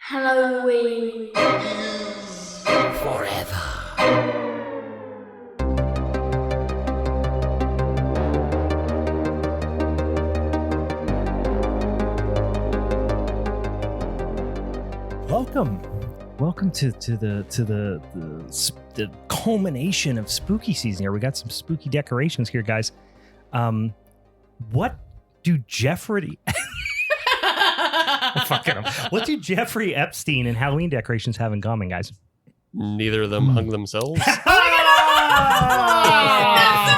Halloween forever. Welcome to the culmination of spooky season here. We got some spooky decorations here, guys. What do Jeffrey What do Jeffrey Epstein and Halloween decorations have in common, guys? Neither of them hung themselves.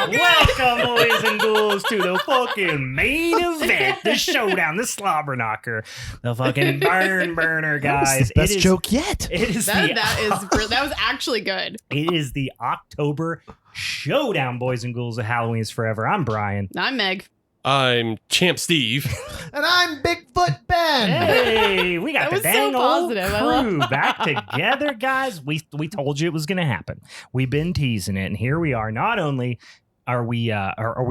Welcome, boys and ghouls, to the fucking main event, the Showdown, the slobber knocker, the fucking burner, guys. That was the best joke yet. It is that was actually good. It is the October Showdown, boys and ghouls, of Halloweenest Forever. I'm Brian. I'm Meg. I'm Champ Steve. And I'm Bigfoot Ben. Hey, we got That the was so dang old positive. I love crew back together, guys. We told you it was going to happen. We've been teasing it, and here we are. Not only are we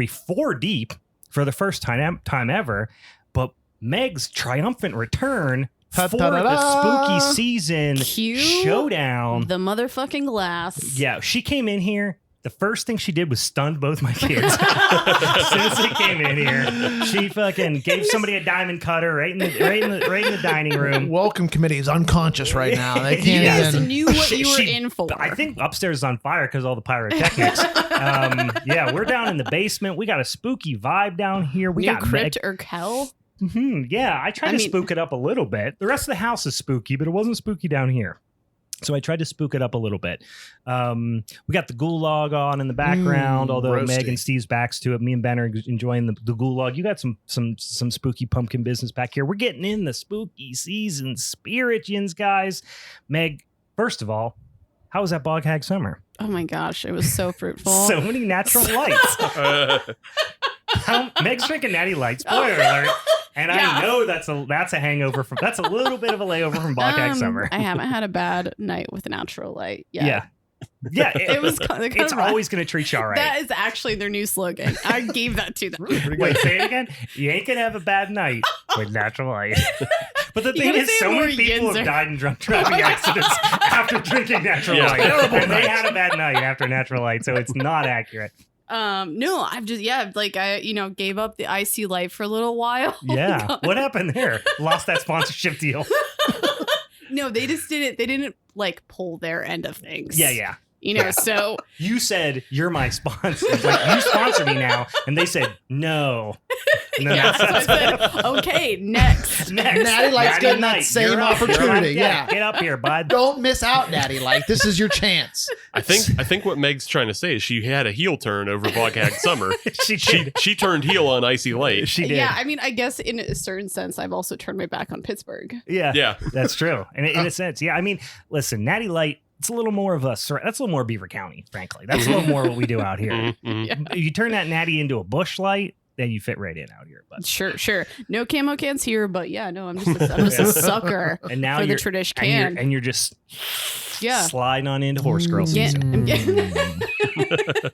4 deep for the first time ever, but Meg's triumphant return for the spooky season Cue Showdown. The motherfucking glass. Yeah, she came in here. The first thing she did was stunned both my kids. As soon as they came in here, she fucking gave somebody a diamond cutter right in the dining room. Welcome committee is unconscious right now. They You can't guys even. knew what you were in for. I think upstairs is on fire because all the pyrotechnics. Yeah, we're down in the basement. We got a spooky vibe down here. We New got crypt or Kel. Yeah, I tried to spook it up a little bit. The rest of the house is spooky, but it wasn't spooky down here. So I tried to spook it up a little bit. We got the gulag on in the background, although roasty. Meg and Steve's backs to it. Me and Ben are enjoying the gulag. You got some spooky pumpkin business back here. We're getting in the spooky season spirit, yinz, guys. Meg, first of all, how was that bog hag summer? Oh my gosh, it was so fruitful. So many natural lights. Meg's drinking Natty Light. Spoiler alert. And Yeah. I know that's a hangover from. That's a little bit of a layover from bog hag summer. I haven't had a bad night with a natural light yet. Yeah. It was kind of It's always going to treat you all right. That is actually their new slogan. I gave that to them. Wait, say it again. You ain't gonna have a bad night with natural light. But the You thing gotta is, say so it many more people yinzer. have died in drunk driving accidents after drinking natural Yeah. light, Terrible and they night. had a bad night after natural light, so it's not accurate. No, I've just I gave up the icy light for a little while. Yeah, God. what happened there? Lost that sponsorship deal. No, they just didn't. They didn't like pull their end of things. Yeah. So You said you're my sponsor. It's like, you sponsor me now, and they said no. yeah, so I said, okay, next. Natty Light's getting that Night. same You're up. opportunity, You're up. yeah. Get up here, bud. Don't miss out, Natty Light. This is your chance. I think what Meg's trying to say is she had a heel turn over Bog Hag Summer. She did. She turned heel on Icy Light. She did. Yeah, I mean, I guess in a certain sense, I've also turned my back on Pittsburgh. Yeah, Yeah. that's true. And in a sense, yeah. I mean, listen, Natty Light. It's a little more of that's a little more Beaver County, frankly. That's a little more what we do out here. Mhm. You turn that Natty into a bush light, then you fit right in out here. But Sure. No camo cans here, but yeah, no, I'm just a sucker and now for the you're tradish and can. you're just Yeah. sliding on into horse girl Yeah, season. I'm getting-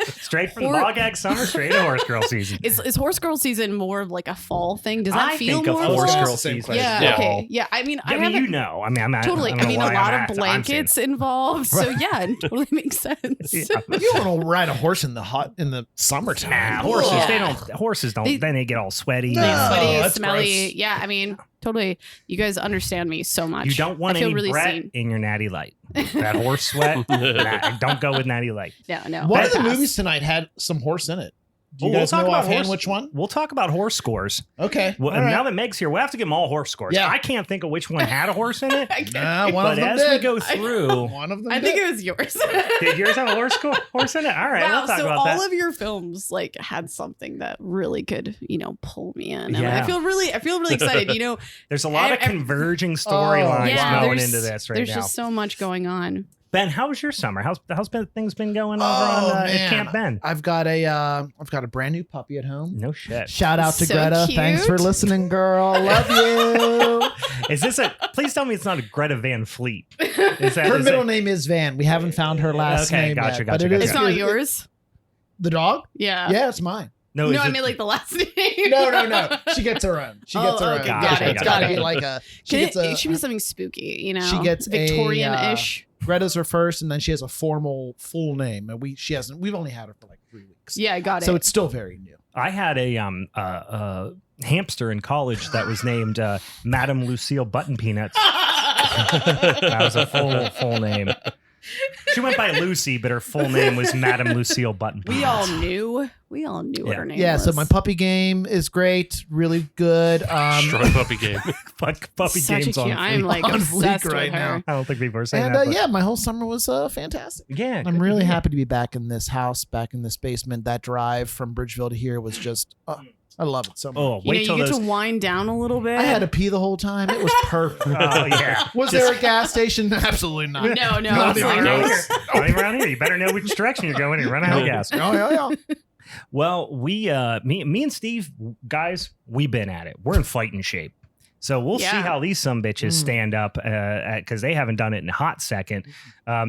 Straight from Or- the bog hag summer, straight to horse girl season. Is horse girl season more of like a fall thing? Does that I feel think of more horse fall? girl Same season. question. Yeah, Yeah. okay. Yeah, I mean, I I mean, haven't you know. I mean, I'm totally. I, I don't mean, know a why lot I'm of saying. blankets involved. So yeah, it totally makes sense. Yeah. If you want to ride a horse in the summertime, Nah, horses. Yeah. They don't. Horses don't. They- then they get all sweaty. No. and- Sweaty, that's smelly. gross. Yeah, I mean, totally. You guys understand me so much. You don't want I feel any really Brett seen. in your Natty Light. That horse sweat. Don't go with Natty Light. No. one of the Pass. movies tonight had some horse in it. Do you We'll guys talk know about offhand horse- which one? We'll talk about horse scores. Okay. Well, all right. now that Meg's here, we'll have to give them all horse scores. Yeah. I can't think of which one had a horse in it. Nah, one But of them as did. we go through, One of them I did. think it was yours. did yours have a horse in it? All right, Wow, we'll talk so about all that. of your films like had something that really could, pull me in. And Yeah. I feel really excited. There's a lot of ev- converging storylines yeah, going there's- into this right there's now. just so much going on. Ben, how was your summer? How's things been going over on at Camp Ben? I've got a brand new puppy at home. No shit. Shout out to So Greta. cute. Thanks for listening, girl. Love you. Is this please tell me it's not a Greta Van Fleet. Is that, Her is middle it- name is Van. We haven't found her last Okay, name gotcha, yet, but gotcha, it gotcha. is It's not it- yours. The dog? Yeah. Yeah, it's mine. No, No, I mean like the last name. No. She gets her own. She gets her own. okay, got it, It's got got it. to be like a. She gets It a. should be something spooky, you know. She gets Victorian-ish. Greta's her first, and then she has a formal full name, and we've only had her for like 3 weeks. Yeah, I got it. So it's still very new. I had a hamster in college that was named Madame Lucille Button Peanuts. That was a full name. She went by Lucy, but her full name was Madame Lucille Button Peanuts. we all knew what her name Yeah, was. so my puppy game is great, really good. Strong puppy game. Puppy Such games a on cute. fleek. I'm like On obsessed fleek right with her. now. I don't think people are saying And that. but- yeah, my whole summer was fantastic. yeah. I'm good really to hear. happy to be back in this house, back in this basement. That drive from Bridgeville to here was just, I love it so much. Oh, You wait know, till you get those. to wind down a little bit. I had to pee the whole time. It was perfect. Oh yeah. Was there a gas station? Absolutely not. No, Not absolutely around not. here. Not even around here. You better know which direction you're going. And run out of gas. Oh, yeah. Well, me and Steve, guys, we've been at it. We're in fighting shape. So we'll see Yeah. how these sumbitches stand up because they haven't done it in a hot second.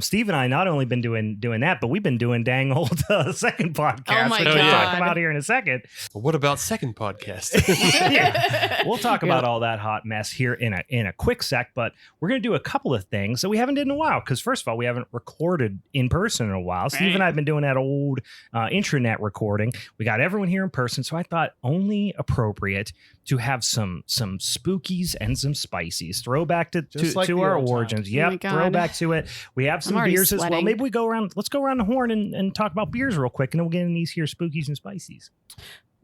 Steve and I not only been doing that, but we've been doing dang old second podcast, Oh my which we'll talk God. about here in a second. But what about second podcast? Yeah. We'll talk about all that hot mess here in a quick sec, but we're going to do a couple of things that we haven't did in a while. Because first of all, we haven't recorded in person in a while. Steve and I have been doing that old intranet recording. We got everyone here in person, so I thought only appropriate to have some spookies and some spicies. Throwback to Just like the our old origins. times. Oh my Yep, God. throwback to it. We have some I'm already beers as well. sweating. Maybe we go around. Let's go around the horn and talk about beers real quick, and then we'll get in these here spookies and spicies.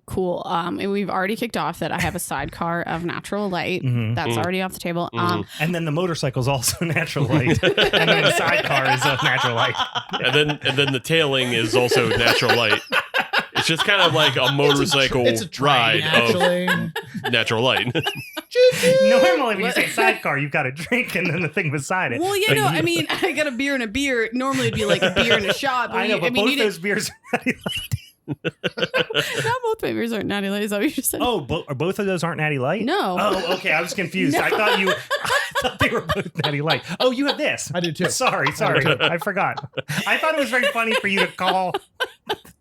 Cool. And we've already kicked off that I have a sidecar of natural light. Mhm. That's already off the table. And then the motorcycle's also natural light. And then the sidecar is a natural light. and then the tailing is also natural light. It's just kind of like a motorcycle It's a train, ride actually. of natural light. Normally when you say sidecar, you've got a drink and then the thing beside it. Well, But no, I mean, I got a beer and a beer. Normally it'd be like a beer and a shot. But I know, you- but I mean, both you those beers are Natty Light. not both my beers are natty light. Is that what you just said? Oh, both of those aren't Natty Light? No. Oh, okay. I was confused. No. I thought they were both Natty Light. Oh, you have this. I did too. Sorry. I forgot. I thought it was very funny for you to call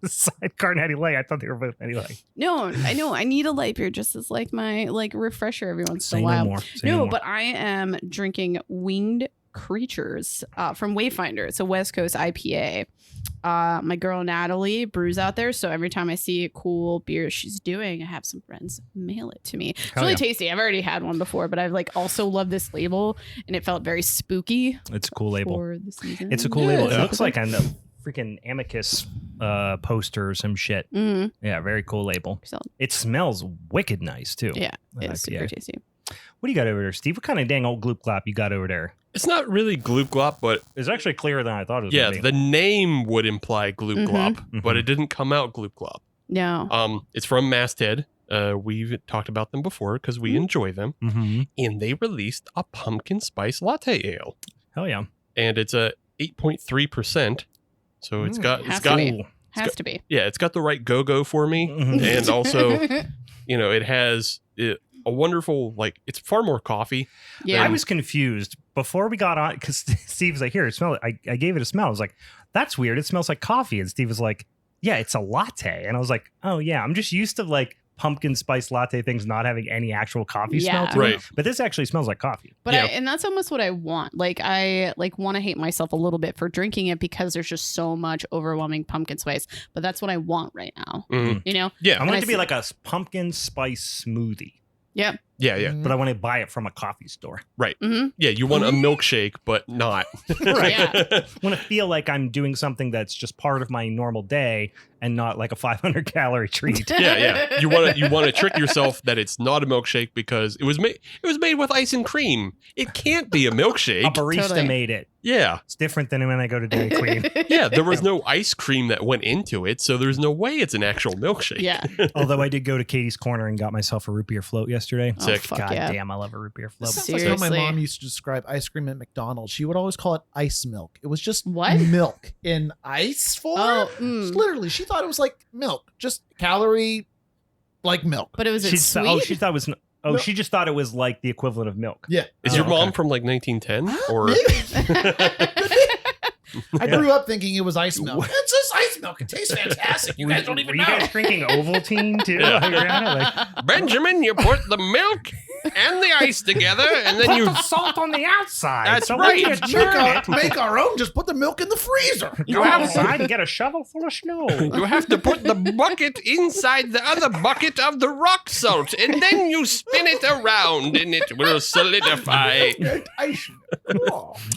the sidecar Natty Light. I thought they were both Natty Light. No, I know. I need a light beer just as like my refresher every once in Say a while. no more. Say No, more. but I am drinking Winged Creatures from Wayfinder. It's a West Coast IPA. My girl Natalie brews out there, so every time I see a cool beer she's doing, I have some friends mail it to me. It's Hell really yeah. tasty. I've already had one before, but I've also loved this label, and it felt very spooky It's a cool label. for the season. It's a cool Yeah, label. it's It a looks cool like a freaking Amicus poster or some shit. Mhm. Yeah, very cool label. So, It smells wicked nice too. yeah, That it's IPA. super tasty. What do you got over there, Steve? What kind of dang old gloop glop you got over there? It's not really gloop glop, but It's actually clearer than I thought it was. yeah, gonna be. the name would imply gloop glop, Mhm. but it didn't come out gloop glop. No. It's from Masthead. We've talked about them before because we enjoy them, Mhm. and they released a pumpkin spice latte ale, Hell yeah. and it's a 8.3%. So it's got Has it's to got be. Has to be. yeah, it's got the right go for me, Mhm. and also it has a wonderful it's far more coffee. Yeah. I was confused before we got on because Steve was like, "Here, smell it." I gave it a smell. I was like, "That's weird. It smells like coffee." And Steve was like, "Yeah, it's a latte." And I was like, "Oh yeah, I'm just used to pumpkin spice latte things not having any actual coffee smell Yeah. to Right. it. But this actually smells like coffee." But Yeah. and that's almost what I want. I want to hate myself a little bit for drinking it because there's just so much overwhelming pumpkin spice. But that's what I want right now. Mhm. You know? Yeah, I want And it I to be see- like a pumpkin spice smoothie, Yep. yeah. but I want to buy it from a coffee store. Mm-hmm. Yeah, you want a milkshake, but not. Right. Yeah. I want to feel like I'm doing something that's just part of my normal day and not like a 500 calorie treat. Yeah. You want to trick yourself that it's not a milkshake because it was made with ice and cream. It can't be a A milkshake. barista Totally. made it. Yeah. It's different than when I go to Dairy Queen. Yeah, there was no ice cream that went into it, so there's no way it's an actual milkshake. Yeah. Although I did go to Katie's Corner and got myself a root beer float yesterday. Oh, Sick. fuck God yeah. damn, I love a root beer float. Sounds like how my Seriously. mom used to describe ice cream at McDonald's. She would always call it ice milk. It was just What? milk in ice form. Oh, Just literally, she thought it was like milk, just calorie like milk. But it was She sweet. thought- she thought it was. Oh, No. she just thought it was like the equivalent of milk. Yeah. Is Oh, your mom okay. from 1910 or Maybe. I grew up thinking it was ice milk. It's just ice milk. It tastes fantastic. You guys don't even Were know. you guys drinking Ovaltine too? Yeah. while you're at it? Like, Benjamin, you put the milk and the ice together, and then put you. the salt on the outside. That's so right. when you churn it, Make our own. Just put the milk in the freezer. go outside and get a shovel full of snow. You have to put the bucket inside the other bucket of the rock salt, and then you spin it around, and it will solidify.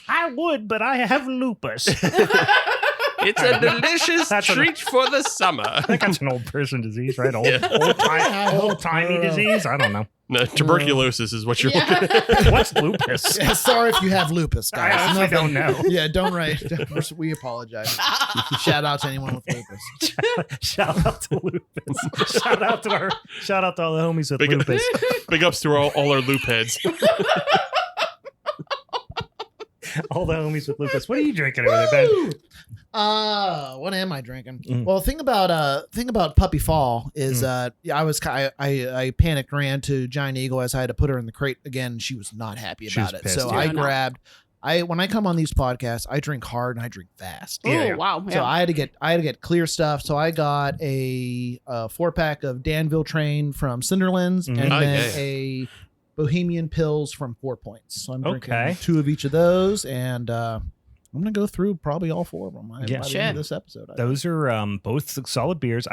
I would, but I have lupus. It's a delicious That's a- treat for the summer. I think that's an old person disease, right? Yeah. Old-timey disease? I don't know. No, tuberculosis is what you're Yeah. looking at. What's lupus? Yeah, sorry if you have lupus, I guys. honestly don't know. Yeah, don't write. We apologize. Shout out to anyone with lupus. Shout out to lupus. Shout out to all the homies with Big, lupus. big ups to all our loop heads. All the homies with lupus. What are you drinking over there, Ben? Woo! What am I drinking? Mm. Well, thing about Puppy Fall is I panicked, ran to Giant Eagle as I had to put her in the crate again. She was not happy She about was it. pissed, So yeah. I No. grabbed when I come on these podcasts, I drink hard and I drink fast. Oh, Yeah. wow. So I had to get clear stuff. So I got a 4-pack of Danville Train from Cinderlands Mhm. and Oh, then yeah. a Bohemian Pills from 4 Points. So I'm drinking Okay. 2 of each of those, and I'm gonna go through probably all 4 of them by the end Shit. of this episode. I Those are both solid beers.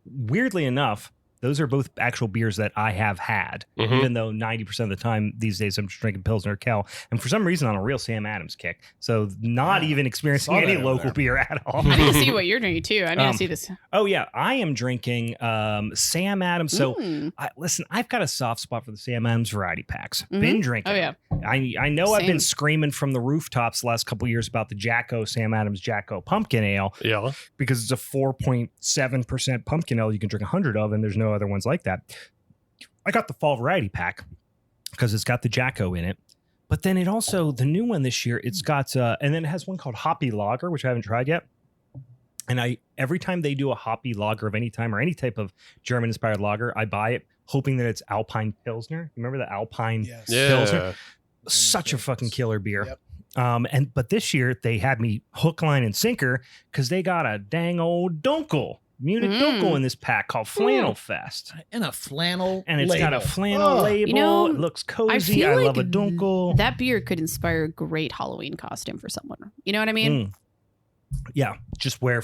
Weirdly enough, those are both actual beers that I have had, Mhm. even though 90% of the time these days I'm just drinking Pilsner Kel. And for some reason, on a real Sam Adams kick. So not Yeah. even experiencing Saw any that over local there. beer at all. I need to see what you're drinking too. I need to see this. Oh, yeah. I am drinking Sam Adams. So Mm. listen, I've got a soft spot for the Sam Adams variety packs. Mhm. Been drinking. Oh, yeah. I know I've been Same. screaming from the rooftops the last couple of years about the Jacko Sam Adams Jacko Pumpkin Ale Yeah. because it's a 4.7% pumpkin ale you can drink 100 of, and there's no other ones like that. I got the fall variety pack because it's got the Jacko in it. But then it also, the new one this year, it's got, and then it has one called Hoppy Lager, which I haven't tried yet. And every time they do a hoppy lager of any time or any type of German inspired lager, I buy it hoping that it's Alpine Pilsner. Remember the Alpine? Yes. Pilsner. Yeah. Such a fucking killer beer. Yep. But this year they had me hook, line, and sinker because they got a dang old Dunkel, Munich Dunkel in this pack called Flannel Fest. And a flannel And it's got a label. flannel Oh. label. You know, it looks I cozy. feel I like love a Dunkel. that beer could inspire a great Halloween costume for someone. You know what I mean? Mm. Yeah, just wear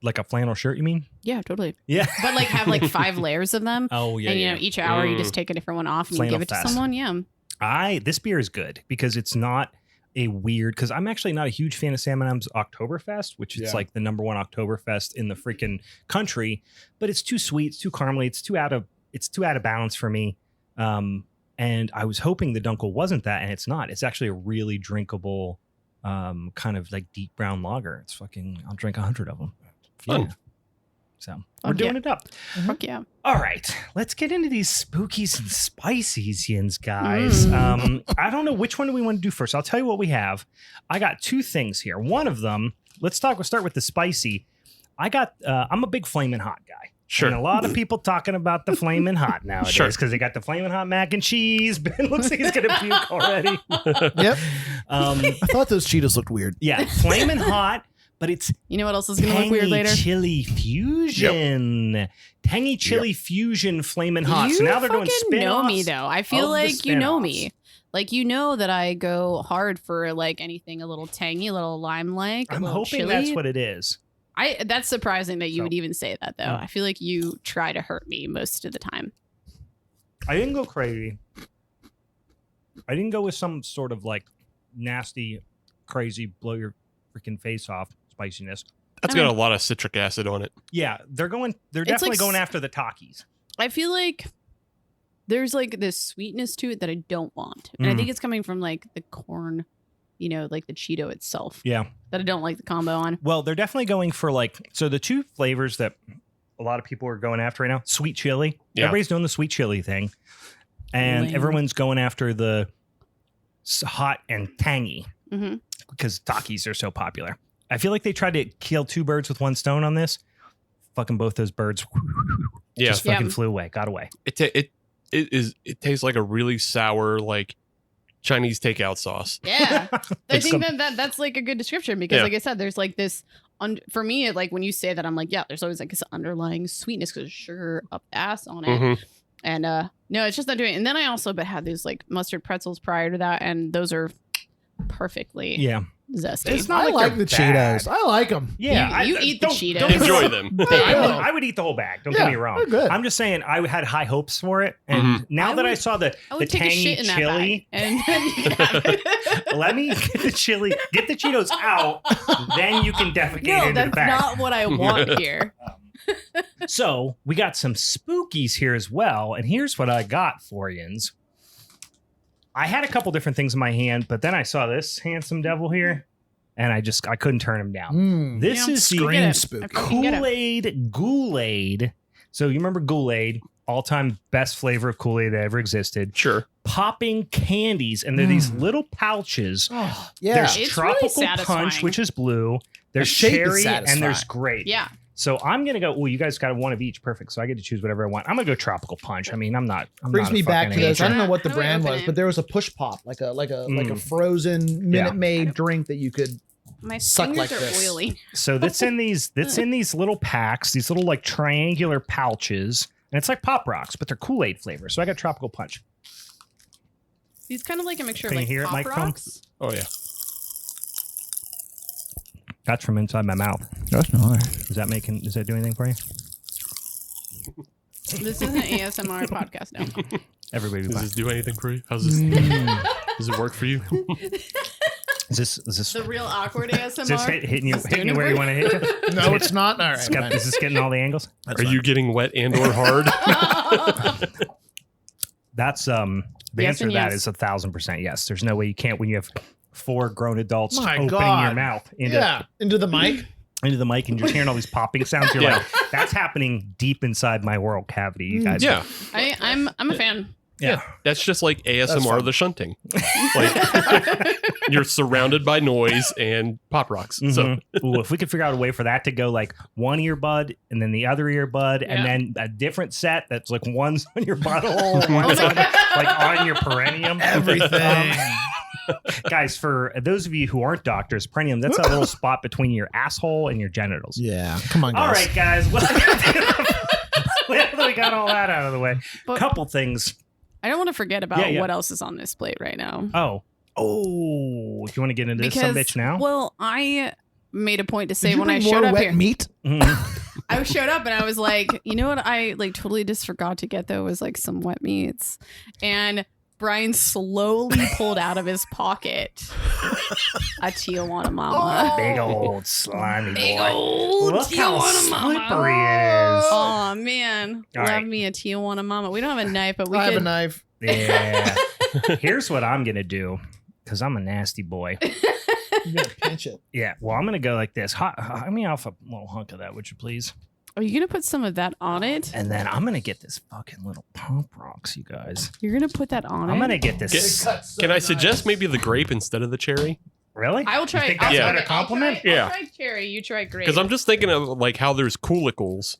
like a flannel shirt, you mean? Yeah, totally. Yeah. But like have like 5 layers of them. Oh, yeah. and yeah. know, each hour you Mm. just take a different one off and you Flannel give it to fest. someone. Yeah. This beer is good because it's not a weird, because I'm actually not a huge fan of Sam Adams Oktoberfest, which is Yeah. like the number 1 Oktoberfest in the freaking country, but it's too sweet, it's too caramely, it's too out of balance for me. And I was hoping the Dunkel wasn't that, and it's not. It's actually a really drinkable kind of like deep brown lager. It's fucking, I'll drink 100 of them. Fun. Yeah. So we're doing it up. Fuck yeah. All right, let's get into these spookies and spicies, yins, guys. I don't know which one do we want to do first. I'll tell you what we have. I got 2 things here. One of them, we'll start with the spicy. I'm a big flamin' hot guy. Sure. And a lot of people talking about the flamin' hot nowadays Sure. because they got the flamin' hot mac and cheese. Ben looks like he's gonna puke already. Yep. I I thought those Cheetos looked weird. Yeah, flamin' hot, but it's You know what else is going to look weird later? Chili fusion. Tangy chili fusion flamin' hot. You So now they're doing fucking spin-offs. know me though. I feel of the like you know me. spin-offs. Like you know that I go hard for like anything a little tangy, a little lime-like, a I'm little hoping chili. that's what it is. That's surprising that you So- would even say that though. Yeah. I feel like you try to hurt me most of the time. I didn't go crazy. I didn't go with some sort of like nasty, crazy, blow your freaking face off spiciness. That's got a lot of citric acid on it. Yeah, they're It's definitely like going after the Takis. I feel like there's like this sweetness to it that I don't want. And I think it's coming from like the corn, you know, like the Cheeto itself Yeah. that I don't like the combo on. Well, they're definitely going for like, so the 2 flavors that a lot of people are going after right now, sweet chili. Yeah. Everybody's doing the sweet chili thing. And Lame. everyone's going after the hot and tangy Hmm. because Takis are so popular. I feel like they tried to kill 2 birds with 1 stone on this. Fucking both those birds Yeah. just fucking Yeah. flew away, got away. It tastes like a really sour, like Chinese takeout sauce. Yeah. I It's think that's like a good description because, Yeah. like I said, there's like this. For me, like when you say that, I'm like, yeah, there's always like this underlying sweetness because there's sugar up the ass on it. Mhm. And no, it's just not doing it. And then I also had these like mustard pretzels prior to that, and those are perfectly Yeah. zesty. It's not I like like they're the bad. Cheetos. I like them. Yeah. You eat the Cheetos. Don't Enjoy them. I would eat the whole bag. Don't get me wrong. They're good. I'm just saying I had high hopes for it, and now that I saw the I would the take a tangy shit in that chili, bag. And then, let me get the chili, get the Cheetos out, then you can defecate no, into the that's bag. not what I want here. So we got some spookies here as well, and here's what I got for yins. I had a couple different things in my hand, but then I saw this handsome devil here, and I couldn't turn him down. This Yeah. is the Scream Get it. spooky. Okay. can get it. Kool-Aid. So you remember Kool-Aid, all-time best flavor of Kool-Aid that ever existed. Sure. Popping candies, and they're these little pouches. Oh, yeah. There's It's really tropical satisfying. punch, which is blue. There's The shape is cherry, and satisfying. there's grape. Yeah. So I'm gonna go. Well, you guys got one of each, perfect. So I get to choose whatever I want. I'm gonna go tropical punch. I mean, I'm not Brings a me back to fucking this. I don't agent. know what the How do I brand open was, it? but there was a push pop, like a frozen Minute Maid drink that you could. My Suck fingers like are this. oily. So that's in these little packs, these little like triangular pouches, and it's like Pop Rocks, but they're Kool-Aid flavor. So I got tropical punch. These kind of like a mixture Can of you like hear it, Pop microphone? Rocks. Oh yeah. That's from inside my mouth. That's nice. Does that do anything for you? This is an ASMR podcast now. Everybody be Does fine. this do anything for you? How's this? Does it work for you? Is this The real awkward is this ASMR. hitting you Is this doing where it you for want to hit you? No, it's not. All right. Is this getting all the angles? Are you getting wet and or hard? That's the Yes answer to and that yes. is 1,000% yes. There's no way you can't when you have 4 grown adults My opening God. your mouth into into the mic. into the mic and you're hearing all these popping sounds. You're Yeah. like, that's happening deep inside my oral cavity. You guys, Yeah. I'm a fan. yeah. That's just like That's ASMR fun. the shunting. Like you're surrounded by noise and pop rocks. So Mhm. Ooh, if we could figure out a way for that to go like one earbud and then the other earbud Yeah. and then a different set that's like one's on your butthole, Oh one's my on, God. like on your perineum. Everything. Guys, for those of you who aren't doctors, perineum, that's a little spot between your asshole and your genitals. Yeah. Come on, guys. All right, guys. Well, we got all that out of the way. But- Couple things. I don't want to forget about Yeah. what else is on this plate right now. Oh. Do you want to get into this some bitch now? Well, I made a point to say Did you when I bring showed more up wet here, meat? Mhm. I showed up and I was like, you know what I like totally just forgot to get though was like some wet meats. And Brian slowly pulled out of his pocket a Tijuana Mama. Big old slimy Big boy. old Look how Tijuana Mama. slippery it is. Oh man, All love right. me a Tijuana Mama. We don't have a knife, but we I have a could. knife. Yeah. Here's what I'm going to do because I'm a nasty boy. You gotta pinch it. Yeah. Well, I'm going to go like this. Hug me off a little hunk of that, would you please? Are you gonna put some of that on it? And then I'm going to get this fucking little Pop Rocks, you guys. You're gonna put that on I'm it. going to get this. Can I suggest maybe the grape instead of the cherry? Really? I will You try. think I'll that's Yeah. a better compliment? Yeah. I'll try cherry. You try grape. Because I'm just thinking of like how there's Coolicles.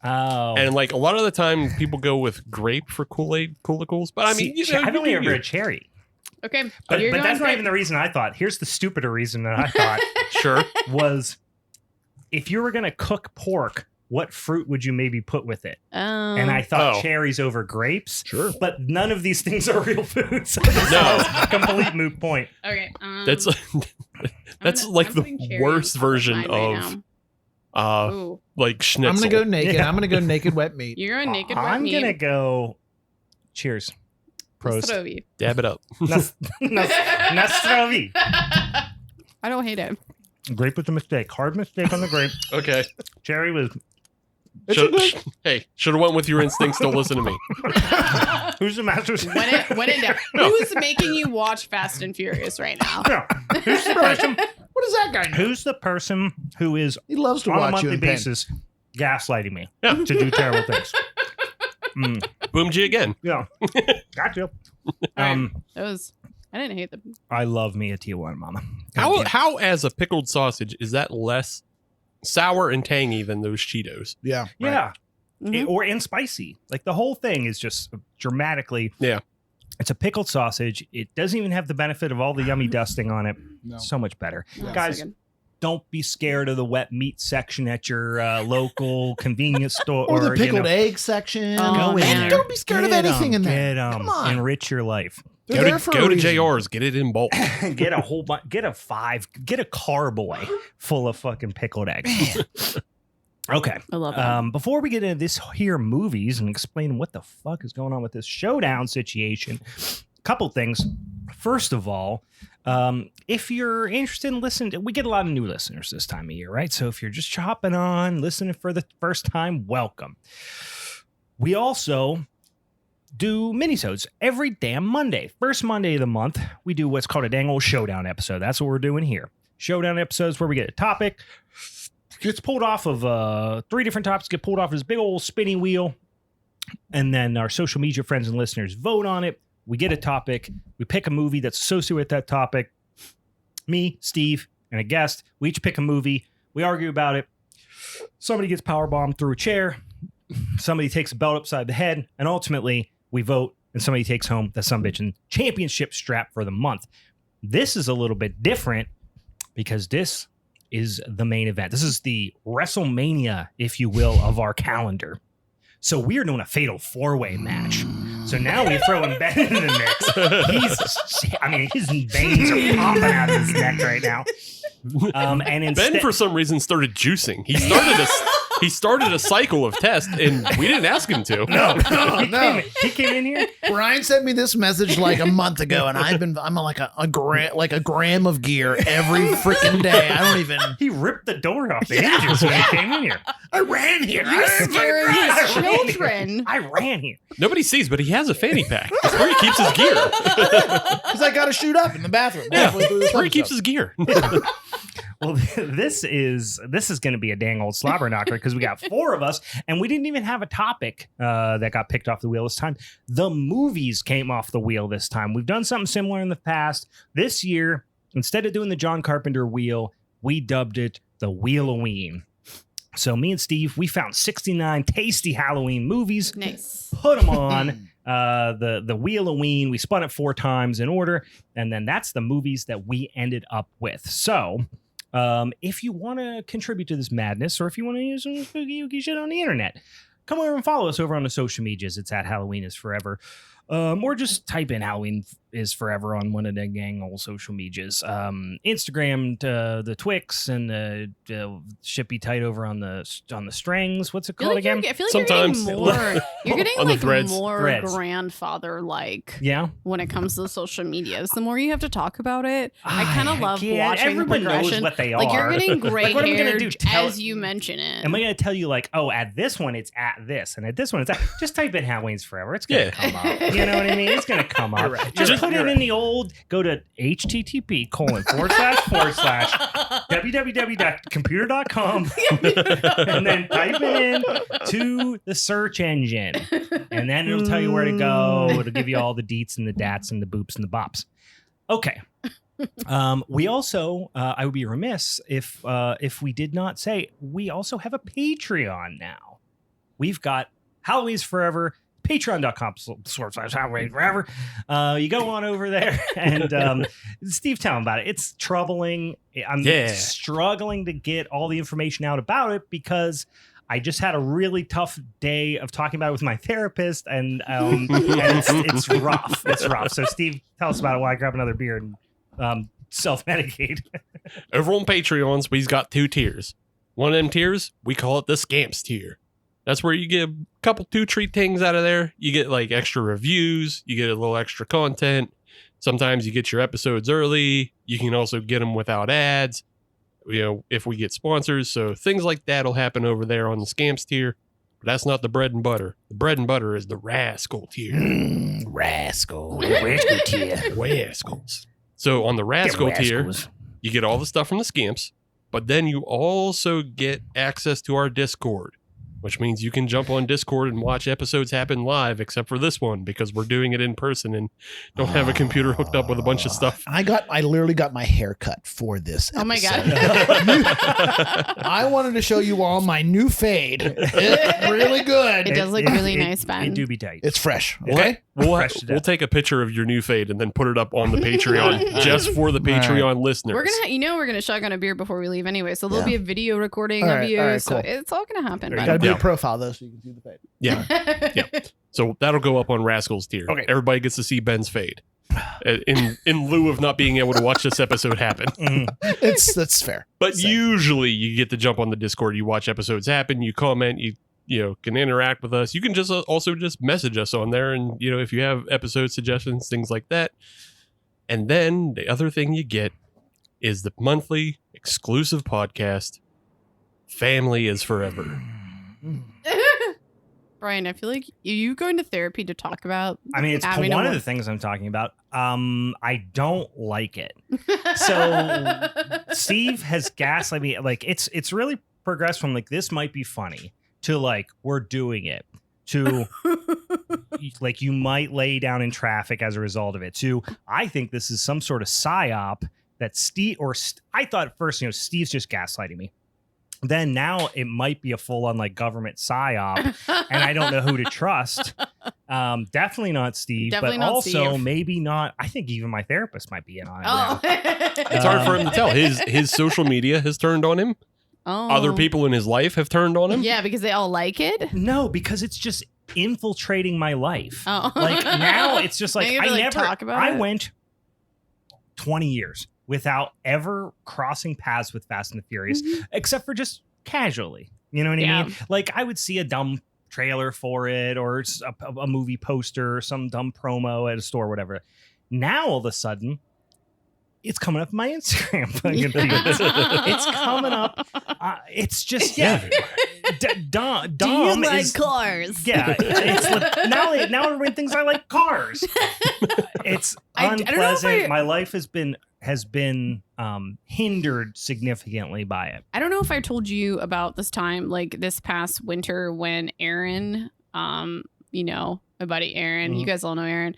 Oh. And like a lot of the time people go with grape for Kool-Aid Coolicles. But I mean, you know, I've you only do ever you. heard cherry. okay. But you're going that's not grape. even the reason I thought. Here's the stupider reason that I thought Sure. was if you were going to cook pork, what fruit would you maybe put with it? And I thought Oh. cherries over grapes. Sure. But none of these things are real foods. So this No. is a complete moot point. Okay. That's that's I'm like putting the cherry worst on top version mine right of now. Ooh, like schnitzel. I'm gonna go naked. Yeah. I'm gonna go naked wet meat. you're a naked wet I'm meat. going to go. Cheers. Prost. Strovi. Dab it up. Nastrovi. I don't hate it. Grape was a mistake. Hard mistake on the grape. Okay. Cherry was. Hey, should have went with your instincts. Don't listen to me. Who's the master? When it down. Who's making you watch Fast and Furious right now? No. Who's the person? What does that guy know? Who's the person who is He loves to on a watch you monthly in pain. basis gaslighting me Yeah. to do terrible things? Boom G again. Yeah, gotcha. That was. I didn't hate the. I love me a Tijuana Mama. God How as a pickled sausage is that less sour and tangy than those Cheetos? Yeah. damn. Yeah, Mhm. or and spicy. Like the whole thing is just dramatically. Yeah. It's a pickled sausage. It doesn't even have the benefit of all the yummy dusting on it. No. So much better. That's Guys, so good. don't be scared of the wet meat section at your local convenience store. Or the pickled you know, egg section. Oh, go in man. there. Don't be scared of Get anything 'em, in there. Get 'em. Come on. Enrich your life. They're there for a Go to reason. JR's, get it in bulk. Get a whole bunch. Get a carboy full of fucking pickled eggs. Okay. I love that. Before we get into this here movies and explain what the fuck is going on with this Showdown situation, couple things. First of all, if you're interested in listening, we get a lot of new listeners this time of year, right? So if you're just hopping on, listening for the first time, welcome. We also do minisodes every damn Monday. First Monday of the month, we do what's called a dang old Showdown episode. That's what we're doing here. Showdown episodes where we get a topic, gets pulled off of 3 different topics, get pulled off of this big old spinning wheel, and then our social media friends and listeners vote on it. We get a topic, we pick a movie that's associated with that topic. Me, Steve, and a guest, we each pick a movie, we argue about it. Somebody gets powerbombed through a chair, somebody takes a belt upside the head, and ultimately we vote, and somebody takes home the sumbitchin' championship strap for the month. This is a little bit different because this is the main event. This is the Wrestlemania, if you will, of our calendar. So we're doing a fatal 4-way match. So now we're throwing Ben in the mix. His veins are popping out of his neck right now. And instead, Ben, for some reason, started juicing. He started a cycle of tests, and we didn't ask him to. No. he came in here. Brian sent me this message like a month ago, and I'm like a gram of gear every freaking day. I don't even. He ripped the door off the hinges when he came in here. I ran here. You're scaring his children. I ran here. Nobody sees, but he has a fanny pack. That's where he keeps his gear. Because I got to shoot up in the bathroom. halfway through this That's where he episode. keeps his gear. Well, this is going to be a dang old slobber knocker because we got 4 of us and we didn't even have a topic that got picked off the wheel this time. The movies came off the wheel this time. We've done something similar in the past. This year, instead of doing the John Carpenter wheel, we dubbed it the Wheel O Ween. So me and Steve, we found 69 tasty Halloween movies. Nice. Put them on the Wheel O Ween. We spun it 4 times in order, and then that's the movies that we ended up with. So if you want to contribute to this madness, or if you want to use some spooky ooky shit on the internet, come over and follow us over on the social medias. It's at Halloweenest Forever. Or just type in Halloween is Forever on one of the gang old social medias. Instagram, the Twix, and the Shippy Tight over on the strings. What's it called again? I feel like Sometimes. you're getting more. You're getting On the like threads. more Threads. grandfather-like Yeah. when it comes to social medias. The more you have to talk about it, I kind of love Yeah, watching the everyone knows progression. what they Like you're are. getting gray Like, what am I gonna haired do? Tell- as you mention it. Am I going to tell you like, oh, at this one it's at this, and at this one it's at? Just type in Halloween's Forever. It's going to come up. You know what I mean? It's going to come up. right. Just You're put right. it You're in the old. Go to http:// www.computer.com and then type it in to the search engine, and then it'll tell you where to go. It'll give you all the deets and the dats and the boops and the bops. Okay. We also, I would be remiss if we did not say we also have a Patreon now. We've got Halloween's Forever, patreon.com/Halloween Forever. You go on over there and Steve, tell him about it. It's troubling. I'm struggling to get all the information out about it because I just had a really tough day of talking about it with my therapist, and it's rough. It's rough. So Steve, tell us about it while I grab another beer and self-medicate. Over on Patreons, we've got 2 tiers. One of them tiers, we call it the Scamps tier. That's where you get a couple 2 treat things out of there. You get like extra reviews. You get a little extra content. Sometimes you get your episodes early. You can also get them without ads, you know, if we get sponsors. So things like that will happen over there on the Scamps tier. But that's not the bread and butter. The bread and butter is the Rascal tier. Rascal tier. Rascals. So on the Rascal tier, you get all the stuff from the Scamps, but then you also get access to our Discord. which means you can jump on Discord and watch episodes happen live, except for this one because we're doing it in person and don't have a computer hooked up with a bunch of stuff. I literally got my hair cut for this episode. Oh my God. I wanted to show you all my new fade. It's really good. It does look really nice, Ben. It do be tight. It's fresh. Okay. We'll take a picture of your new fade and then put it up on the Patreon just for the Patreon listeners. We're gonna shotgun a beer before we leave anyway, so there'll be a video recording All of right, you. all right, so cool. it's all gonna happen. Got to be Yeah. a profile though, so you can see the fade. Yeah. So that'll go up on Rascals tier. Okay. Everybody gets to see Ben's fade. In lieu of not being able to watch this episode happen. That's fair. But Same. usually you get to jump on the Discord, you watch episodes happen, you comment, you can interact with us. You can just also just message us on there, and if you have episode suggestions, things like that. And then the other thing you get is the monthly exclusive podcast, Family is Forever. Brian, I feel like you going to therapy to talk about. I mean, it's having one a- of the things I'm talking about. I don't like it. So Steve has gaslighted me. Like it's really progressed from like this might be funny to like we're doing it to like you might lay down in traffic as a result of it to I think this is some sort of psyop that Steve I thought at first Steve's just gaslighting me. Then now it might be a full-on like government psyop, and I don't know who to trust. Definitely not Steve, Definitely but not also Steve. maybe not. I think even my therapist might be in on it. Oh. It's hard for him to tell. His social media has turned on him. Oh. Other people in his life have turned on him. Yeah, because they all like it. No, because it's just infiltrating my life. Oh. Like now it's just like Now you have I to, like, never. talk about I it? went 20 years without ever crossing paths with Fast and the Furious, except for just casually. You know what I mean? Like I would see a dumb trailer for it or a movie poster or some dumb promo at a store, whatever. Now all of a sudden, it's coming up my Instagram. Fucking feed. It's coming up. It's just Dom. Do you like is, cars? Yeah, it's now everyone thinks I like cars. It's I don't know if unpleasant. I- My life has been hindered significantly by it. I don't know if I told you about this time, like this past winter when Aaron, my buddy Aaron, you guys all know Aaron,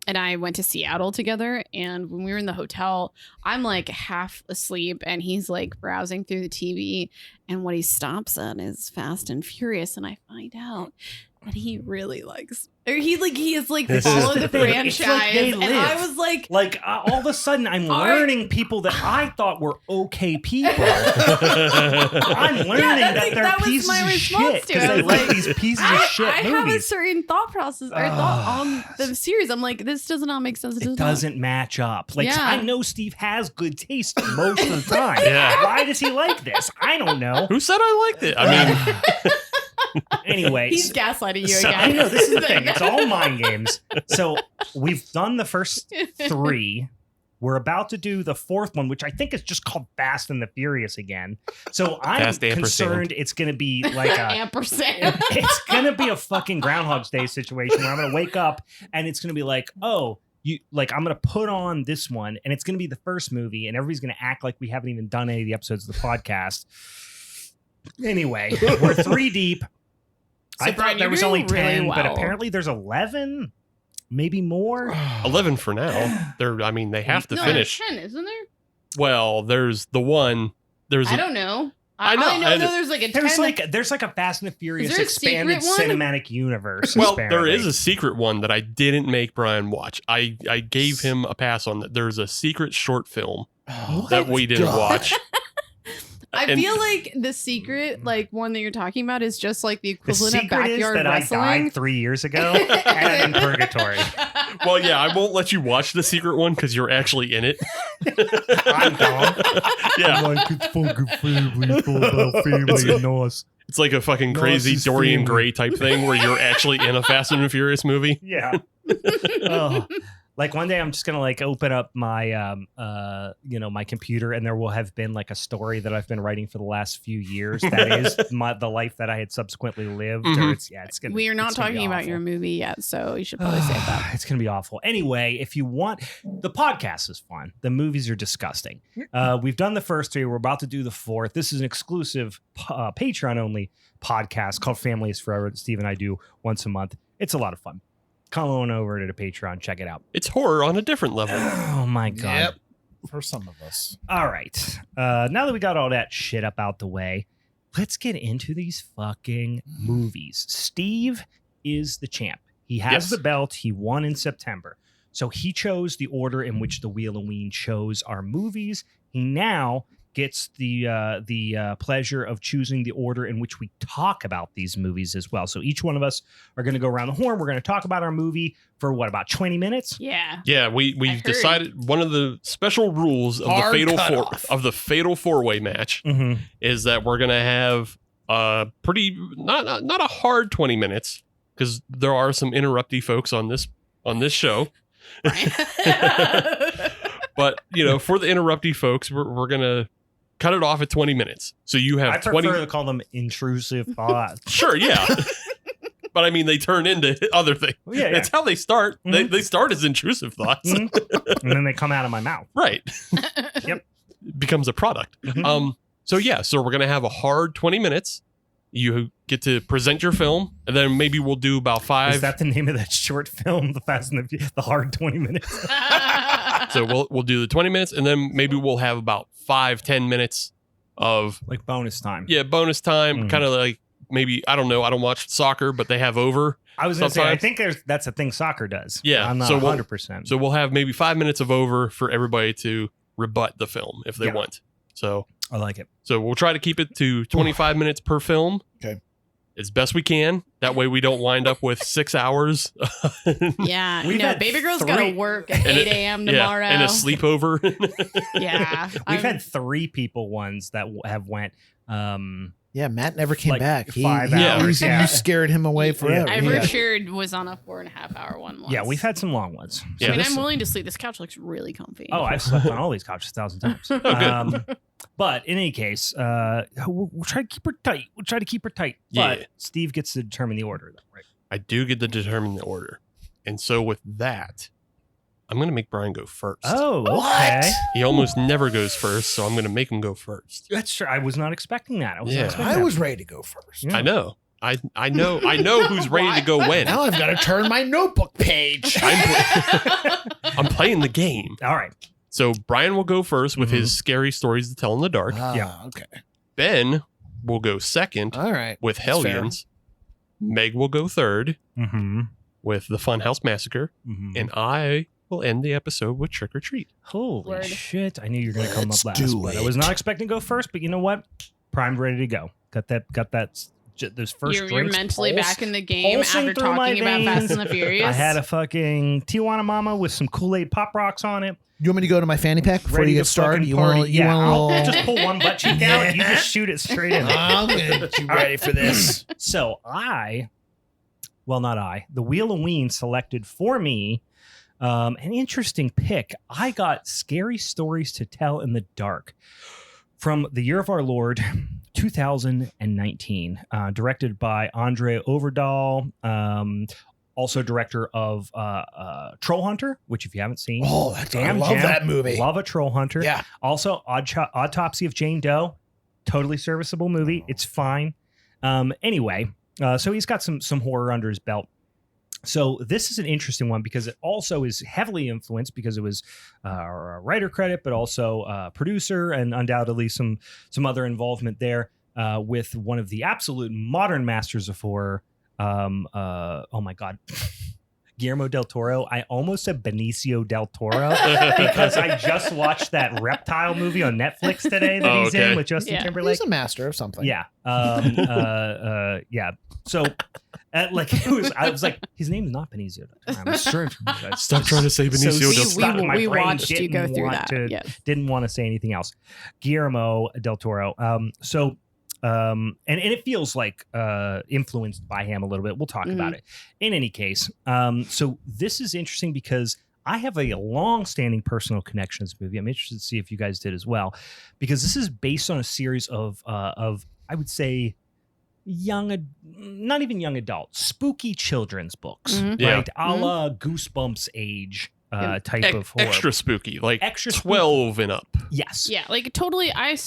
and I went to Seattle together. And when we were in the hotel, I'm like half asleep and he's like browsing through the TV. And what he stops at is Fast and Furious. And I find out that he really likes, or he is like This followed is the the thing. franchise. It's like they and I live. was like, All of a sudden, I'm All right. learning people that I thought were okay people. I'm learning that they're pieces my of response shit to because it. I they was like like, these pieces of shit I have a movies. certain thought process or thought on the series. I'm like, this does not make sense. It doesn't match up. Like Yeah. I know Steve has good taste most of the time. Yeah. Why does he like this? I don't know. Who said I liked it? I mean, Anyway, He's gaslighting you so- again. I know this is the thing. It's all mind games. So we've done the first 3. We're about to do the 4th one, which I think is just called Fast and the Furious again. So I'm Fast ampersand. concerned it's going to be like a ampersand. it's going to be a fucking Groundhog's Day situation where I'm going to wake up and it's going to be like, oh, I'm going to put on this one and it's going to be the first movie and everybody's going to act like we haven't even done any of the episodes of the podcast. Anyway, we're 3 deep. So, I Brian, thought there you're was only doing really 10, but well. apparently there's 11, maybe more. 11 for now. They have to No, finish. there's 10, isn't there? Well, there's the one. I don't know. I know. I know there's like a 10. There's like a Fast and the Furious there a expanded secret one? cinematic universe. Well, there apparently. is a secret one that I didn't make Brian watch. I gave him a pass on that. There's a secret short film that we didn't watch. I And- feel like the secret, like one that you're talking about, is just like the The equivalent of secret is backyard that wrestling. I died 3 years ago and I'm in purgatory. Well, yeah, I won't let you watch the secret one because you're actually in it. I'm gone. Yeah, Like it's fucking family, it's all about family and nice. it's like a fucking No, crazy it's his Dorian family. Gray type thing where you're actually in a Fast and Furious movie. Yeah. Oh. Like one day I'm just gonna like open up my my computer and there will have been like a story that I've been writing for the last few years that is the life that I had subsequently lived. Mhm. Or it's gonna. We are not it's gonna be talking about awful. your movie yet, so you should probably save that. It's gonna be awful. Anyway, if you want, the podcast is fun. The movies are disgusting. We've done the first 3. We're about to do the 4th. This is an exclusive Patreon only podcast called Family is Forever that Steve and I do once a month. It's a lot of fun. Come on over to the Patreon, check it out. It's horror on a different level. Oh my god. Yep. For some of us. All right. Now that we got all that shit up out the way, let's get into these fucking movies. Steve is the champ. He has Yes. the belt. He won in September. So he chose the order in which the Wheel O Ween chose our movies. He now gets the pleasure of choosing the order in which we talk about these movies as well. So each one of us are going to go around the horn. We're going to talk about our movie for what, about 20 minutes? Yeah. Yeah, we've heard. decided one of the special rules of Hard the fatal four-way match Mm-hmm. is that we're gonna have pretty not a hard 20 minutes because there are some interrupty folks on this show. But for the interrupty folks, we're gonna cut it off at 20 minutes. So you have I 20. prefer to call them intrusive thoughts. Sure, yeah. But I mean, they turn into other things. Yeah, It's how they start. Mhm. They start as intrusive thoughts. Mhm. And then they come out of my mouth. Right. Yep. Becomes a product. Mhm. So we're going to have a hard 20 minutes. You get to present your film, and then maybe we'll do about 5. Is that the name of that short film, The Fast and the Hard 20 Minutes? So we'll do the 20 minutes, and then maybe we'll have about 5-10 minutes of Like bonus time. bonus time, Mhm. kind of like maybe, I don't know, I don't watch soccer, but they have over. I was going to say, I Sometimes. think that's a thing soccer does. Yeah, I'm not so we'll- 100%. So we'll have maybe 5 minutes of over for everybody to rebut the film if they Yeah. want. So I like it. we'll try to keep it to 25 minutes per film. Okay. As best we can. That way we don't wind up with 6 hours. Yeah. We've had Baby girl's 3 got to work at And 8 a.m. Yeah, tomorrow. and a sleepover. Yeah. We've had 3 people ones that have went Yeah, Matt never came Like back. 5 hours, You yeah. scared him away forever. I Yeah. Richard was on a 4.5 hour one once. Yeah, we've had some long ones. Yeah. I mean, this- I'm willing to sleep. This couch looks really comfy. Oh, I've slept on all these couches 1,000 times. good. But in any case, we'll try to keep her tight. We'll try to keep her tight. Yeah. But Steve gets to determine the order, though, right? I do get to determine the order. And so with that, I'm going to make Brian go first. Oh, What? okay. He almost never goes first, so I'm going to make him go first. That's true. I was not expecting that. I was Yeah. not expecting I that. was ready to go first. Yeah. I know. I know who's ready to go when. Now I've got to turn my notebook page. I'm playing the game. All right. So Brian will go first with Mhm. his scary stories to tell in the dark. Yeah. Okay. Ben will go second All right. with That's fair. Hellions. Meg will go third Mm-hmm. with the Funhouse Massacre. Mm-hmm. And I will end the episode with Trick or Treat. Holy Word. shit. I knew you were going to come Let's up do last, but I was it. not expecting to go first, but you know what? Primed, ready to go. Got that those 1st You're drinks mentally pulse- back in the game pulsing after through my talking about Fast veins. and the Furious. I had a fucking Tijuana Mama with some Kool-Aid Pop Rocks on it. You want me to go to my fanny pack before Ready you to get started? fucking You party. want? You Yeah, want a I'll little? just pull one butt cheek out and you just shoot it straight in. I'm gonna get you ready for this. So the Wheel O Ween selected for me an interesting pick. I got Scary Stories to Tell in the Dark from the year of our Lord, 2019, directed by Andre Overdahl, also director of Troll Hunter, which if you haven't seen, Oh, I love gem. that movie. Love a Troll Hunter. Yeah. Also, Autopsy of Jane Doe, totally serviceable movie. It's fine. Anyway, so he's got some horror under his belt. So this is an interesting one because it also is heavily influenced because it was a writer credit, but also producer and undoubtedly some other involvement there with one of the absolute modern masters of horror. Oh my God. Guillermo del Toro. I almost said Benicio del Toro because I just watched that Reptile movie on Netflix today that he's in with Justin Yeah. Timberlake. He's a master of something. Yeah. Yeah. So, I was like, his name is not Benicio del Toro. I'm sure. Stop trying to say Benicio del stuck in Toro. my we brain, watched you go didn't through want that. Yes. Didn't want to say anything else. Guillermo del Toro. And it feels like influenced by him a little bit. We'll talk about it. In any case, so this is interesting because I have a long-standing personal connection to this movie. I'm interested to see if you guys did as well, because this is based on a series of I would say not even young adult, spooky children's books, right? A la Goosebumps age type of horror. Extra spooky, like Extra 12 and up. Yes. Yeah, like totally. I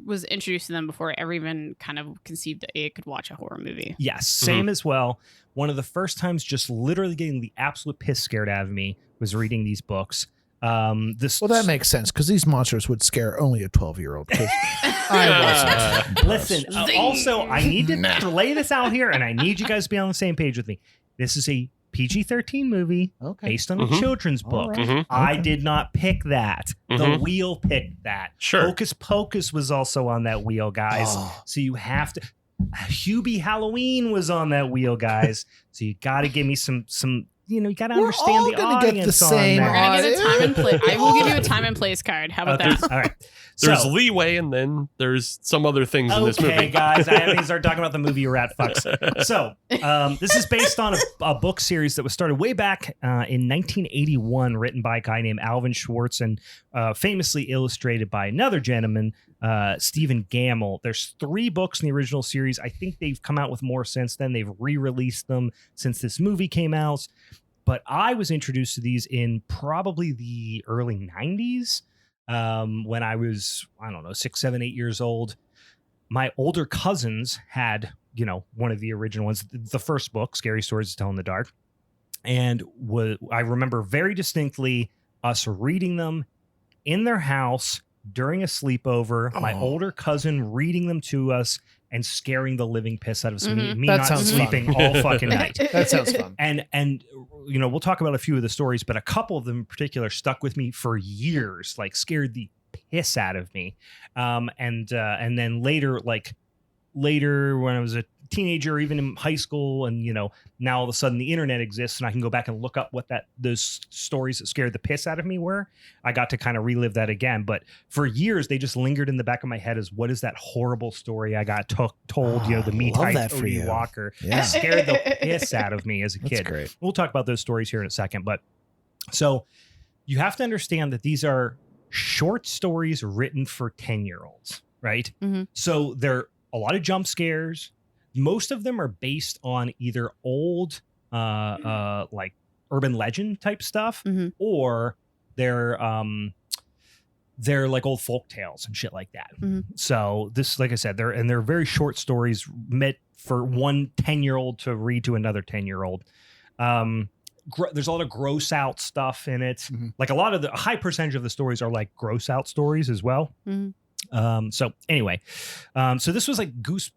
was introduced to them before I ever even kind of conceived that I could watch a horror movie. Yes, same as well. One of the first times just literally getting the absolute piss scared out of me was reading these books. Well, that makes sense because these monsters would scare only a 12-year-old. I wasn't. Listen, also, I need to lay this out here, and I need you guys to be on the same page with me. This is a PG-13 movie based on a children's book. Right. I did not pick that. The wheel picked that. Sure. Hocus Pocus was also on that wheel, guys. So you have to... Hubie Halloween was on that wheel, guys. So you got to give me some... You got to understand the audience get the same. on We're that. gonna get a time and place. I will give you a time and place card. How about that? All right. There's So- leeway, and then there's some other things in this movie. Okay, guys, I haven't even started talking about the movie you rat fucks. So, this is based on a book series that was started way back in 1981, written by a guy named Alvin Schwartz and famously illustrated by another gentleman, Stephen Gamble. There's 3 books in the original series. I think they've come out with more since then. They've re-released them since this movie came out. But I was introduced to these in probably the early 90s. When I was, 6, 7, 8 years old. My older cousins had, one of the original ones, the first book, Scary Stories to Tell in the Dark. And I remember very distinctly us reading them in their house during a sleepover, my older cousin reading them to us and scaring the living piss out of us. Me That not sounds sleeping all fucking night. That sounds fun. And we'll talk about a few of the stories, but a couple of them in particular stuck with me for years, like scared the piss out of me. And then later when I was a teenager, even in high school, and now all of a sudden the internet exists and I can go back and look up what those stories that scared the piss out of me were. I got to kind of relive that again, but for years they just lingered in the back of my head as what is that horrible story I got told, the me love type that for you. Walker Yeah. scared the piss out of me as a kid. That's great. We'll talk about those stories here in a second, but so you have to understand that these are short stories written for 10-year-olds, right? So they're a lot of jump scares. Most of them are based on either old like urban legend type stuff, or they're like old folk tales and shit like that. So this, like I said, they're very short stories meant for one 10-year-old to read to another 10-year-old. There's a lot of gross out stuff in it. Like a high percentage of the stories are like gross out stories as well. So anyway, so this was like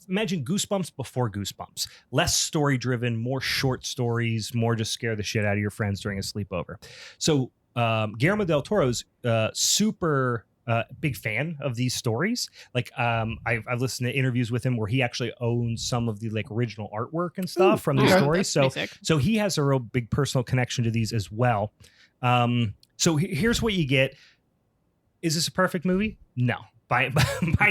imagine Goosebumps before Goosebumps, less story driven, more short stories, more just scare the shit out of your friends during a sleepover. So Guillermo del Toro's super big fan of these stories. Like I've listened to interviews with him where he actually owns some of the like original artwork and stuff from these stories. So he has a real big personal connection to these as well. So here's what you get. Is this a perfect movie? No. By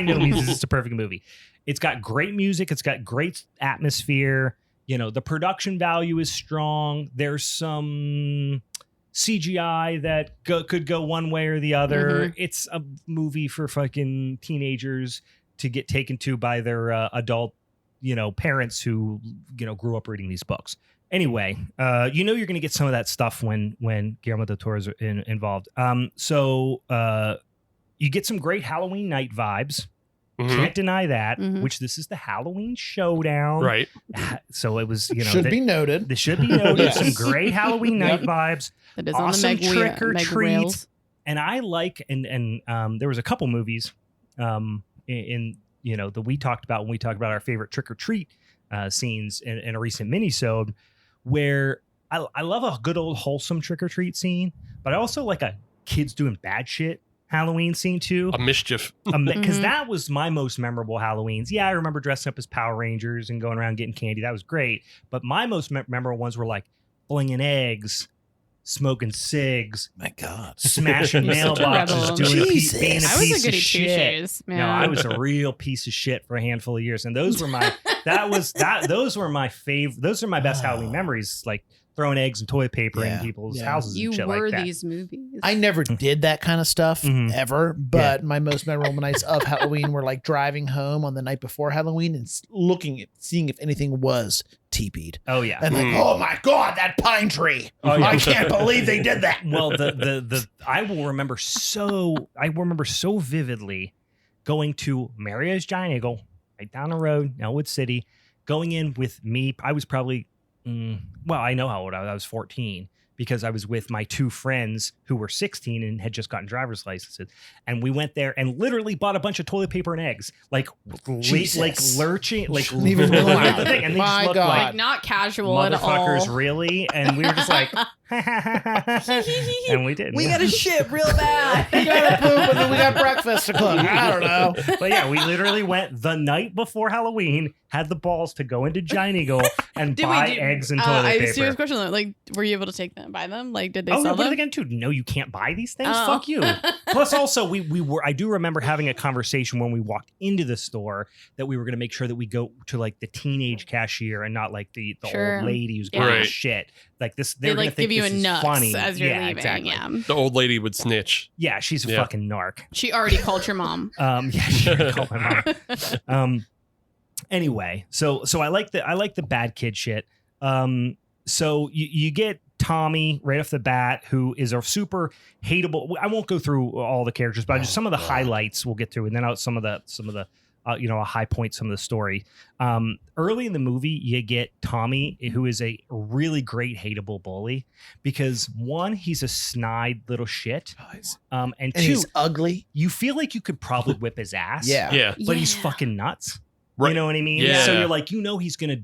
no means is this a perfect movie. It's got great music. It's got great atmosphere. The production value is strong. There's some CGI that could go one way or the other. It's a movie for fucking teenagers to get taken to by their adult, parents who, grew up reading these books. Anyway, you're going to get some of that stuff when Guillermo del Toro is involved. You get some great Halloween night vibes. Can't deny that, which this is the Halloween Showdown. Right. So it was, should be noted. This should be noted. Yes. Some great Halloween night vibes. That is Awesome on the trick or Meg treat. rails. And I like, and there was a couple movies in that we talked about when we talked about our favorite trick or treat scenes in a recent minisode, where I love a good old wholesome trick or treat scene, but I also like a kids doing bad shit Halloween scene too. A mischief. Because that was my most memorable Halloweens. Yeah, I remember dressing up as Power Rangers and going around getting candy. That was great. But my most memorable ones were like flinging eggs, smoking cigs, My God. smashing You're such a mailboxes, rebel. doing Jesus. being a I was piece a goody of two shit. shoes. No, I was a real piece of shit for a handful of years, and those were my those were my best Halloween memories. Like throwing eggs and toilet paper in Yeah. people's Yeah. houses You and shit were like that. these movies. I never did that kind of stuff Mhm. ever, but my most memorable nights of Halloween were like driving home on the night before Halloween and seeing if anything was teepeed. Oh yeah. And like, oh my God, that pine tree. Oh, yeah. I can't believe they did that. Well, the I will remember so vividly going to Mario's Giant Eagle right down the road, Elwood City, going in with me. I was probably I know how old I was 14 because I was with my two friends who were 16 and had just gotten driver's licenses. And we went there and literally bought a bunch of toilet paper and eggs, like lurching, like Leave it alone. the thing. And they My just looked God. like like not casual at motherfuckers, all. really? And we were just like, and we did. We yeah. got to shit real bad. We gotta poop and then we got breakfast to cook. I don't know. But yeah, we literally went the night before Halloween, had the balls to go into Giant Eagle and buy eggs and toilet I paper. serious question though. Like, were you able to take them, buy them? Like, did they Oh, sell no, what are them? they going to do? No, you can't buy these things? Oh. Fuck you. Plus, also, we were, I do remember having a conversation when we walked into the store that we were going to make sure that we go to like the teenage cashier and not like the Sure. old lady who's Yeah. giving Right. shit. Like this, They they're going to like think give you this a is nuts funny. as you're yeah, leaving. exactly. Yeah. The old lady would snitch. Yeah, she's a Yeah. fucking narc. She already called your mom. Yeah, she called my mom. Anyway, so I like the bad kid shit. So you get Tommy right off the bat, who is a super hateable. I won't go through all the characters, but just some of the highlights we'll get through, and then some of the a high point, some of the story. Early in the movie, you get Tommy, who is a really great hateable bully because one, he's a snide little shit, and And two, he's ugly. you feel like you could probably whip his ass. Yeah. Yeah. But he's Yeah. fucking nuts. Right. You know what I mean? Yeah. So you're like, he's gonna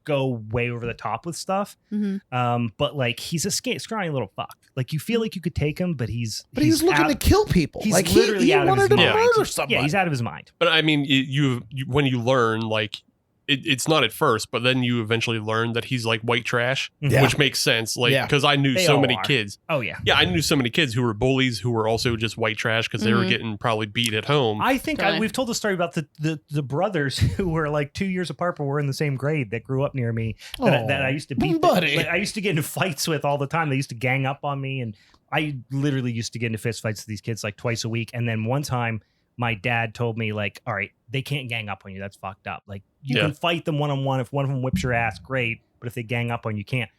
go way over the top with stuff. Mhm. But like he's a scrawny little fuck. Like you feel like you could take him, but he's But he's looking out, to kill people. he's like literally he out of wanted his to mind. murder somebody. Yeah, he's out of his mind. But I mean, you when you learn, like, it's not at first, but then you eventually learn that he's like white trash, Yeah. which makes sense. Like, Yeah. because I knew They so all many are. kids. Oh yeah. Yeah, I knew so many kids who were bullies who were also just white trash because they were Mhm. getting probably beat at home. I think Totally. we've told the story about the brothers who were like 2 years apart, but were in the same grade that grew up near me. That I used to beat. buddy. I used to get into fights with all the time. They used to gang up on me, and I literally used to get into fist fights with these kids like twice a week. And then one time, my dad told me like, "All right, they can't gang up on you. That's fucked up. Like you Yeah. can fight them one on one. If one of them whips your ass, great. But if they gang up on you, you can't."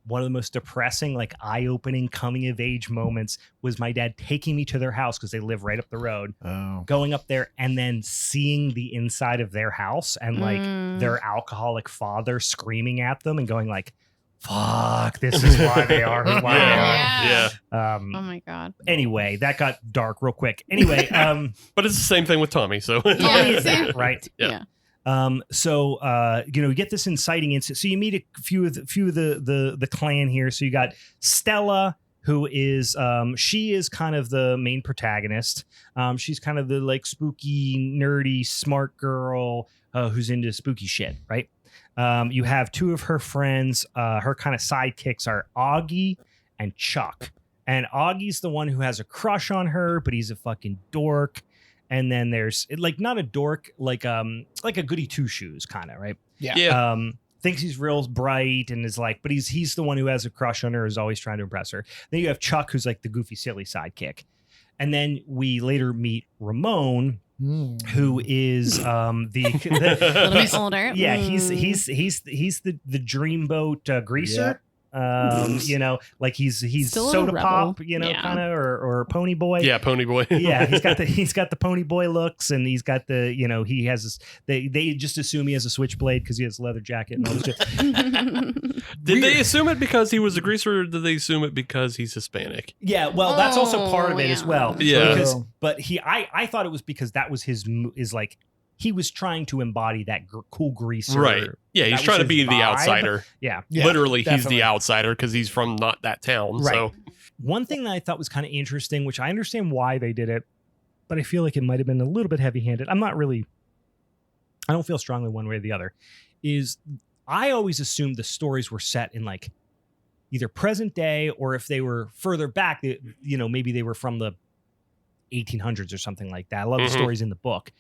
One of the most depressing, like eye-opening coming of age moments was my dad taking me to their house because they live right up the road. Oh. Going up there and then seeing the inside of their house and like Mm. their alcoholic father screaming at them and going like, fuck, this is why they are who why yeah. they are. Oh my god. Anyway, that got dark real quick. Anyway, But it's the same thing with Tommy. So Yeah, Tommy is same. that, right? Yeah. So you get this inciting incident. So you meet a few of the clan here. So you got Stella, who is she is kind of the main protagonist. She's kind of the like spooky, nerdy, smart girl who's into spooky shit, right? You have two of her friends. Her kind of sidekicks are Augie and Chuck. And Augie's the one who has a crush on her, but he's a fucking dork. And then there's like not a dork, like a goody two shoes kind of, right? yeah. Thinks he's real bright and is like, but he's the one who has a crush on her, is always trying to impress her. Then you have Chuck, who's like the goofy, silly sidekick. And then we later meet Ramon, who is A little bit he's- older. yeah, Mm. he's the dreamboat greaser. Like he's Still a soda rebel. pop, Yeah. kind of, or pony boy. Yeah, Pony Boy. Yeah, he's got the pony boy looks, and he's got the he has this, they just assume he has a switchblade because he has a leather jacket and all this shit. Did they assume it because he was a greaser, or did they assume it because he's Hispanic? Yeah, well, that's also part of it as yeah. well. Yeah. But I thought it was because that was is like he was trying to embody that cool greaser. Right. Yeah, he's That trying was to be his the vibe. outsider. Yeah. Yeah, Literally, he's definitely. the outsider because he's from not that town. Right. So One thing that I thought was kind of interesting, which I understand why they did it, but I feel like it might have been a little bit heavy-handed. I don't feel strongly one way or the other, is I always assumed the stories were set in like either present day, or if they were further back, maybe they were from the 1800s or something like that. I love the Mhm. stories in the book.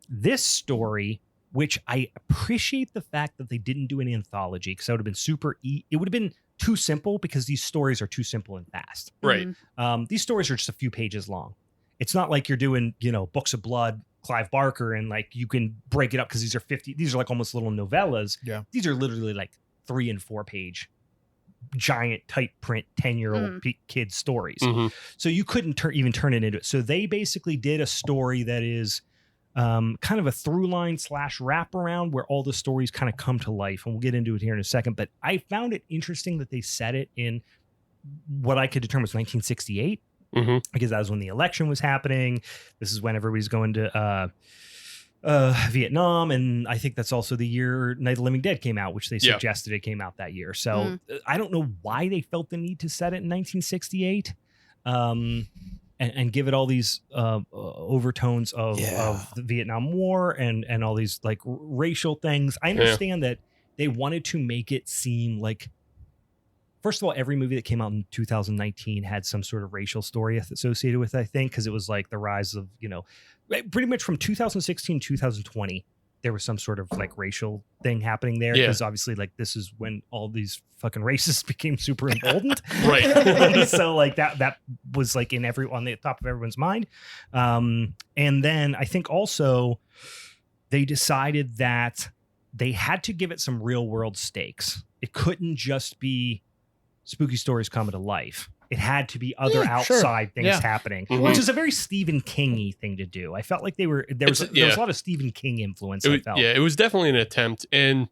This story, which I appreciate the fact that they didn't do an anthology, because that would have been it would have been too simple because these stories are too simple and fast. Right. These stories are just a few pages long. It's not like you're doing, Books of Blood, Clive Barker, and like you can break it up because these are like almost little novellas. Yeah. These are literally like 3 and 4 page giant type print 10-year-old kid stories. So you couldn't even turn it into it. So they basically did a story that is kind of a through line / wraparound where all the stories kind of come to life. And we'll get into it here in a second. But I found it interesting that they set it in what I could determine was 1968. Because that was when the election was happening. This is when everybody's going to Vietnam, and I think that's also the year Night of the Living Dead came out, which they suggested it came out that year. So I don't know why they felt the need to set it in 1968 and give it all these overtones of the Vietnam War and all these like racial things. I understand that they wanted to make it seem like, first of all, every movie that came out in 2019 had some sort of racial story associated with it, I think, because it was like the rise of, pretty much from 2016 to 2020, there was some sort of like racial thing happening there. Because obviously, like, this is when all these fucking racists became super emboldened. Right. So like that was like on the top of everyone's mind. And then I think also they decided that they had to give it some real world stakes. It couldn't just be spooky stories coming to life. It had to be other outside things happening, which is a very Stephen King-y thing to do. I felt like there was a lot of Stephen King influence. It was definitely an attempt, and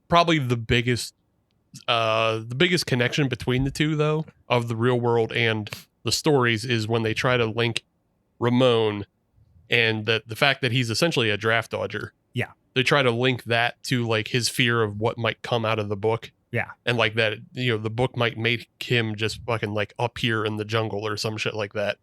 probably the biggest connection between the two, though, of the real world and the stories is when they try to link Ramon and the fact that he's essentially a draft dodger. Yeah, they try to link that to like his fear of what might come out of the book. Yeah. And like that, the book might make him just fucking like up here in the jungle or some shit like that.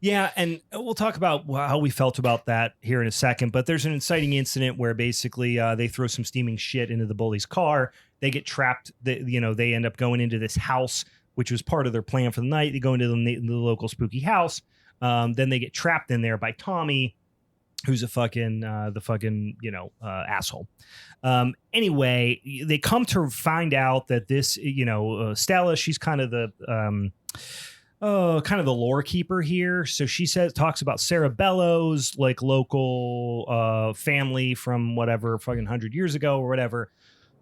Yeah. And we'll talk about how we felt about that here in a second. But there's an inciting incident where basically they throw some steaming shit into the bully's car. They get trapped. They end up going into this house, which was part of their plan for the night. They go into the local spooky house. Then they get trapped in there by Tommy, who's a fucking asshole. Anyway, they come to find out that this, Stella, she's kind of the lore keeper here. So she talks about Sarah Bellows, like local family from whatever fucking 100 years ago or whatever,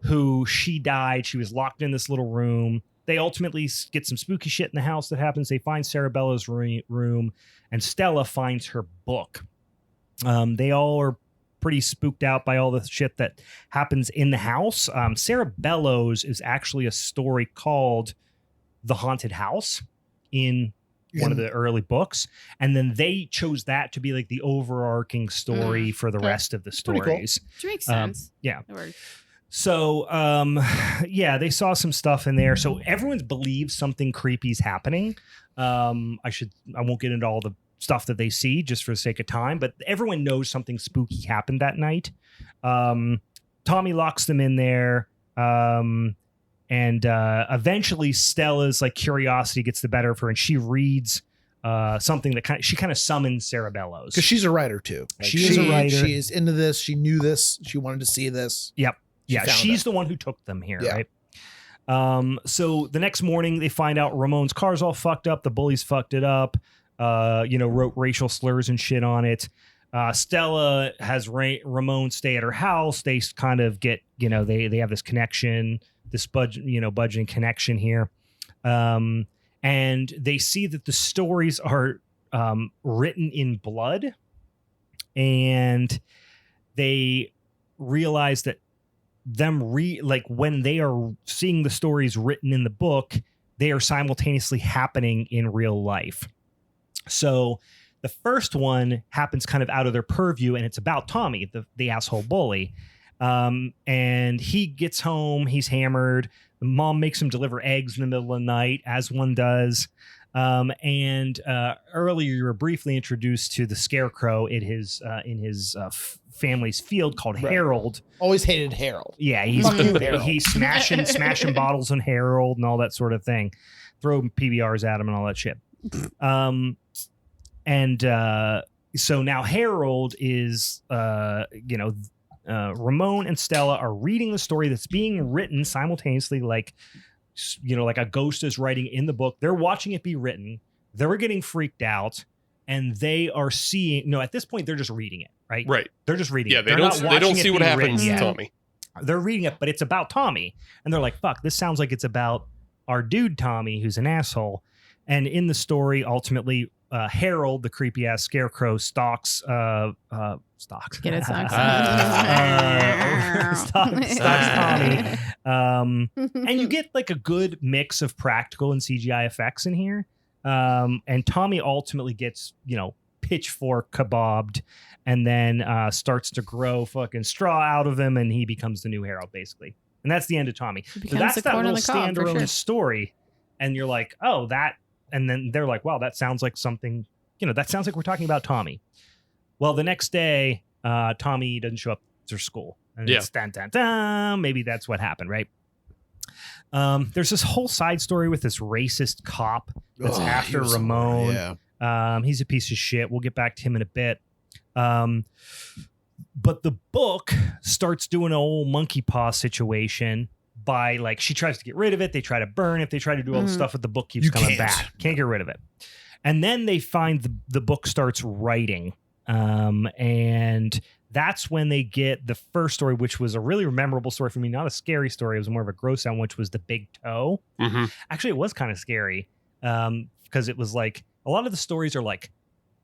who she died. She was locked in this little room. They ultimately get some spooky shit in the house that happens. They find Sarah Bellows' room, and Stella finds her book. They all are pretty spooked out by all the shit that happens in the house. Sarah Bellows is actually a story called The Haunted House in one of the early books. And then they chose that to be like the overarching story for the rest of the stories. Cool. Which makes sense. Yeah. So, they saw some stuff in there. So everyone believes something creepy is happening. I won't get into all the stuff that they see just for the sake of time, but everyone knows something spooky happened that night. Tommy locks them in there. And eventually Stella's like curiosity gets the better of her, and she reads something that she kind of summons Sarah Bellows. Because she's a writer too. Like she is a writer. She is into this. She knew this. She wanted to see this. Yep. She's the one who took them here, right? So the next morning they find out Ramon's car's all fucked up. The bullies fucked it up. Wrote racial slurs and shit on it. Stella has Ramon stay at her house. They kind of get, they have this connection, this budgeting connection here. And they see that the stories are written in blood, and they realize that when they are seeing the stories written in the book, they are simultaneously happening in real life. So the first one happens kind of out of their purview, and it's about Tommy, the asshole bully. And he gets home, he's hammered. The mom makes him deliver eggs in the middle of the night, as one does. Earlier you were briefly introduced to the scarecrow in his family's field called Harold. Always hated Harold. Yeah, he's smashing bottles on Harold and all that sort of thing. Throw PBRs at him and all that shit. So now Harold is, Ramon and Stella are reading the story that's being written simultaneously, like like a ghost is writing in the book. They're watching it be written. They're getting freaked out, and they are seeing. No, at this point, they're just reading it, right? Right. They're just reading. Yeah, it. they don't see what happens to Tommy. They're reading it, but it's about Tommy, and they're like, "Fuck, this sounds like it's about our dude Tommy, who's an asshole." And in the story, ultimately, Harold, the creepy ass scarecrow, stalks. Get it, stalks. Stalks Tommy. And you get like a good mix of practical and CGI effects in here. And Tommy ultimately gets, pitchfork kebabbed, and then starts to grow fucking straw out of him, and he becomes the new Harold, basically. And that's the end of Tommy. So that's that little standalone story. And you're like, oh, that. And then they're like, wow, that sounds like something, that sounds like we're talking about Tommy. Well, the next day, Tommy doesn't show up to school. And it's dun, dun, dun. Maybe that's what happened, right? There's this whole side story with this racist cop that's after Ramon. Yeah. He's a piece of shit. We'll get back to him in a bit. But the book starts doing an old monkey paw situation by like, she tries to get rid of it. They try to burn it. They try to do all the stuff with the book keeps coming back. Can't get rid of it. And then they find the book starts writing. And that's when they get the first story, which was a really memorable story for me. Not a scary story. It was more of a gross out, which was the big toe. Mm-hmm. Actually, it was kind of scary because it was like a lot of the stories are like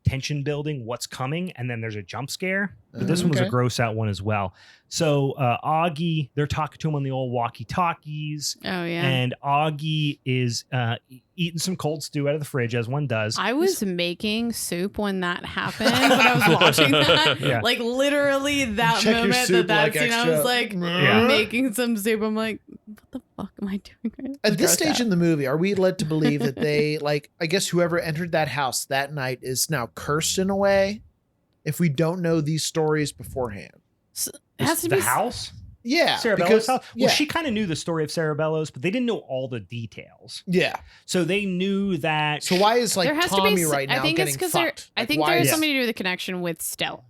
tension building, what's coming, and then there's a jump scare. But this one was a gross out one as well. So Augie, they're talking to him on the old walkie-talkies. Oh, yeah. And Augie is eating some cold stew out of the fridge, as one does. I was making soup when that happened, when I was watching that. Yeah. Like, literally that Check moment soup, that like, scene, I was like, making some soup. I'm like, what the fuck am I doing right now? At this stage in the movie, are we led to believe that they, like, I guess whoever entered that house that night is now cursed in a way? If we don't know these stories beforehand. So, it has to the be house? Yeah. Sarah because, Bellows' house? yeah. Well, she kind of knew the story of Sarah Bellows, but they didn't know all the details. Yeah. So they knew that. So why is like there has Tommy to be, right now I think getting it's because fucked? I think there's something to do with the connection with Stella.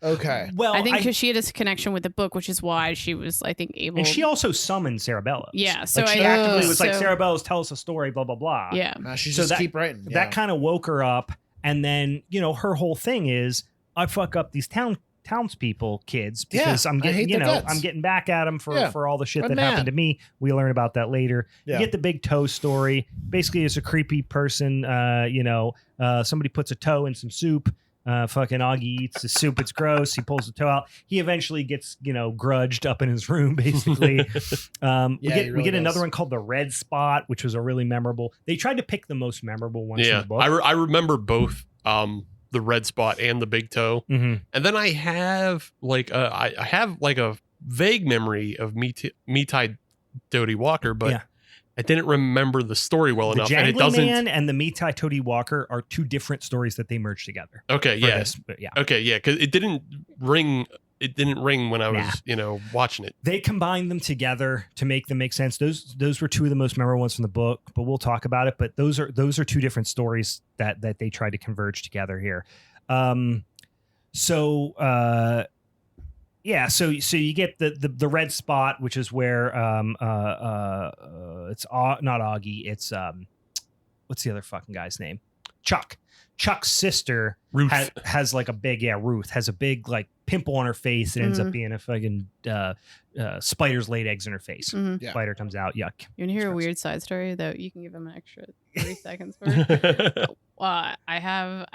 Okay. Well, I think because she had a connection with the book, which is why she was, I think, able. And she also summoned Sarah Bellows. Yeah. So like she actively was like, Sarah Bellows, tell us a story, blah, blah, blah. Yeah. She so just keep writing. Yeah. That kind of woke her up. And then, her whole thing is, I fuck up these townspeople kids because I'm getting, I'm getting back at them for all the shit that happened to me. We learn about that later. Yeah. You get the big toe story. Basically, it's a creepy person. Somebody puts a toe in some soup. Fucking Augie eats the soup. It's gross. He pulls the toe out. He eventually gets, grudged up in his room, basically. We get another one called the Red Spot, which was a really memorable. They tried to pick the most memorable ones in the book. I remember both the Red Spot and the big toe. Mm-hmm. And then I have like a vague memory of Meatai Dodie Walker, but I didn't remember the story well enough. And it doesn't. Man and the Meatai Dodie Walker are two different stories that they merged together. Okay, yeah. Okay, yeah, because it didn't ring. It didn't ring when I was, watching it. They combined them together to make them make sense. Those were two of the most memorable ones from the book, but we'll talk about it. But those are two different stories that they tried to converge together here. So you get the Red Spot, which is where it's not Augie, it's what's the other fucking guy's name? Chuck's sister Ruth has like a big Ruth has a big like pimple on her face. It ends up being a fucking spider's laid eggs in her face. Mm-hmm. Yeah. Spider comes out. Yuck. You want to hear a weird side story that you can give him an extra 30 seconds for? I had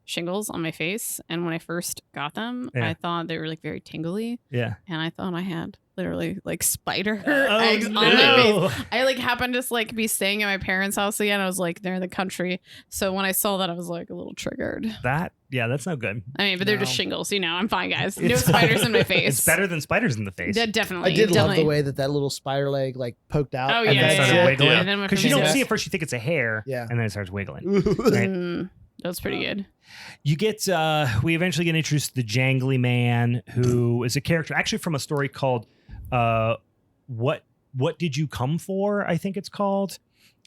shingles on my face, and when I first got them, I thought they were like very tingly. Yeah. And I thought I had literally like spider eggs on my face. I like happened to like be staying at my parents' house again. I was like, they're in the country. So when I saw that, I was like a little triggered. That's no good. I mean, but they're just shingles, I'm fine, guys. No spiders in my face. It's better than spiders in the face. Yeah, definitely. I did love the way that little spider leg like poked out. Oh, and then started wiggling. Yeah. Because you don't see it first, you think it's a hair. Yeah. And then it starts wiggling. Right? That's pretty good. You get, we eventually get introduced to the Jangly Man, who is a character actually from a story called What Did You Come For? I think it's called.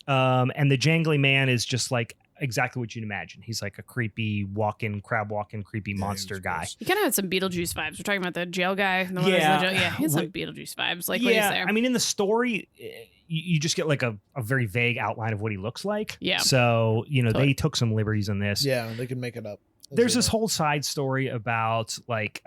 And the Jangly Man is just like, exactly what you'd imagine. He's like a creepy crab walking, creepy monster guy. He kind of had some Beetlejuice vibes. We're talking about the jail guy. The one who's in the jail. Yeah, he has some Beetlejuice vibes. Like what he's there. I mean, in the story, you just get like a very vague outline of what he looks like. Yeah. So, they took some liberties on this. Yeah, they can make it up. There's this whole side story about like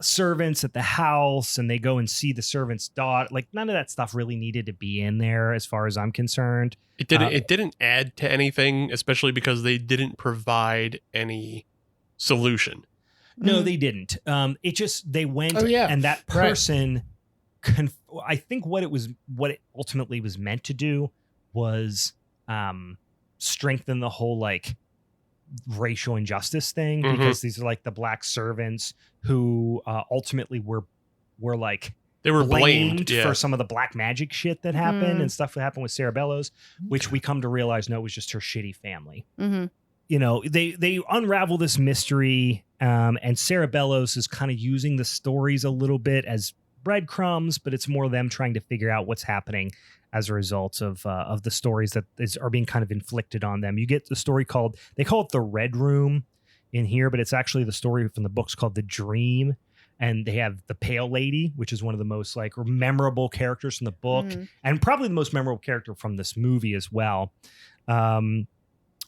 servants at the house, and they go and see the servant's daughter. Like none of that stuff really needed to be in there as far as I'm concerned. It didn't add to anything, especially because they didn't provide any solution. No, they didn't. They went and that person I think what it ultimately was meant to do was strengthen the whole like racial injustice thing, because these are like the black servants who ultimately were like they were blamed for some of the black magic shit that happened and stuff that happened with Sarah Bellows, which we come to realize no, it was just her shitty family. They unravel this mystery, and Sarah Bellows is kind of using the stories a little bit as breadcrumbs, but it's more them trying to figure out what's happening as a result of the stories that are being kind of inflicted on them. You get the story they call it the Red Room in here, but it's actually the story from the books called The Dream. And they have the Pale Lady, which is one of the most like memorable characters from the book, and probably the most memorable character from this movie as well.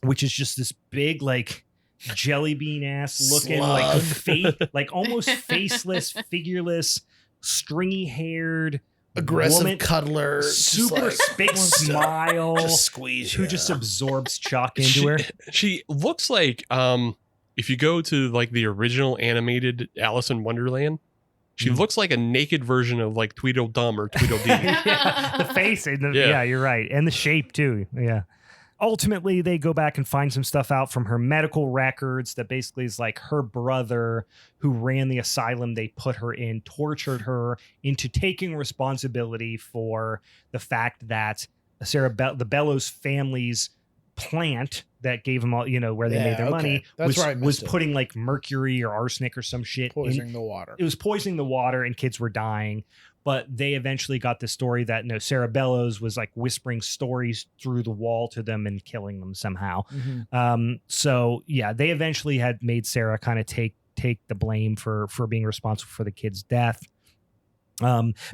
Which is just this big, like jelly bean ass looking, like fake, like almost faceless, figureless, stringy haired, aggressive woman, cuddler, super big smile, just squeeze who just absorbs Chuck into her. She looks like if you go to like the original animated Alice in Wonderland, she looks like a naked version of like Tweedledum or Tweedledee. Yeah, the face, yeah, you're right, and the shape too. Yeah. Ultimately, they go back and find some stuff out from her medical records that basically is like her brother who ran the asylum they put her in, tortured her into taking responsibility for the fact that the Bellows family's plant that gave them all, where they made their money was putting like mercury or arsenic or some shit. Poisoning the water. It was poisoning the water and kids were dying. But they eventually got the story that Sarah Bellows was like whispering stories through the wall to them and killing them somehow. So yeah, they eventually had made Sarah kind of take the blame for being responsible for the kid's death.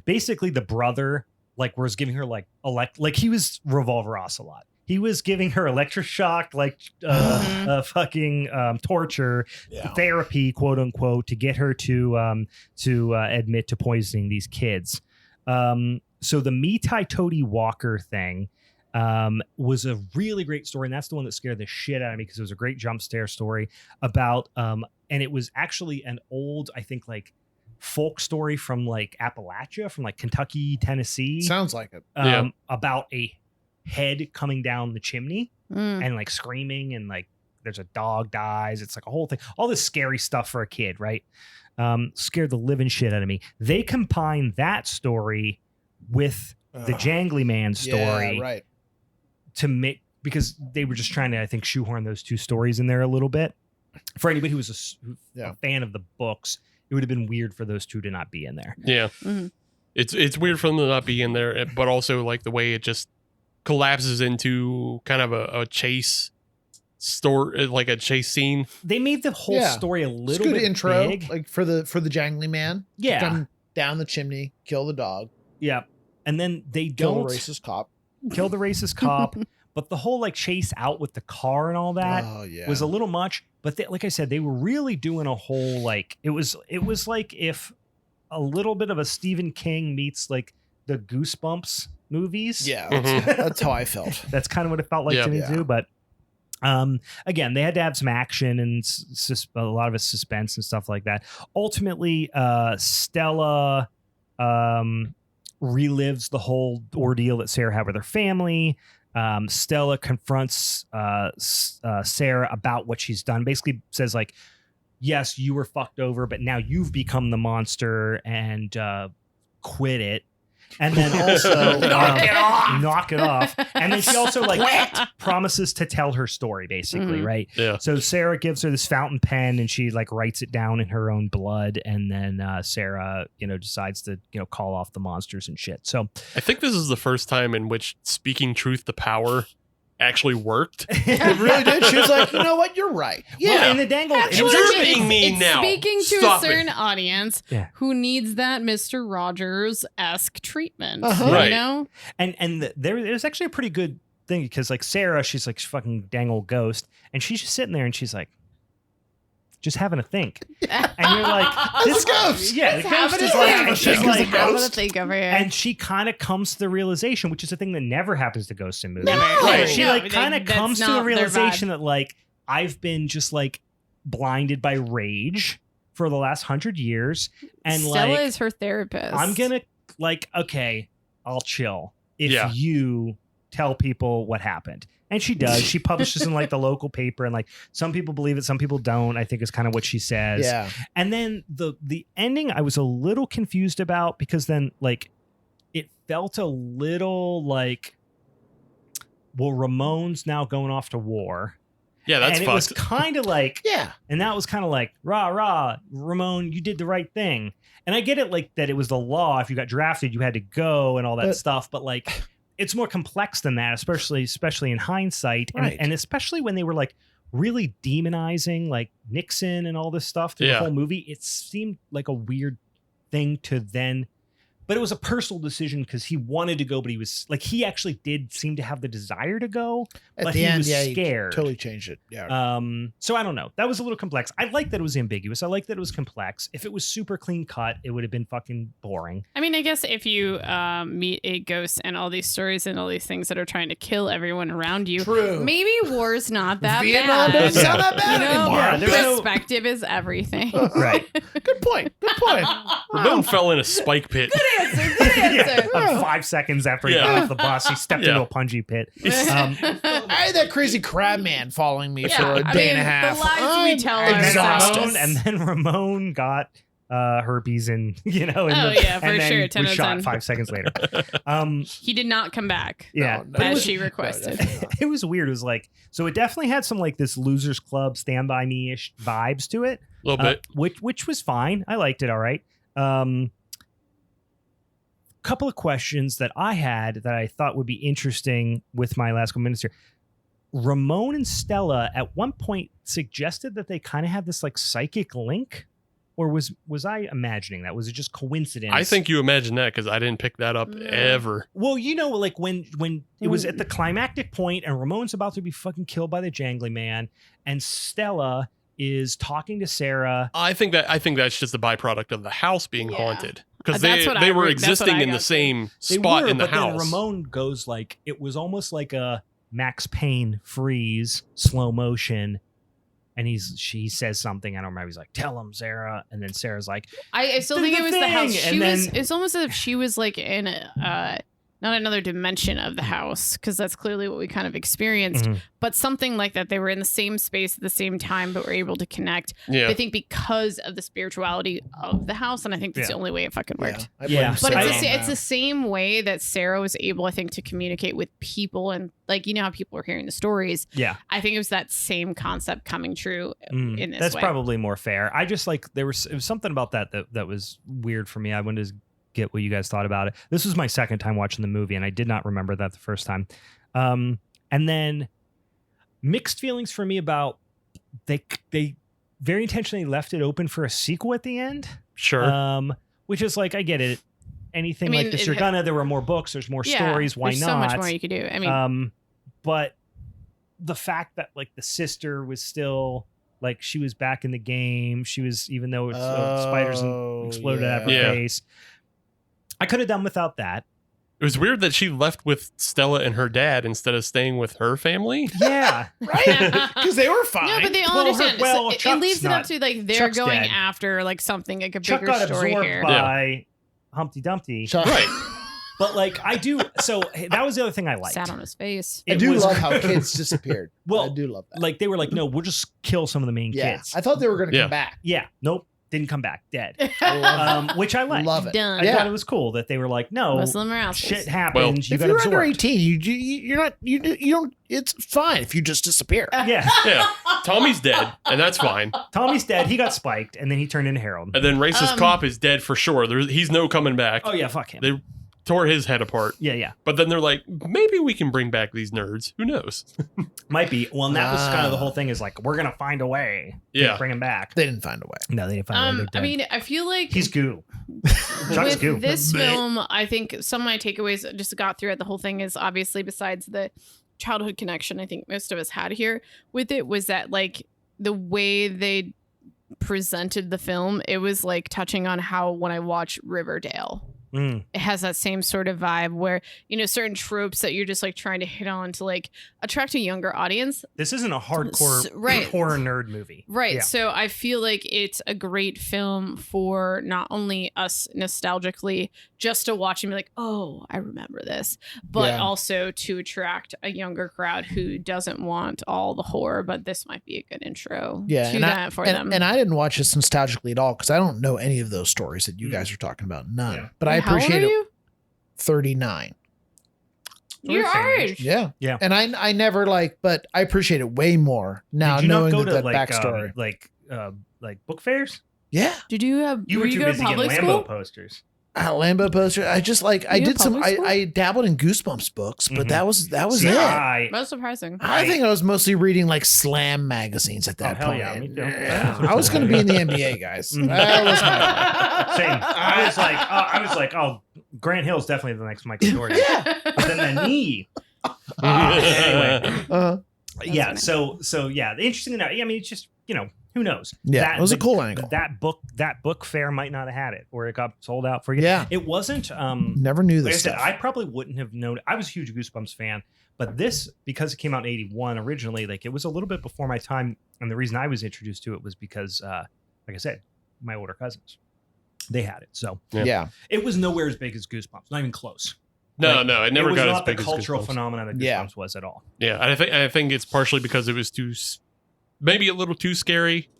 Basically, the brother was giving her like he was Revolver Ocelot. He was giving her electroshock, fucking torture, therapy, quote unquote, to get her to admit to poisoning these kids. So the Mitai Toady Walker thing was a really great story, and that's the one that scared the shit out of me because it was a great jump scare story about, and it was actually an old, I think, like folk story from like Appalachia, from like Kentucky, Tennessee. Sounds like it. About a head coming down the chimney and like screaming, and like there's a dog dies. It's like a whole thing, all this scary stuff for a kid, right? Scared the living shit out of me. They combined that story with the Jangly Man story, right? To make, because they were just trying to, I think, shoehorn those two stories in there a little bit. For anybody who was a fan of the books, it would have been weird for those two to not be in there. Yeah, it's weird for them to not be in there, but also like the way it just collapses into kind of a chase story, like a chase scene. They made the whole story a little bit intro, big. like for the Jangly Man. Yeah, come down the chimney, kill the dog. Yeah, and then they kill the racist cop. But the whole like chase out with the car and all that was a little much. But like I said, they were really doing a whole like it was like if a little bit of a Stephen King meets like the Goosebumps movies. Yeah, that's how I felt. That's kind of what it felt like to me too. But again, they had to have some action and a lot of suspense and stuff like that. Ultimately, Stella relives the whole ordeal that Sarah had with her family. Stella confronts Sarah about what she's done. Basically says like, yes, you were fucked over, but now you've become the monster, and quit it. And then also knock it off. And then she also like promises to tell her story, basically, right? Yeah. So Sarah gives her this fountain pen and she like writes it down in her own blood. And then Sarah, decides to, call off the monsters and shit. So I think this is the first time in which speaking truth to power actually worked. It really did. She was like, you know what? You're right. Yeah. Well, in the dangle, Actually, it was you're being mean now. Speaking to Stop a it. certain audience Yeah. who needs that Mr. Rogers-esque treatment. Uh-huh. You Right. know? there's actually a pretty good thing because like Sarah, she's like fucking dang old ghost, and she's just sitting there and she's like, just having a think, and you're like, This ghost. yeah, the Just ghost having is a like, think. she's She's like, a I'm gonna ghost. think over here. and she kind of comes to the realization, which is a thing that never happens to ghosts in movies. Never. Right. She No, like kind of that's comes to not a their realization vibe. that like I've been just like blinded by rage for the last 100 years, and Stella like is her therapist. I'm gonna like, okay, I'll chill if Yeah. you tell people what happened. And she does. She publishes in like the local paper, and like some people believe it, some people don't, I think is kind of what she says. Yeah. And then the ending I was a little confused about because then like it felt a little like, well, Ramon's now going off to war. Yeah, that's and it fucked. was kind of like, Yeah. and that was kind of like, rah, rah, Ramon, you did the right thing. And I get it, like, that it was the law. If you got drafted, you had to go and all that But- stuff. But, like, it's more complex than that, especially in hindsight. Right. And especially when they were, like, really demonizing, like, Nixon and all this stuff through Yeah. the whole movie. It seemed like a weird thing to then... But it was a personal decision because he wanted to go, but he was... Like, he actually did seem to have the desire to go, At but the he end, was yeah, he scared. totally changed it. Yeah. So I don't know. That was a little complex. I like that it was ambiguous. I like that it was complex. If it was super clean cut, it would have been fucking boring. I mean, I guess if you meet a ghost and all these stories and all these things that are trying to kill everyone around you, True. maybe war's not that Vietnam bad. doesn't sound that bad You know, anymore. Yeah, there's no- perspective is everything. Right. Good point. Good point. Ramon fell in a spike pit. Good answer. Good answer. Yeah. 5 seconds after he Yeah. got off the bus, he stepped Yeah. into a punji pit. Um, I had that crazy crab man following me Yeah, for a I day mean, and a half. the lies we tell and, then exhausted. Ramon, and then Ramon got herpes and in Oh, the, yeah, for and then sure, 10 was out of shot 10. 5 seconds later. He did not come back. Yeah. No, But it as was- she requested. it was weird. It was like, so it definitely had some like this Losers Club Stand By Me-ish vibes to it. A little bit. Which was fine. I liked it. All right. Couple of questions that I had that I thought would be interesting with my last couple minutes here. Ramon and Stella at one point suggested that they kind of had this like psychic link, or was I imagining that? Was it just coincidence? I think you imagine that because I didn't pick that up No. ever. Well, you know, like when it was at the climactic point and Ramon's about to be fucking killed by the jangly man, and Stella is talking to Sarah. I think that's just a byproduct of the house being Yeah. haunted because That's what they I were re- that's what existing I in the got too. same They spot were, in the but house. then Ramon goes like, it was almost like a Max Payne freeze, slow motion. And she says something. I don't remember. He's like, tell him, Sarah. And then Sarah's like, I still Do think the it was the house. thing, She and was. then- It's almost as if she was like in not another dimension of the house, because that's clearly what we kind of experienced. Mhm. But something like that. They were in the same space at the same time, but were able to connect. yeah. I think because of the spirituality of the house, and I think that's Yeah. the only way it fucking worked. I Yeah. blame But Sarah it's on it's that. the same way that Sarah was able, I think, to communicate with people, and like, you know how people are hearing the stories. yeah. I think it was that same concept coming true in this That's way. probably more fair. I just like, it was something about that was weird for me. I wanted to get what you guys thought about it. This was my second time watching the movie, and I did not remember that the first time. And then mixed feelings for me about they very intentionally left it open for a sequel at the end. Sure. Which is like, I get it. Anything I mean, like this, it you're ha- gonna. There were more books. There's more stories. Why there's not? so much more you could do. I mean, But the fact that like the sister was still like she was back in the game. She was, even though it's, spiders exploded out of her Yeah. face. I could have done without that. It was weird that she left with Stella and her dad instead of staying with her family. Yeah. Right? Because they were fine. no, but they all Well, understand. well, So it Chuck's leaves it up not- to like they're Chuck's going dead. after like something like a Chuck bigger got story absorbed here. by Humpty Dumpty. Chuck- Right. But like I do. So that was the other thing I liked. Sat on his face. I It do was- love how kids disappeared. Well, I do love that. Like they were like, no, we'll just kill some of the main Yeah. kids. I thought they were going to Yeah. come back. Yeah. Nope. Didn't come back. Dead. I love Which I liked. Love it. Done. I Yeah. thought it was cool that they were like, no, Most of them are assholes. shit happens. Well, you If got you're absorbed. under 18, you're not, you don't, it's fine if you just disappear. Yeah. Yeah. Tommy's dead, and that's fine. Tommy's dead. He got spiked, and then he turned into Harold. And then racist Um, cop is dead for sure. He's no coming back. Oh yeah, fuck him. They tore his head apart. Yeah. But then they're like, maybe we can bring back these nerds. Who knows? Might be. Well, and that was kind of the whole thing is like, we're going to find a way to bring him back. They didn't find a way. No, they didn't find a way. I mean, I feel like he's goo. with this film, I think some of my takeaways just got through it. The whole thing is obviously, besides the childhood connection I think most of us had here with it, was that like the way they presented the film, it was like touching on how when I watch Riverdale, it has that same sort of vibe where, you know, certain tropes that you're just like trying to hit on to like attract a younger audience. This isn't a hardcore horror nerd movie. Right. Yeah. So I feel like it's a great film for not only us nostalgically just to watch and be like, oh, I remember this, but also to attract a younger crowd who doesn't want all the horror, but this might be a good intro to that for them. And I didn't watch this nostalgically at all because I don't know any of those stories that you guys are talking about. None. Yeah. But I How old appreciate are it. you? 39. Your age. Yeah. Yeah. And I never but I appreciate it way more now Did you knowing not go that to backstory. like book fairs? Yeah. Did you have? You were too go to busy getting public Lambo school? posters. Lambo poster. I just I You did some. public school? I dabbled in Goosebumps books, but that was See, it. Most surprising. I think I was mostly reading like slam magazines at that hell point. yeah, me too. Yeah. I was going to be in the NBA, guys. That was my Same. I was like, oh, Grant Hill's definitely the next Michael Jordan. But then the knee. Anyway. Yeah. So yeah. Interesting enough. I mean, it's just, you know, who knows? Yeah, it was a cool angle. That book fair might not have had it, or it got sold out for you. Yeah, it wasn't. Never knew Like this I said, stuff. I probably wouldn't have known. I was a huge Goosebumps fan, but this, because it came out in '81 originally, like it was a little bit before my time. And the reason I was introduced to it was because, like I said, my older cousins, they had it. So yeah, it was nowhere as big as Goosebumps. Not even close. No, Like, it never was got not as big the as cultural Goosebumps. phenomenon that Goosebumps was at all. Yeah, I think it's partially because it was maybe a little too scary,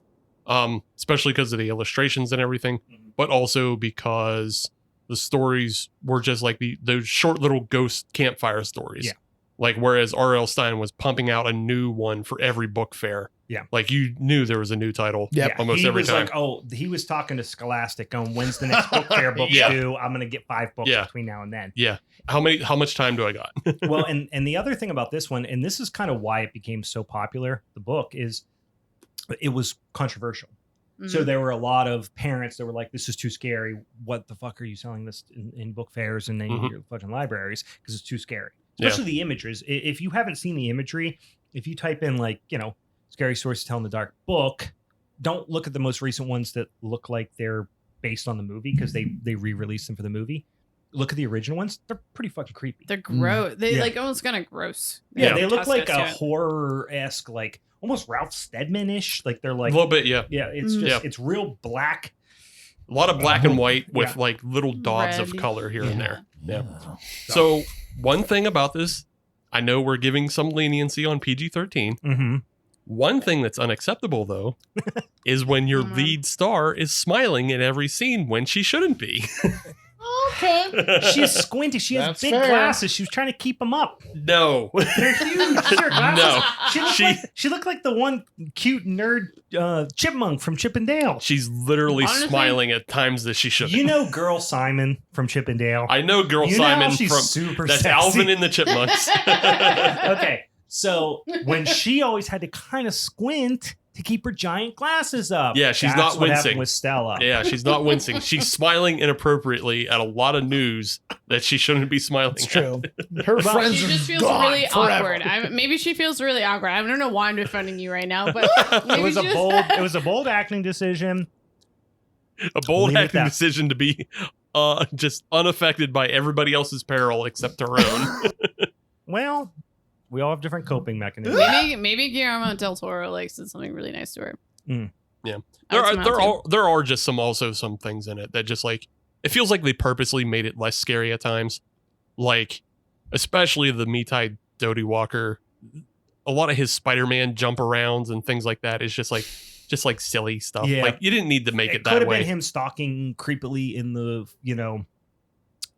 especially because of the illustrations and everything, but also because the stories were just like those short little ghost campfire stories. Yeah. Like whereas R.L. Stein was pumping out a new one for every book fair. Yeah. Like you knew there was a new title almost he every was time. Like, he was talking to Scholastic going, when's the next book fair books due? I'm going to get 5 books between now and then. Yeah. How much time do I got? Well, and the other thing about this one, and this is kind of why it became so popular, the book, is it was controversial. So there were a lot of parents that were like, this is too scary. What the fuck are you selling this in book fairs and in your fucking libraries? Because it's too scary. Especially the images. If you haven't seen the imagery, if you type in like, you know, scary stories to tell in the dark book, don't look at the most recent ones that look like they're based on the movie because they re-released them for the movie. Look at the original ones. They're pretty fucking creepy. They're gross. They like almost kind of gross. Yeah, they look like a horror-esque, like almost Ralph Steadman-ish. Like they're like a little bit, yeah. Yeah, it's just it's real black. A lot of black and white with like little dots of color here and there. Yeah. So one thing about this, I know we're giving some leniency on PG-13. Mm-hmm. One thing that's unacceptable though is when your lead star is smiling in every scene when she shouldn't be. Okay. She's squinty. She has big fair. glasses. She was trying to keep them up. No. They're huge. Her glasses. No. She looked like the one cute nerd chipmunk from Chip and Dale. She's literally smiling at times that she shouldn't. You know Girl Simon from Chip and Dale? I know Girl You know Simon she's from super that's sexy. Alvin and the Chipmunks. Okay. So when she always had to kind of squint to keep her giant glasses up. Yeah, she's That's not what wincing. happened with Stella. Yeah, she's not wincing. She's smiling inappropriately at a lot of news that she shouldn't be smiling. It's at. true. Her friends She are just feels gone really forever. awkward. Maybe she feels really awkward. I don't know why I'm defending you right now, but It was a bold acting decision. A bold Leave it at acting that. decision to be just unaffected by everybody else's peril except her own. Well, we all have different coping mechanisms. maybe Guillermo del Toro likes did something really nice to her. Yeah, I would smile, there are just some things in it that just like it feels like they purposely made it less scary at times, like especially the Mitai Dodie Walker. A lot of his Spider-Man jump arounds and things like that is just like silly stuff. Yeah. Like you didn't need to make it could that have way. been him stalking creepily in the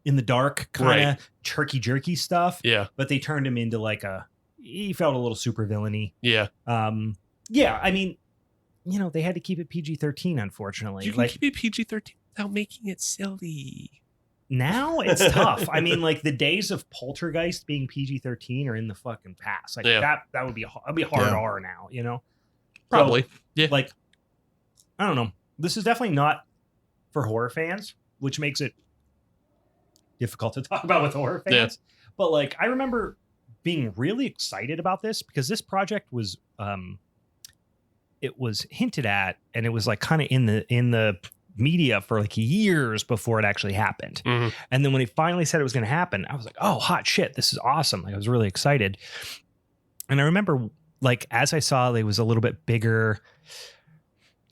in the dark kind of turkey jerky stuff. Yeah, But they turned him into like he felt a little super villainy. yeah. Yeah, I mean, they had to keep it PG-13, unfortunately. You can keep it PG-13 without making it silly. Now it's tough. I mean, like the days of Poltergeist being PG-13 are in the fucking past. Like that would be a hard R now, you know? Probably. So, yeah. Like, I don't know. This is definitely not for horror fans, which makes it difficult to talk about with horror fans. Yeah. But like, I remember being really excited about this because this project was, it was hinted at, and it was like kind of in the media for like years before it actually happened. Mm-hmm. And then when he finally said it was going to happen, I was like, oh, hot shit, this is awesome. Like I was really excited. And I remember like, as I saw, it was a little bit bigger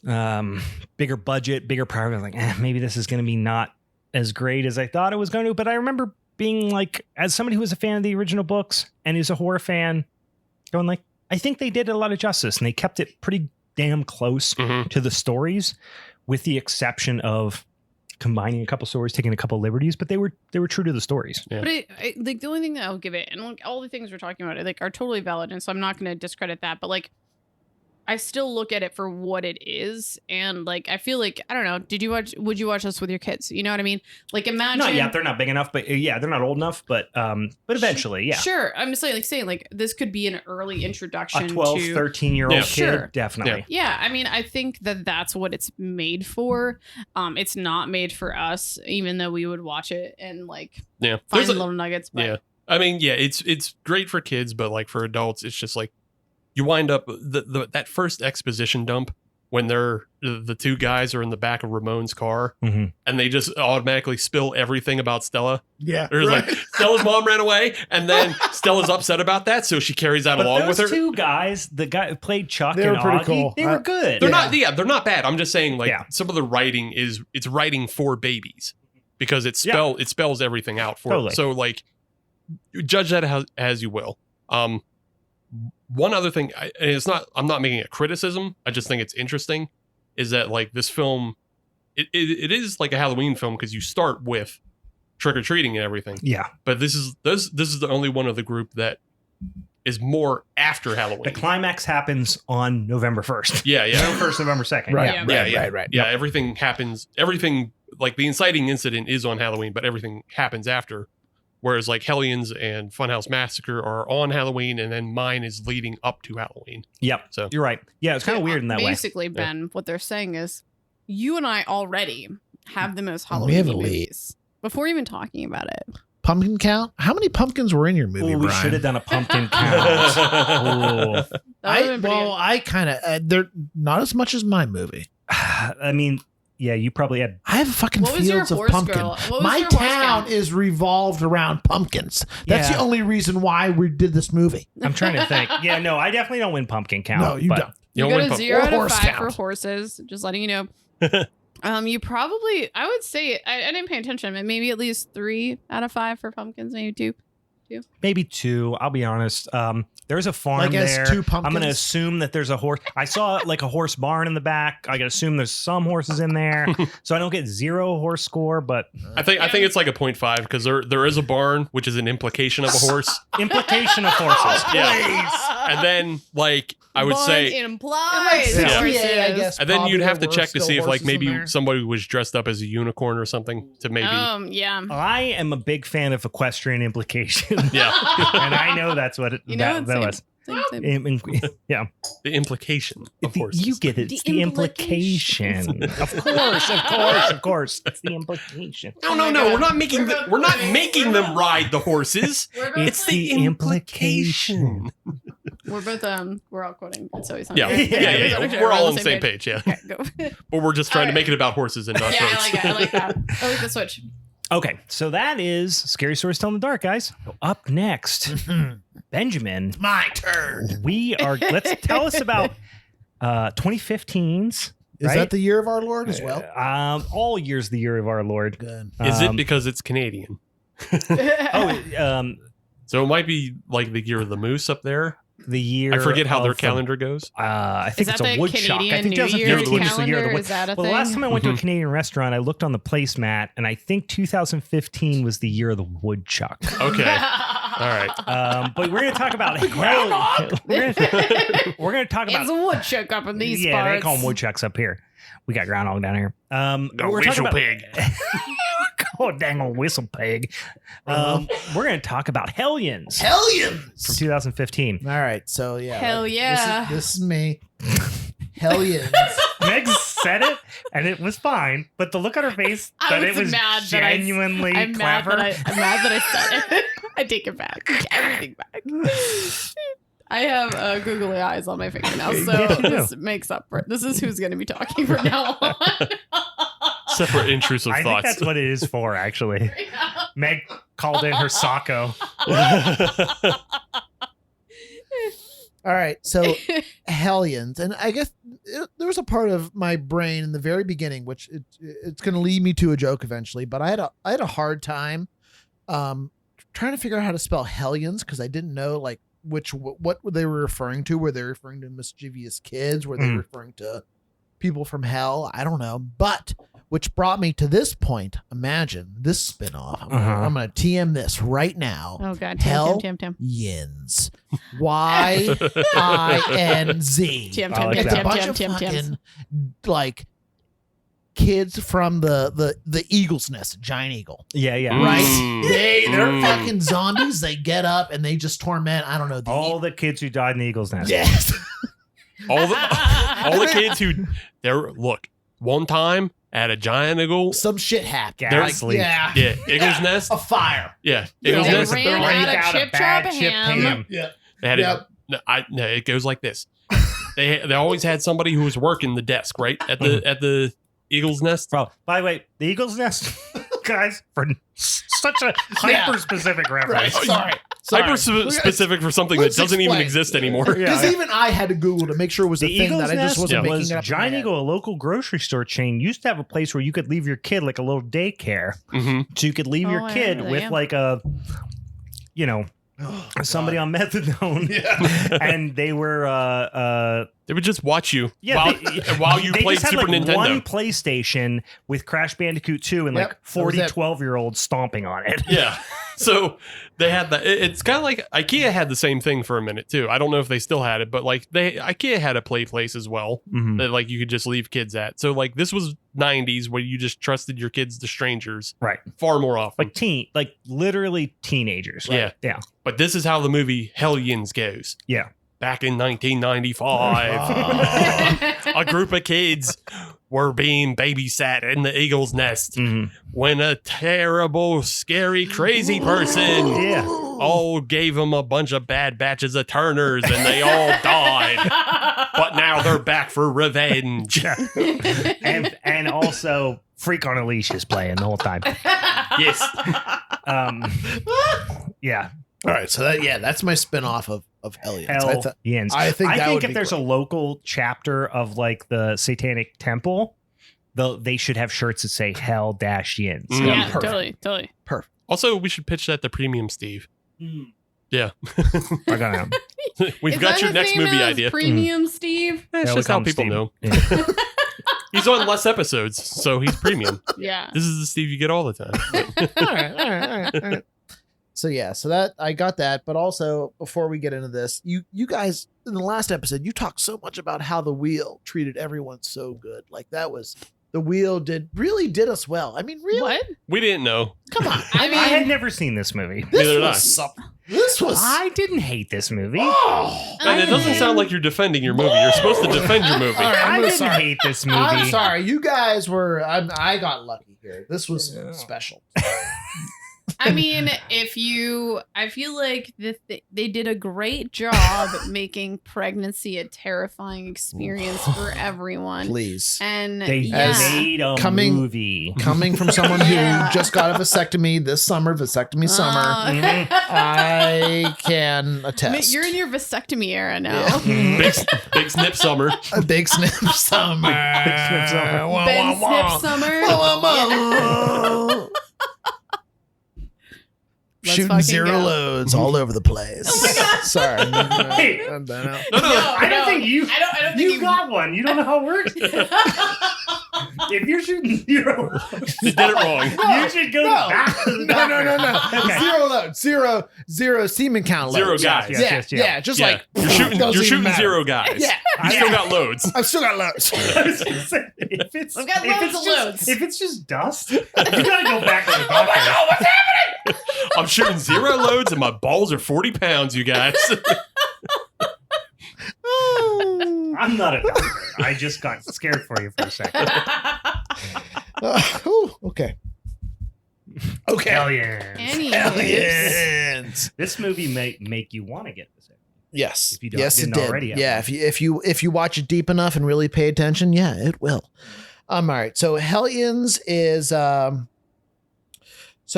budget, bigger priority. I was like, maybe this is going to be not as great as I thought it was going to. But I remember being like, as somebody who was a fan of the original books and is a horror fan, going like, I think they did a lot of justice and they kept it pretty damn close to the stories, with the exception of combining a couple stories, taking a couple liberties, but they were true to the stories. Yeah. But like the only thing that I'll give it, and like all the things we're talking about, like are totally valid, and so I'm not going to discredit that. But like, I still look at it for what it is, and like I feel like I don't know. Would you watch this with your kids? You know what I mean? Like imagine. Not yet. They're not big enough, but yeah, they're not old enough. But eventually, yeah. Sure. I'm just saying like this could be an early introduction. A 12, 13-year-old kid, sure. Definitely. Yeah. I mean, I think that's what it's made for. It's not made for us, even though we would watch it and like find little nuggets. But. Yeah. I mean, yeah, it's great for kids, but like for adults, it's just like. You wind up that first exposition dump when the two guys are in the back of Ramon's car and they just automatically spill everything about Stella. Yeah. There's like Stella's mom ran away and then Stella's upset about that. So she carries that along with her. Two guys, the guy who played Chuck they and were pretty Augie, cool. They were good. They're not bad. I'm just saying like some of the writing it's writing for babies because it spells everything out for them. So like judge that as you will. One other thing, I'm not making a criticism. I just think it's interesting is that like this film, it is like a Halloween film because you start with trick or treating and everything. Yeah. But this is the only one of the group that is more after Halloween. The climax happens on November 1st. Yeah. November 1st, November 2nd. Right. Right. Yeah. Everything happens. Everything like the inciting incident is on Halloween, but everything happens after. Whereas like Hellions and Funhouse Massacre are on Halloween, and then mine is leading up to Halloween. Yep. So you're right. Yeah, it's kind of weird in that way. Basically, Ben, what they're saying is you and I already have the most Halloween movies before even talking about it. Pumpkin count? How many pumpkins were in your movie, Ooh, we Brian? should have done a pumpkin count. I kind of they're not as much as my movie. I mean, yeah, you probably had. I have fucking fields of pumpkin. My town is revolved around pumpkins. That's the only reason why we did this movie. I'm trying to think. Yeah, no, I definitely don't win pumpkin count. No, you don't. You got a 0 out of 5 for horses. Just letting you know. You probably, I would say, I didn't pay attention, but maybe at least 3 out of 5 for pumpkins, maybe 2. Maybe 2. I'll be honest. There's a farm there. 2 pumpkins. I'm going to assume that there's a horse. I saw like a horse barn in the back. I got to assume there's some horses in there, so I don't get 0 horse score. But I think it's like a 0.5 because there is a barn, which is an implication of a horse. Implication of horses. Yeah. And then like I would say implies horses. I guess. And then you'd have to check to still see if like horses maybe somebody was dressed up as a unicorn or something to maybe. Yeah. I am a big fan of equestrian implication. Yeah. And I know that's what that was. Same. Yeah. The implication of horses. You get it. It's the implication. Of course. It's the implication. No. We're not making them ride the horses. It's the implication. We're both we're all quoting. It's always yeah. We're all on the same page. Yeah. Okay, go. But we're just trying to make it about horses and not boats. I like that. I like the switch. Okay, so that is Scary Stories Tell in the Dark, guys. Up next, Benjamin. My turn. Let's tell us about 2015's. Is that the year of our Lord as well? All years the year of our Lord. Good. Is it because it's Canadian? So it might be like the year of the moose up there. The year. I forget how their calendar goes. I think it's a woodchuck. I think New Year's 2015 is the year of the calendar? wood. Is that a Well, the thing? last time I went to a Canadian restaurant, I looked on the placemat, and I think 2015 was the year of the woodchuck. Okay. All right. But we're going to talk about we're going to talk about it's a woodchuck up in these yeah, parts. they call them woodchucks up here. We got groundhog down here. We're talking about pig. Oh, dang old whistle pig. We're going to talk about Hellions Hellions from 2015. All right, so yeah. Hell yeah. This is me. Hellions. Meg said it, and it was fine, but the look on her face I that it was mad that I- genuinely I'm mad clever. that I said it. I take it back. Everything back. I have googly eyes on my finger now, so Yes, you do. this makes up for it. This is who's going to be talking from now on. Separate intrusive I think thoughts. that's what it is for, actually. Meg called in her Socko. All right, so Hellions, and I guess there was a part of my brain in the very beginning, which it's going to lead me to a joke eventually. But I had a hard time trying to figure out how to spell Hellions because I didn't know like what they were referring to. Were they referring to mischievous kids? Were they referring to people from hell? I don't know. But which brought me to this point. Imagine this spinoff. I'm going to TM this right now. Oh, God. Hellions. YINZ. Tim, I like It's that. a bunch of fucking like kids from the Eagle's Nest, giant eagle. Yeah, yeah. Right? Mm. They're fucking zombies. They get up and they just torment. I don't know. All the kids who died in the Eagle's Nest. yes. all the kids who look one time at a giant eagle. Some shit happened. Gas leak. yeah. Yeah, Eagle's Nest. A fire. Yeah, Yeah, Eagle's they Nest. ran Break out of out a chip bad chop chip ham. ham. Yeah. They had Yep. no, it goes like this. They always had somebody who was working the desk right at the Eagle's Nest. Bro, by the way, the Eagle's Nest, guys, for such a hyper specific Right. reference. Sorry. Hyper specific for something that Let's doesn't even explain. exist anymore. Yeah. Because even I had to Google to make sure it was a The thing Eagle's that I just Nest wasn't making was it up. in my Giant head. Eagle, a local grocery store chain, used to have a place where you could leave your kid like a little daycare. Hmm. So you could leave your Oh, I kid remember that, with yeah. like a, Oh, somebody on methadone. Yeah. And they were They would just watch you yeah, while you they played just had Super like Nintendo. one PlayStation with Crash Bandicoot 2 and Yep, like that was 40 it. 12-year-olds stomping on it. Yeah. So they had that. It's kind of like IKEA had the same thing for a minute too. I don't know if they still had it, but like IKEA had a play place as well Mhm. that like you could just leave kids at. So like this was 90s where you just trusted your kids to strangers Right. far more often. Like literally teenagers. Yeah. Yeah. But this is how the movie Hellions goes. Yeah. Back in 1995, a group of kids were being babysat in the Eagle's Nest Mhm. when a terrible, scary, crazy person Yeah. all gave them a bunch of bad batches of Turners and they all died. But now they're back for revenge. and also Freak on a Leash is playing the whole time. Yes. Yeah. All right, so that's my spin-off of Hellions. Hellions. I think that would if be there's great. a local chapter of like the Satanic Temple, they should have shirts that say Hell-Yins. Mm. Yeah, Perfect. totally. Also, we should pitch that to Premium Steve. Yeah. I got him. We've Is got that your his next name movie as idea. Premium Steve? That's Yeah, we just call how him people Steve. know. Yeah. He's on less episodes, so he's premium. Yeah. This is the Steve you get all the time. all right. So that I got that, but also before we get into this, you guys in the last episode you talked so much about how the Wheel treated everyone so good. Like that was the Wheel really did us well. I mean, really? What? We didn't know. Come on. I I mean, had never seen this movie. This Neither did I. was something. This was. I didn't hate this movie. Oh. And it doesn't sound like you're defending your movie. You're supposed to defend your movie. All right, I I'm didn't sorry. hate this movie. I'm sorry. You guys were. I got lucky here. This was special. I mean, I feel like they did a great job making pregnancy a terrifying experience for everyone. Please. And They yeah, made a Coming- movie. Coming from someone who Yeah. just got a vasectomy this summer, vasectomy summer, Mhm. I can attest. You're in your vasectomy era now. Yeah. Mhm. Big snip summer. A big snip summer. Big snip summer. Wah, Ben wah, wah. Snip Summer. Wah, wah, wah. Let's Shooting fucking zero go. loads all over the place. Oh my God. Sorry. Hey. I'm done out. No. I don't think you. I don't think You got one. You don't know how it works. If you're shooting 0 loads, They did it wrong. you should go back to the doctor. No. Okay. 0 loads. Zero semen count Zero loads. guys. Yeah. Just Yeah. like You're shooting doesn't even matter. 0 guys. Yeah. You still got loads. I've still got loads. if it's, I've got if loads it's of just, loads. If it's just dust, you gotta go back to the doctor. I'm shooting 0 loads and my balls are 40 pounds, you guys. I'm not a doctor. I just got scared for you for a second. Okay. Okay. Hellions. Hellions. This movie may make you want to get this. Yes. If you don't- yes, it didn't did. already have Yeah. one. If you watch it deep enough and really pay attention, yeah, it will. All right. So Hellions is so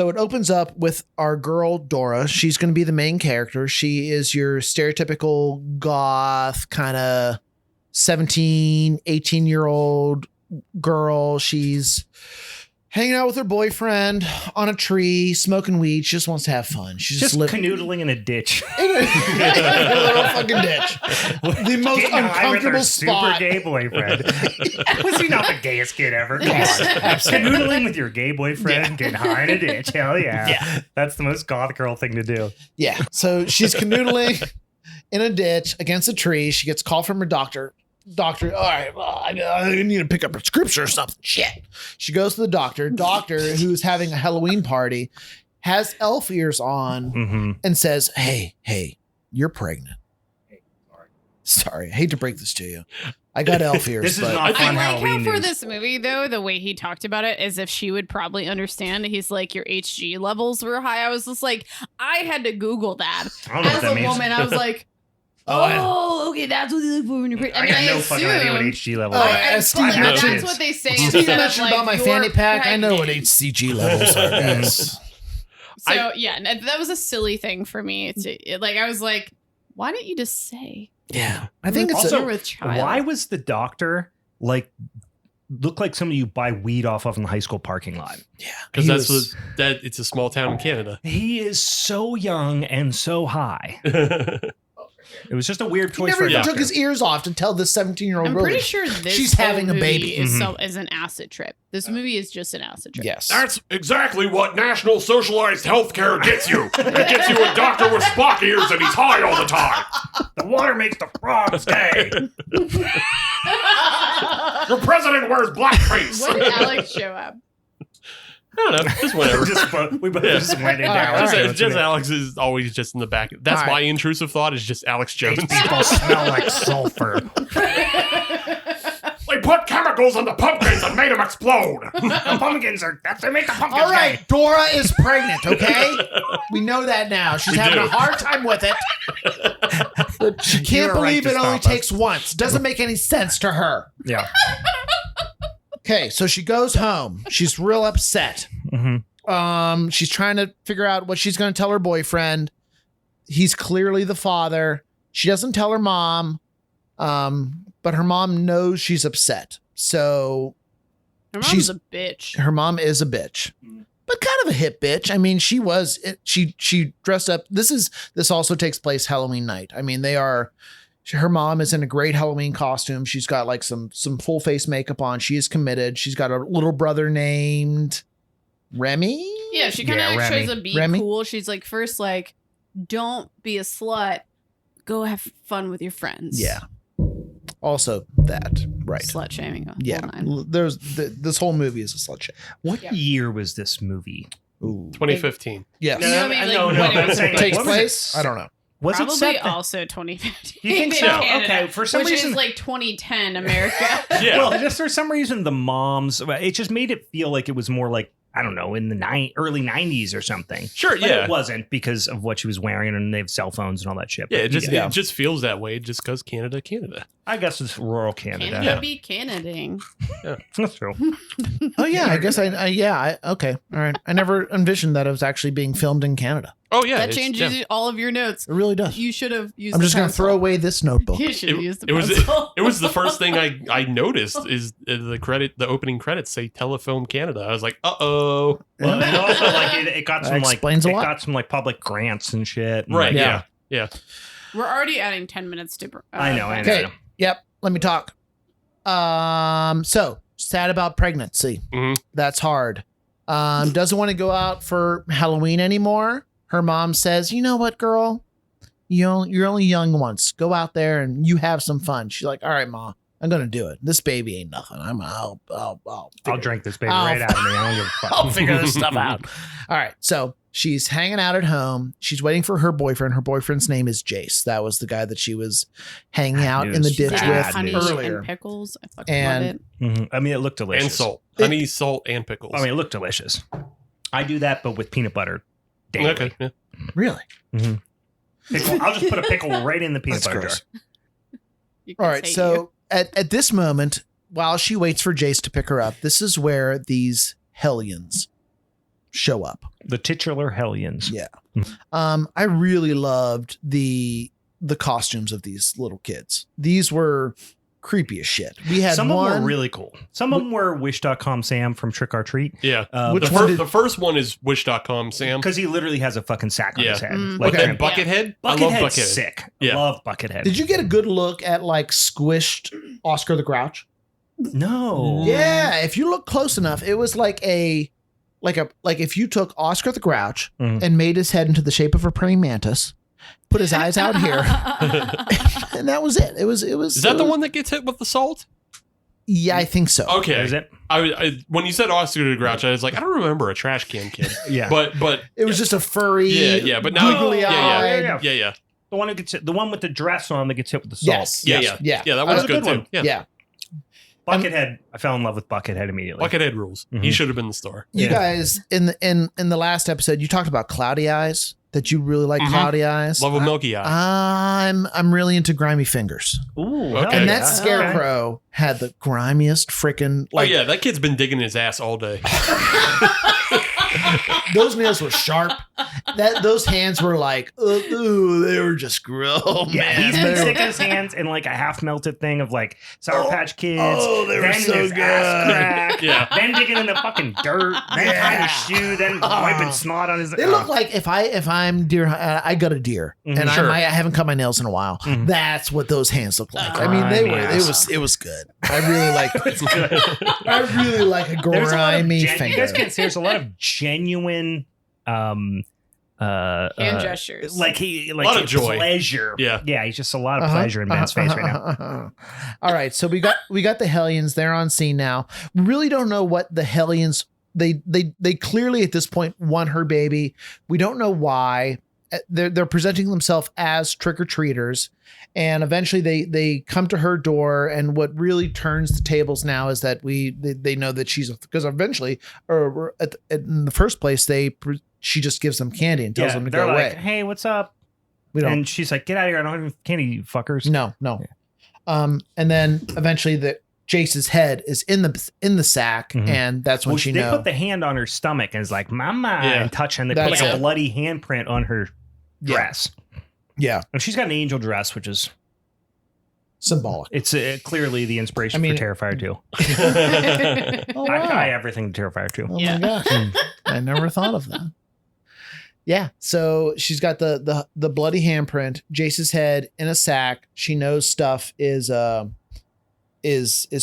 it opens up with our girl Dora. She's going to be the main character. She is your stereotypical goth kind of 17, 18-year-old girl. She's hanging out with her boyfriend on a tree, smoking weed. She just wants to have fun. She's Just living canoodling in a ditch. in a little fucking ditch. The most Getting high with her uncomfortable spot. Super gay boyfriend. Was he not the gayest kid ever? Come Yes, on. absolutely. Canoodling with your gay boyfriend, getting high in a ditch. Hell yeah. Yeah. That's the most goth girl thing to do. Yeah. So she's canoodling in a ditch against a tree. She gets called from her doctor. Doctor, all right, well, I need to pick up a prescription or something. Shit. She goes to the doctor. Doctor, who's having a Halloween party, has elf ears on Mm-hmm. and says, hey, you're pregnant. Sorry, I hate to break this to you. I got elf ears. This is but not I fun like Halloween how for news. this movie, though, the way he talked about it, as if she would probably understand. He's like, your HG levels were high. I was just like, I had to Google that. I don't know what As that a means. woman, I was like, okay, that's what they look for when you're pregnant. I got no fucking idea what HG level Oh, is. as Steve But mentioned- that's what they say. Steve instead of, mentioned like, about my you're fanny pack. I know what pregnant. HCG levels are. Yes. So yeah, that was a silly thing for me. Like I was like, why didn't you just say? Yeah. I think it's Also, You're with child. Why was the doctor like look like somebody you buy weed off of in the high school parking lot? Because He that's was- that. It's a small town in Canada. He is so young and so high. Yeah. It was just a weird he choice never for a even doctor. took his ears off to tell this 17-year-old I'm girl. pretty sure this she's whole having a movie baby. is, Mhm. is an acid trip. This movie is just an acid trip. Yes. That's exactly what national socialized healthcare gets you. It gets you a doctor with Spock ears and he's high all the time. The water makes the frogs gay. Your president wears blackface. When did Alex show up? I don't know. Just whatever. We both Yeah. just went into All right, Alex Just, Jones. just Alex is always just in the back. That's All my right. intrusive thought is just Alex Jones. These people smell like sulfur. They put chemicals in the pumpkins and made them explode. The pumpkins are they make the pumpkins All right, gay. Dora is pregnant, okay? We know that now. She's We having do. a hard time with it. But she can't were right believe to it only stop us. takes once. Doesn't make any sense to her. Yeah. Okay, so she goes home. She's real upset. Mm-hmm. She's trying to figure out what she's going to tell her boyfriend. He's clearly the father. She doesn't tell her mom, but her mom knows she's upset. So Her She's- mom's a bitch. her mom is a bitch, but kind of a hip bitch. I mean, she dressed up. This also takes place Halloween night. I mean, her mom is in a great Halloween costume. She's got like some full face makeup on. She is committed. She's got a little brother named Remy. Yeah, she kind of Yeah, tries Remy. to be Remy? cool. She's like, first, like, don't be a slut. Go have fun with your friends. Yeah. Also that, right. Slut shaming. Yeah. This whole movie is a slut shame. What Yeah. year was this movie? Ooh. 2015. Yes. You know what I mean? Like, No, when no, it I'm was saying, like- Takes what was it? place? I don't know. Was Probably it set? also 2015. You think in so? Canada, Okay, for some which reason- is like 2010 America. Yeah. Well, just for some reason, the moms, it just made it feel like it was more like, I don't know, in the early 90s or something. Sure, But yeah. it wasn't because of what she was wearing and they have cell phones and all that shit. Yeah, But it just feels that way just because Canada. I guess it's rural Canada. Canada Yeah. be Canading. That's true. Oh yeah, I guess okay. All right. I never envisioned that it was actually being filmed in Canada. Oh yeah, That it's- changes yeah. all of your notes. It really does. You should have used I'm the just going to pencil. throw away this notebook. You should have used the It was pencil. it was the first thing I noticed is the opening credits say Telefilm Canada. I was like, Well, and also like it got That some explains a it lot. got some like public grants and shit. And, right, like, yeah. We're already adding 10 minutes to. I know. Okay. Yep. Let me talk. So sad about pregnancy. Mhm. That's hard. Doesn't want to go out for Halloween anymore. Her mom says, you know what, girl? You're only young once. Go out there and you have some fun. She's like, all right, Ma, I'm going to do it. This baby ain't nothing. I'll drink this baby right out of me. I don't give a fuck. I'll figure this stuff out. All right. So she's hanging out at home. She's waiting for her boyfriend. Her boyfriend's name is Jace. That was the guy that she was hanging out in the ditch Bad with honey earlier. and pickles. I fucking And- love it. Mhm. I mean, it looked delicious. And salt. Honey, salt, and pickles. I mean, it looked delicious. I do that, but with peanut butter daily. okay. Yeah. Really? Pickle, I'll just put a pickle right in the peanut That's butter gross. jar. You can All right. say So at this moment, while she waits for Jace to pick her up, this is where these Hellions show up. The titular Hellions. Yeah. I really loved the costumes of these little kids. These were creepy as shit. We had Some one. of them were really cool. Some of them were Wish.com Sam from Trick or Treat. Yeah. Which The, one fir- did- the first one is wish.com, Sam. Because he literally has a fucking sack on Yeah. his head. Mm. Like, Okay. And Buckethead? I love Buckethead's Buckethead. sick. Yeah. Love Buckethead. Did you get a good look at like squished Oscar the Grouch? No. Yeah, if you look close enough, it was like if you took Oscar the Grouch Mhm. and made his head into the shape of a praying mantis, put his eyes out here, and that was it. It was. Is that the one that gets hit with the salt? Yeah, I think so. Okay. Is it? I when you said Oscar the Grouch, I was like, I don't remember a trash can kid. Yeah. But It was just a furry, yeah, but now googly yeah, eyed. yeah. yeah. the one who gets hit, the one with the dress on that gets hit with the salt. Yes. Yeah, yes, yeah. yeah. Yeah, that one's That's a good, good too. one. Yeah. Yeah. Buckethead. I fell in love with Buckethead immediately. Buckethead rules. He Mhm. should have been the star. You Yeah. guys in the last episode, you talked about cloudy eyes. That you really like Mhm. cloudy eyes. Love a milky eye. I'm really into grimy fingers. Ooh. Okay. hell And yeah. that scarecrow had the grimiest freaking like oh yeah, that kid's been digging his ass all day. those nails were sharp. Those hands were like, ooh, they were just gross. Oh, Yeah, man. he's been They were- sticking his hands in like a half melted thing of like Sour Patch Kids. oh, they were then so his good. ass crack, Yeah. then digging in the fucking dirt, then tying his shoe, then wiping snot on his. They look like if I'm deer, I got a deer, Mhm. and Sure. I haven't cut my nails in a while. Mhm. That's what those hands look like. I mean, they were. It was good. I really like. It's good. I really like a There's a lot of grimy you guys finger. can't see. There's a lot of genuine, hand gestures. like lot of joy. pleasure. Yeah. He's just a lot of pleasure in Ben's face right now. All right, so we got the Hellions. They're on scene now. We really don't know what the Hellions. They clearly at this point want her baby. We don't know why. They're presenting themselves as trick-or-treaters, and eventually they come to her door. And what really turns the tables now is that they know that she's, because eventually, or in the first place, she just gives them candy and tells them to they're go like, away. "Hey, what's up?" We don't. And she's like, "Get out of here! I don't have any candy, you fuckers." No. And then eventually Jace's head is in the sack, Mhm. and that's when Well, she they knows. put the hand on her stomach and is like, "Mama," Yeah. and touch, and they That's put like it. a bloody handprint on her dress. Yeah, And she's got an angel dress, which is symbolic. it's clearly the inspiration I mean- for Terrifier 2. Oh, I everything to Terrifier 2. Oh Yeah. my gosh. I never thought of that. Yeah. So she's got the bloody handprint, Jace's head in a sack. She knows stuff is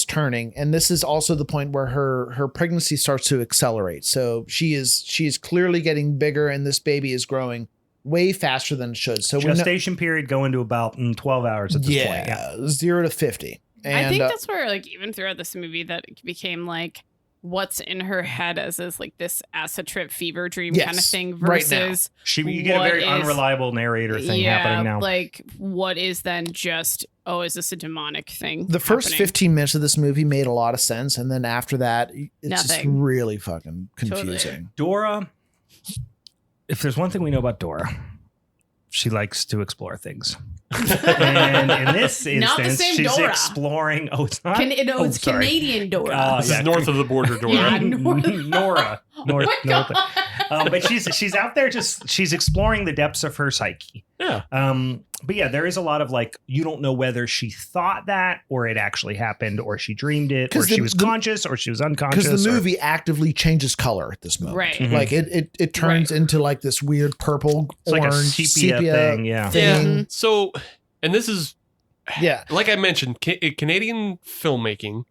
turning. And this is also the point where her pregnancy starts to accelerate. So she is clearly getting bigger, and this baby is growing way faster than it should. So Gestation period going to about 12 hours at this point. Yeah. 0 to 50. And I think that's where, like, even throughout this movie, that it became like what's in her head as like this acid trip fever dream kind of Yes, thing right now. versus You get a what very is- unreliable narrator thing happening now. like what is then just, oh, is this a demonic thing? the first happening? 15 minutes of this movie made a lot of sense. And then after that, it's just Nothing. really fucking Totally. confusing. Dora, if there's one thing we know about Dora, she likes to explore things. And in this Not the instance, same she's Dora. exploring. Oh, it's not. It's sorry. Canadian Dora. Oh, This is north of the border, Dora. Yeah. North- Nora. North. Oh my God. But she's out there she's exploring the depths of her psyche. Yeah. But yeah, there is a lot of like, you don't know whether she thought that or it actually happened or she dreamed it or 'Cause she the- was the- conscious or she was unconscious. Because the or- movie actively changes color at this moment. Right. Mhm. Like it turns into like this weird purple, It's like orange, a sepia thing. Yeah. thing. So, and this is, Yeah. like I mentioned, Canadian filmmaking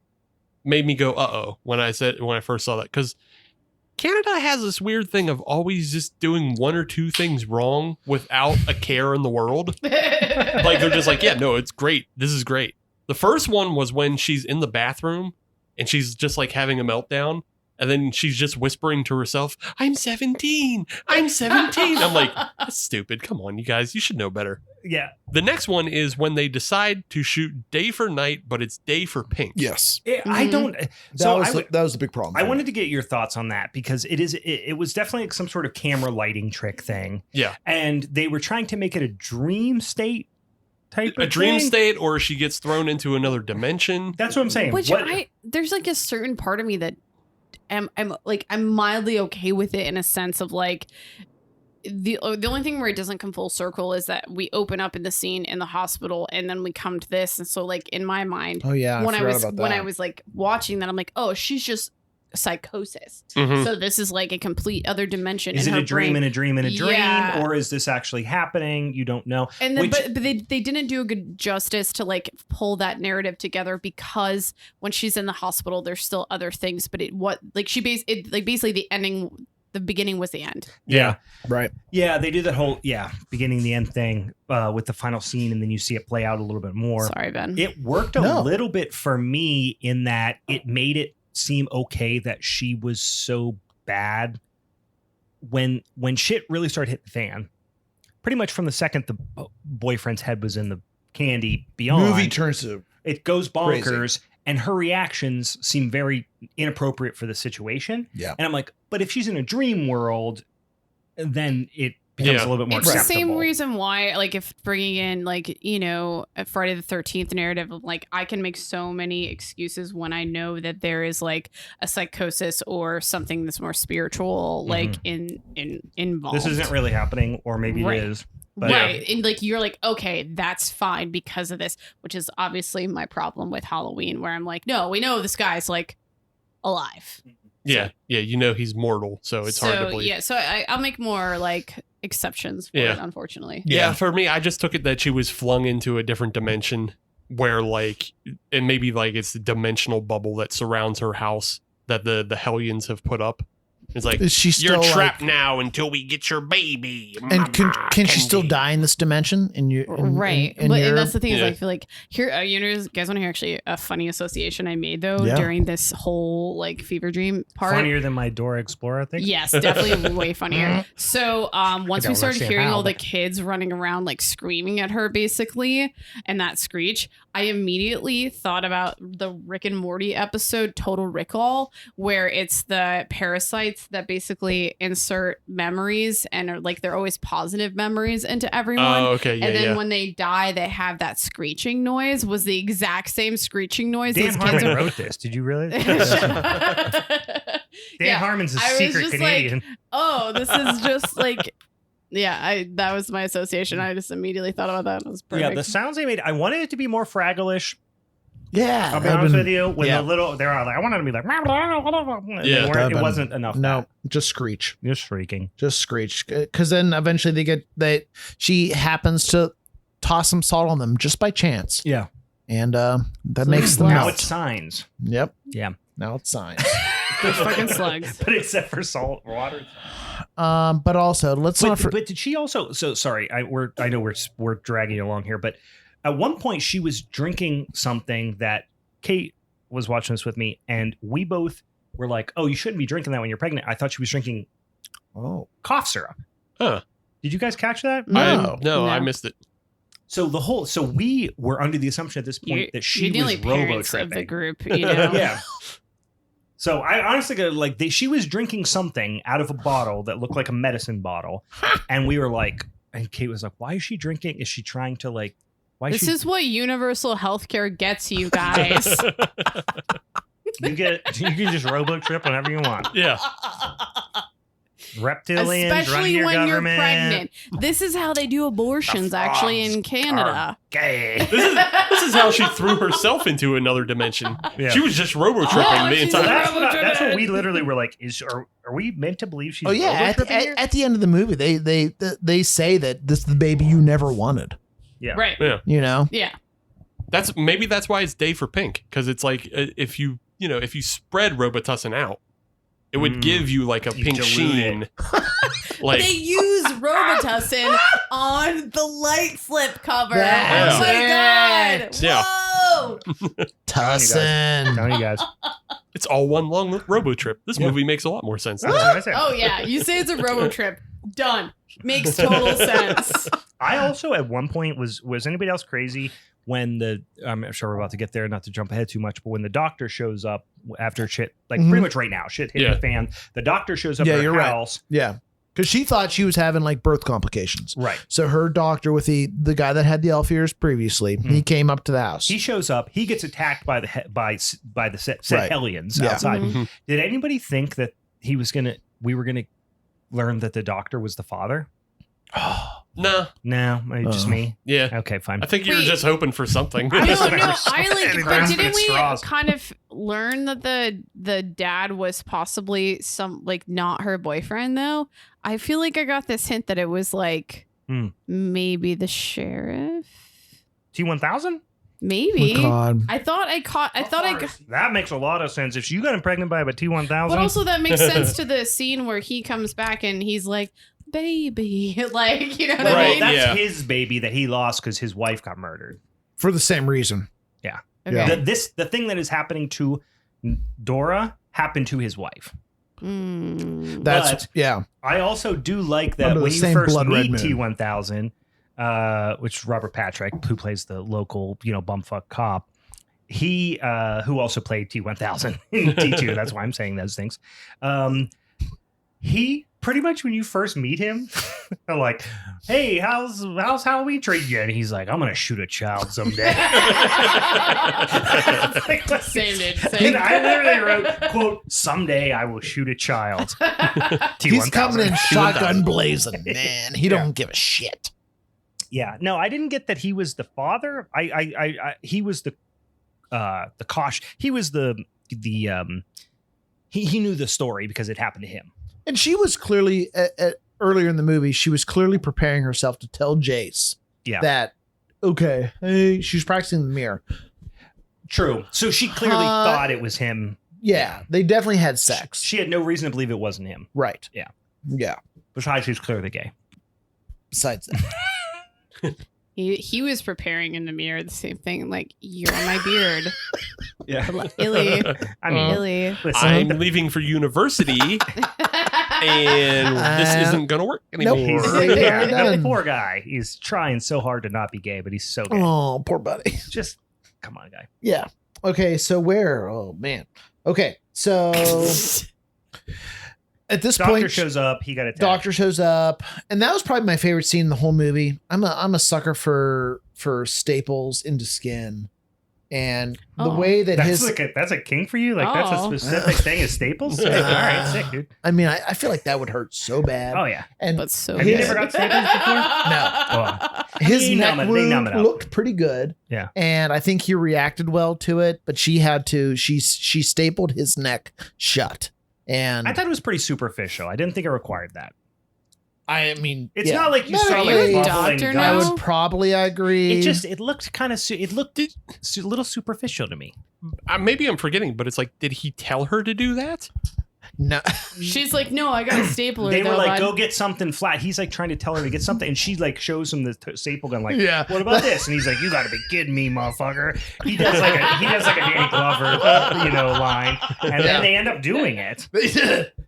made me go, uh-oh, when I first saw that. Because Canada has this weird thing of always just doing one or two things wrong without a care in the world. Like, they're just like, yeah, no, it's great. This is great. The first one was when she's in the bathroom and she's just like having a meltdown. And then she's just whispering to herself, I'm 17. I'm 17. I'm like, that's stupid. Come on, you guys. You should know better. Yeah. The next one is when they decide to shoot day for night, but it's day for pink. Yes. I don't. That was the big problem. I wanted to get your thoughts on that because it was definitely some sort of camera lighting trick thing. Yeah. And they were trying to make it a dream state type of dream thing. state, or she gets thrown into another dimension. That's what I'm saying. Which there's like a certain part of me that I'm mildly okay with it in a sense of like the only thing where it doesn't come full circle is that we open up in the scene in the hospital and then we come to this, and so like in my mind, Oh yeah. when I was like watching that, I'm like, oh, she's just psychosis. Mhm. So this is like a complete other dimension. Is in it her a dream brain. and a dream and a dream, Yeah. or is this actually happening? You don't know. And then, Which- but they didn't do a good justice to like pull that narrative together, because when she's in the hospital, there's still other things. But basically the beginning was the end. Yeah. Right. Yeah, they do that whole beginning the end thing with the final scene, and then you see it play out a little bit more. Sorry, Ben. It worked a No. little bit for me in that it made it seem okay that she was so bad when shit really started hitting the fan. Pretty much from the second the boyfriend's head was in the candy beyond, Movie turns to it goes bonkers, crazy. and her reactions seem very inappropriate for the situation. Yeah. And I'm like, but if she's in a dream world, then it becomes Yeah. a little bit more It's the acceptable. same reason why, like, if bringing in, like, you know, a Friday the 13th narrative of, like, I can make so many excuses when I know that there is, like, a psychosis or something that's more spiritual, like, involved. This isn't really happening, or maybe Right. it is. But Right. And, like, you're like, okay, that's fine because of this, which is obviously my problem with Halloween, where I'm like, no, we know this guy's, like, alive. Yeah. Yeah. You know, he's mortal. So it's hard to believe. Yeah. So I'll make more, like, exceptions for Yeah. it, unfortunately. Yeah, for me, I just took it that she was flung into a different dimension where, like, and maybe like it's the dimensional bubble that surrounds her house that the Hellions have put up. It's like, Is she you're still trapped like, now until we get your baby. and can Mama she still Candy." die in this dimension? Right. In But your- and that's the thing is Yeah. I feel like here, you know, guys want to hear actually a funny association I made though Yeah. during this whole like fever dream part. funnier than my Dora Explorer, I think. Yes, definitely way funnier. So once don't we started understand hearing how, all the but- kids running around like screaming at her basically, and that screech, I immediately thought about the Rick and Morty episode Total Recall, where it's the parasites that basically insert memories and are like they're always positive memories into everyone. Oh, okay. Yeah. And then Yeah. when they die, they have that screeching noise. Was the exact same screeching noise. Dan these kids Harmon are. wrote this. Did you really? Dan Yeah, Harmon's a I was secret just Canadian. oh, this is just like, yeah. That was my association. I just immediately thought about that. It was perfect. Yeah, the sounds they made, I wanted it to be more Fraggle-ish. Yeah. I'll be that'd honest been- with you. When yeah. the little, they're all like, I wanted to be like, Yeah, yeah, that'd it been- wasn't enough. No, just screech. You're shrieking. Just screech. Because then eventually she happens to toss some salt on them just by chance. Yeah. And that So makes them now Now melt. it's signs. Yep. Yeah. Now it's signs. Those fucking slugs. But except for salt water. But also, let's not But did she also? So sorry, I know we're dragging you along here, but at one point she was drinking something that Kate was watching this with me, and we both were like, "Oh, you shouldn't be drinking that when you're pregnant." I thought she was drinking cough syrup. Huh. Did you guys catch that? No. No. I missed it. So we were under the assumption at this point that she You're the was only robo parents of the tripping. group, you know. Yeah. So I honestly got like she was drinking something out of a bottle that looked like a medicine bottle, and we were like, and Kate was like, "Why is she drinking? Is she trying to like? Why is This she? is what universal healthcare gets you guys. You can just robo trip whenever you want. Yeah. Reptilians, run Especially your when you're government. pregnant. This is how they do abortions actually in Canada. Gay. This is how she threw herself into another dimension. Yeah. She was just robo tripping Oh, the she's So entire. that's what we literally were like. Are we meant to believe she's? Oh yeah, robo-tripping here? at the end of the movie, they say that this is the baby you never wanted. Yeah. Right. Yeah. You know, Yeah. That's why it's day for pink, because it's like if you if you spread Robitussin out, it would give you like a pink sheen. Like they use Robitussin on the light slip cover. That's oh my it. god! Yeah. Whoa! Tussin. Telling you guys. it's all one long robo trip. This movie makes a lot more sense. That's what I said. Oh yeah, you say it's a robo trip. Done. Makes total sense. I also at one point was anybody else crazy when I'm sure we're about to get there, not to jump ahead too much, but when the doctor shows up after shit, like pretty much right now, shit hit the fan. The doctor shows up at her house. Right. Yeah. Because she thought she was having like birth complications. Right. So her doctor with the guy that had the elf ears previously, he came up to the house. He shows up. He gets attacked by the set Hellions Yeah. outside. Mhm. Did anybody think that we were gonna learn that the doctor was the father? No. No, just me. Yeah. Okay, fine. I think you were Wait. just hoping for something. I don't know. Anything But with didn't we straws. kind of learn that the dad was possibly some like not her boyfriend though? I feel like I got this hint that it was like maybe the sheriff. T-1000? Maybe. Oh, God. I thought I That makes a lot of sense. If you got impregnated by a T-1000, but also that makes sense to the scene where he comes back and he's like, baby. Like, you know what I Right. mean? that's Yeah. his baby that he lost because his wife got murdered. For the same reason. Okay. The thing that is happening to Dora happened to his wife. That's, But- I also do like that Under the when you same first blood red meet moon. T-1000, which is Robert Patrick, who plays the local, bumfuck cop. He, who also played T-1000 in T2. That's why I'm saying those things. He pretty much when you first meet him, they're like, "Hey, how's Halloween treating you?" And he's like, "I'm gonna shoot a child someday." Same dude. And Same. I literally wrote, "Quote: Someday I will shoot a child." He's coming in T-1000. shotgun blazing, man. He don't give a shit. Yeah, no, I didn't get that he was the father. He was the caution. He was he knew the story because it happened to him. And she was clearly, earlier in the movie, she was clearly preparing herself to tell Jace that, okay, hey, she's practicing the mirror. True. So she clearly thought it was him. Yeah, they definitely had sex. She had no reason to believe it wasn't him. Right. Yeah. Yeah. Besides, she's clearly gay. Besides that. He was preparing in the mirror the same thing, like, you're my beard. Yeah. Illy. I mean, Illy. listen, I'm leaving for university, and this isn't going to work anymore. Nope. yeah, Done. that poor guy. He's trying so hard to not be gay, but he's so gay. Oh, poor buddy. Just come on, guy. Yeah. Okay, so where? Oh, man. Okay, so at this Doctor point, shows up. He got attacked. Doctor shows up, and that was probably my favorite scene in the whole movie. I'm a sucker for staples into skin, and the Oh. way that That's his. that's a king for you. Like that's a Oh. specific thing. Is Staples? Sick. All right, sick, dude. I mean, I feel like that would hurt so bad. Oh yeah. And But so Have you good. never got Staples before? No. Oh. his They neck numb it- they numb wound it up. looked pretty good. Yeah. And I think he reacted well to it, but she had to. She stapled his neck shut. And I thought it was pretty superficial. I didn't think it required that. I mean, It's yeah. not like you saw Medically, like Doctor bubbling now? I guts. would probably agree. It looked kind of it looked a little superficial to me. Maybe I'm forgetting, but it's like, did he tell her to do that? no. She's like, no, I got a stapler. They were though, like, bud. "Go get something flat." He's like trying to tell her to get something, and she like shows him the staple gun. Like, Yeah. what about this? And he's like, "You got to be kidding me, motherfucker!" He does like a Danny Glover, line, and then they end up doing it.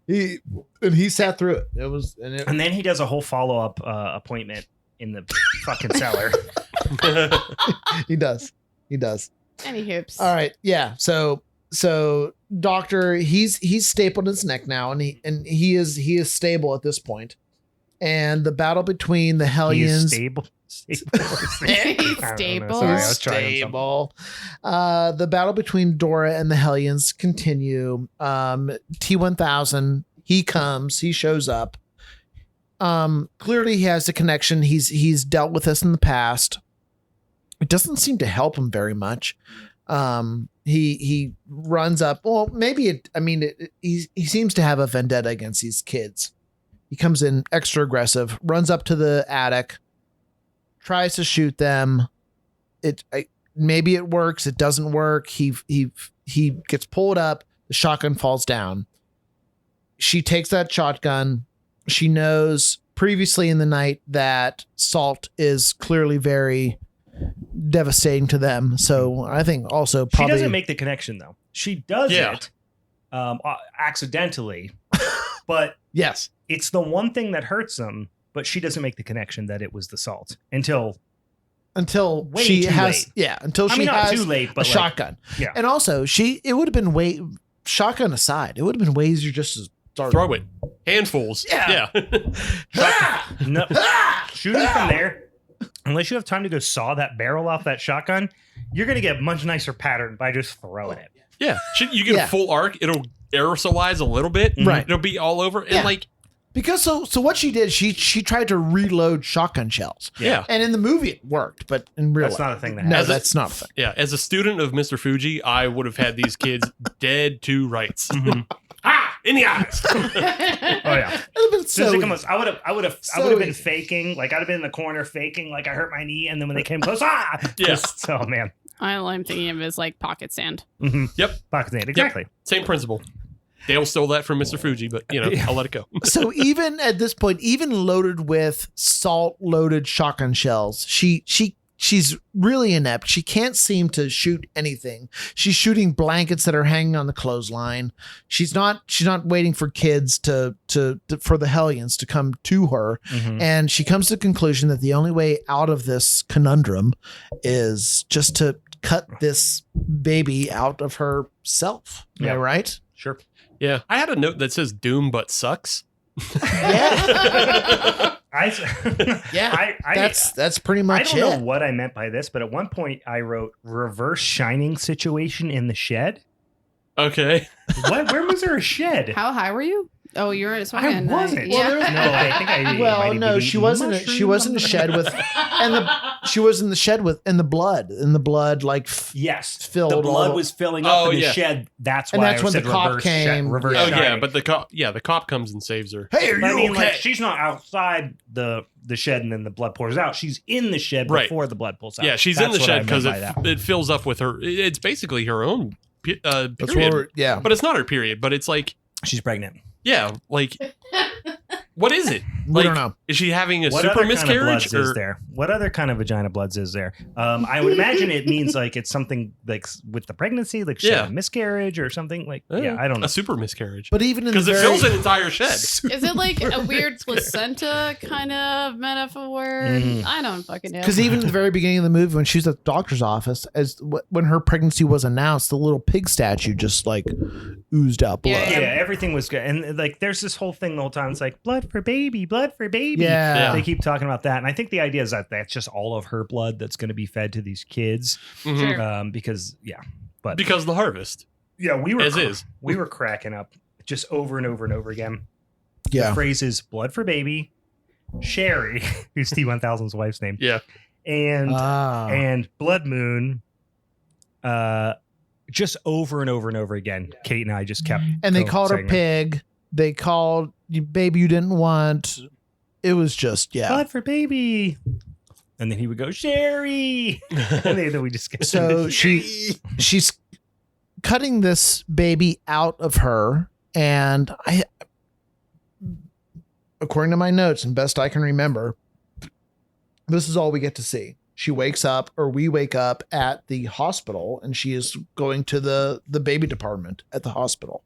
he sat through it. It was And then he does a whole follow up appointment in the fucking cellar. he does. Any hoops. All right. Yeah. So Doctor, he's stapled his neck now, and he is stable at this point. And the battle between the He's Hellions. stable. He's I don't know. stable. Sorry, I was trying something. Stable. The battle between Dora and the Hellions continue. T-1000, he shows up. Clearly he has a connection. He's dealt with this in the past. It doesn't seem to help him very much. He runs up. Well, maybe he seems to have a vendetta against these kids. He comes in extra aggressive, runs up to the attic, tries to shoot them. Maybe it works. It doesn't work. He he gets pulled up, the shotgun falls down. She takes that shotgun. She knows previously in the night that salt is clearly very devastating to them. So I think also She probably doesn't make the connection though. She does Yeah. it accidentally, but yes. it's the one thing that hurts them. But she doesn't make the connection that it was the salt until way she too has late. until I she mean, not has too late, a but shotgun. yeah. And also it would have been shotgun aside, it would have been way easier just to start Throw it. Handfuls. Yeah. No, shooting from there, unless you have time to go saw that barrel off that shotgun, you're gonna get a much nicer pattern by just throwing it. Yeah. You get Yeah. a full arc. It'll aerosolize a little bit. Right. It'll be all over. Yeah. And like, because so what she did, she tried to reload shotgun shells. yeah. And in the movie it worked, but in real That's life, not a thing that no, happens. that's not a thing. Yeah. As a student of Mr. Fuji, I would have had these kids dead to rights. Mhm. Ah, in the eyes. Oh yeah. It'd have been So so almost, I would have So been easy. faking, like I'd have been in the corner faking, like I hurt my knee, and then when they came close, Yeah. Just, oh man. All I'm thinking of is like pocket sand. Mm-hmm. Yep. Pocket nade, exactly. Same principle. Dale stole that from Mr. Fuji, but I'll let it go. So even at this point, even loaded with salt-loaded shotgun shells, she's really inept. She can't seem to shoot anything. She's shooting blankets that are hanging on the clothesline. She's not waiting for kids to for the Hellions to come to her. Mhm. And she comes to the conclusion that the only way out of this conundrum is just to cut this baby out of herself. Am I Yeah. right? Sure. Yeah. I had a note that says Doom but sucks. Yeah. Yeah. I That's pretty I much don't know it. what I meant by this, but at one point I wrote reverse shining situation in the shed. Okay. What? Where was there a shed? How high were you? Oh, you were smoking. wasn't. Yeah. Well, no, I think I. might Well, have no, been she eating wasn't. She was in the mushrooms. shed with, she was in the shed with, and the blood, like, Yes, filled the blood all- was filling up Oh, in the yeah. shed. That's And why that's I when said the cop reverse came. Reverse Oh Yeah. yeah, shining. but the cop comes and saves her. hey, are But I you mean, okay? like, she's not outside the shed and then the blood pours out. She's in the shed Right. before the blood pulls out. Yeah, she's That's in the what I shed meant because by that. it fills up with her. It's basically her own That's period, where, yeah. but it's not her period. But it's like, She's pregnant. yeah, like, what is it? We Like, don't know. is she having a What super other kind of miscarriage? bloods is there? What other kind of vagina bloods is there? I would imagine it means like it's something like with the pregnancy, like she had Yeah. a miscarriage or something. Like, yeah, I don't know. A super miscarriage. But even in the Because it very, fills an entire shed. Is it like a weird placenta kind of metaphor? Mm. I don't fucking know. because even in the very beginning of the movie, when she was at the doctor's office, when her pregnancy was announced, the little pig statue just like oozed out blood. Yeah, everything was good. And like there's this whole thing the whole time. It's like blood for baby, blood for baby. Yeah. They keep talking about that. And I think the idea is that that's just all of her blood that's going to be fed to these kids. Mhm. Sure. Because but Because the harvest. yeah, we were As is. we were cracking up just over and over and over again. The Yeah. phrase is blood for baby, Sherry, who's T1000's wife's name, Yeah. and Ah. and Blood Moon, just over and over and over again. Kate and I just kept And they go- called her saying it. pig. They called you baby you didn't want. It was just, yeah. Blood for baby. And then he would go, Sherry. And then we just get So she's cutting this baby out of her, and I, according to my notes and best I can remember, this is all we get to see. She wakes up, or we wake up at the hospital, and she is going to the baby department at the hospital.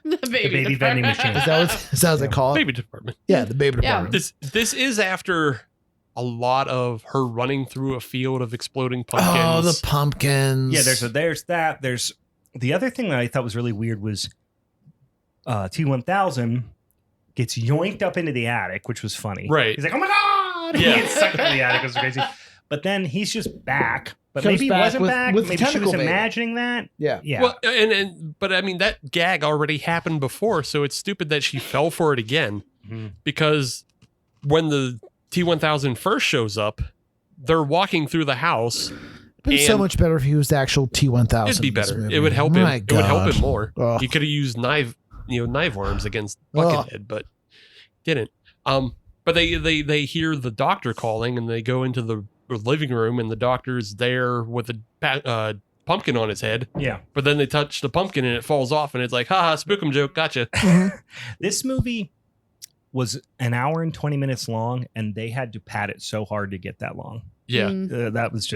the baby vending machine. Is that what they call it? Baby department. Yeah, the baby Yeah. department. This is after a lot of her running through a field of exploding pumpkins. Oh, the pumpkins. Yeah, there's that. There's the other thing that I thought was really weird was T1000 gets yoinked up into the attic, which was funny. Right. He's like, oh my God. Yeah. He gets sucked into the attic. It was crazy. But then he's just back. But Comes maybe he back wasn't with- back. with the Maybe she tentacle was baby. imagining that. Yeah. Yeah. Well, but I mean that gag already happened before, so it's stupid that she fell for it again. Mhm. Because when the T1000 first shows up, they're walking through the house. It'd been so And- much better if he was the actual T1000. It'd be in this better. movie. It would help him. My It would help God. him more. Ugh. He could have used knife arms against Ugh. Buckethead, but didn't. But they hear the doctor calling, and they go into the living room, and the doctor's there with a pumpkin on its head. Yeah. But then they touch the pumpkin and it falls off and it's like, haha, spook 'em joke, gotcha. This movie was an hour and 20 minutes long, and they had to pad it so hard to get that long. Yeah. That was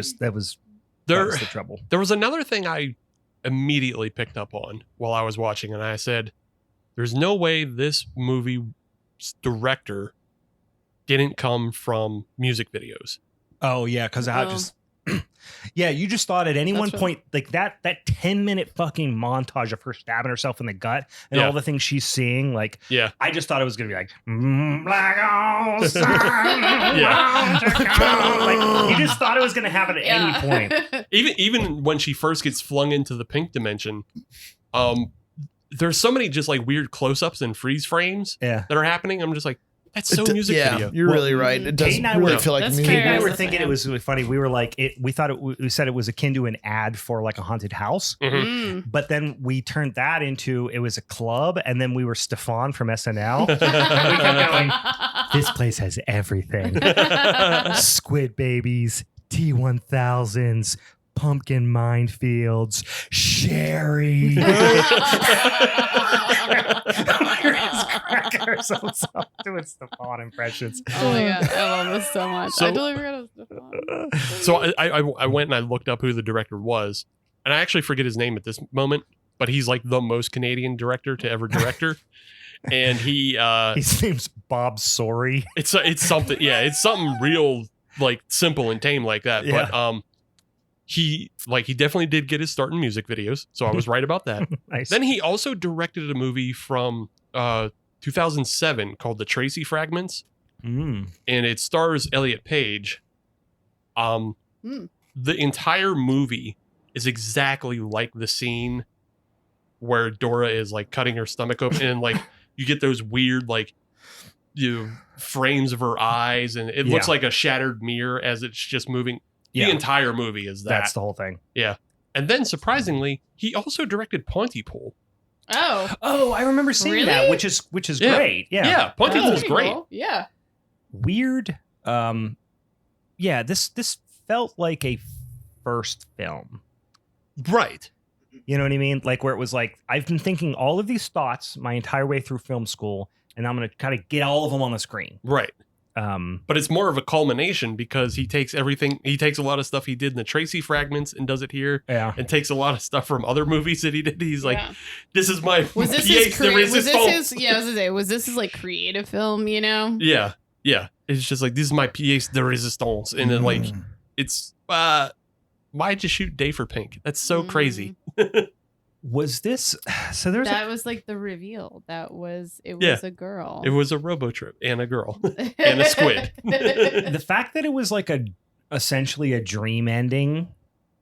the trouble. There was another thing I immediately picked up on while I was watching, and I said, there's no way this movie's director didn't come from music videos. Oh yeah, because I just yeah, you just thought at any one point like that 10-minute fucking montage of her stabbing herself in the gut and all the things she's seeing, like I just thought it was gonna be like black on sun, like you just thought it was gonna happen at any point. Even when she first gets flung into the pink dimension, there's so many just like weird close-ups and freeze frames that are happening. I'm just like, that's so music video. You're really right. It doesn't really feel like music. Kate and I were thinking it was really funny. We were like, we said it was akin to an ad for like a haunted house. But then we turned that into, it was a club. And then we were Stefan from SNL. And we kept going, this place has everything. Squid babies, T-1000s, pumpkin minefields, sherry. Cracking ourselves up doing Stefan impressions. Oh my god, I love this so much. I totally forgot it was Stefan. So I went and I looked up who the director was, and I actually forget his name at this moment, but he's like the most Canadian director to ever direct her. And his name's Bob Sorry. It's something, it's something real like simple and tame like that. Yeah. But he definitely did get his start in music videos, so I was right about that. Nice. Then he also directed a movie from 2007 called The Tracy Fragments, and it stars Elliot Page. The entire movie is exactly like the scene where Dora is like cutting her stomach open, and like you get those weird like frames of her eyes, and it looks like a shattered mirror as it's just moving. The entire movie is that. That's the whole thing. Yeah. And then surprisingly, he also directed Pontypool. Oh, I remember seeing that, which is great. Yeah. Yeah, Pontypool's great. Cool. Yeah. Weird. This felt like a first film. Right. You know what I mean? Like where it was like, I've been thinking all of these thoughts my entire way through film school, and I'm going to kind of get all of them on the screen. Right. But it's more of a culmination because he takes a lot of stuff he did in the Tracy Fragments and does it here, and takes a lot of stuff from other movies that he did. He's like, this is my was this his like creative film, you know? Yeah. It's just like, this is my pièce de résistance. And then like, it's, why'd you shoot Day for Pink? That's so crazy. Was this that was like the reveal it was a girl. It was a robo-trip and a girl and a squid. The fact that it was like essentially a dream ending,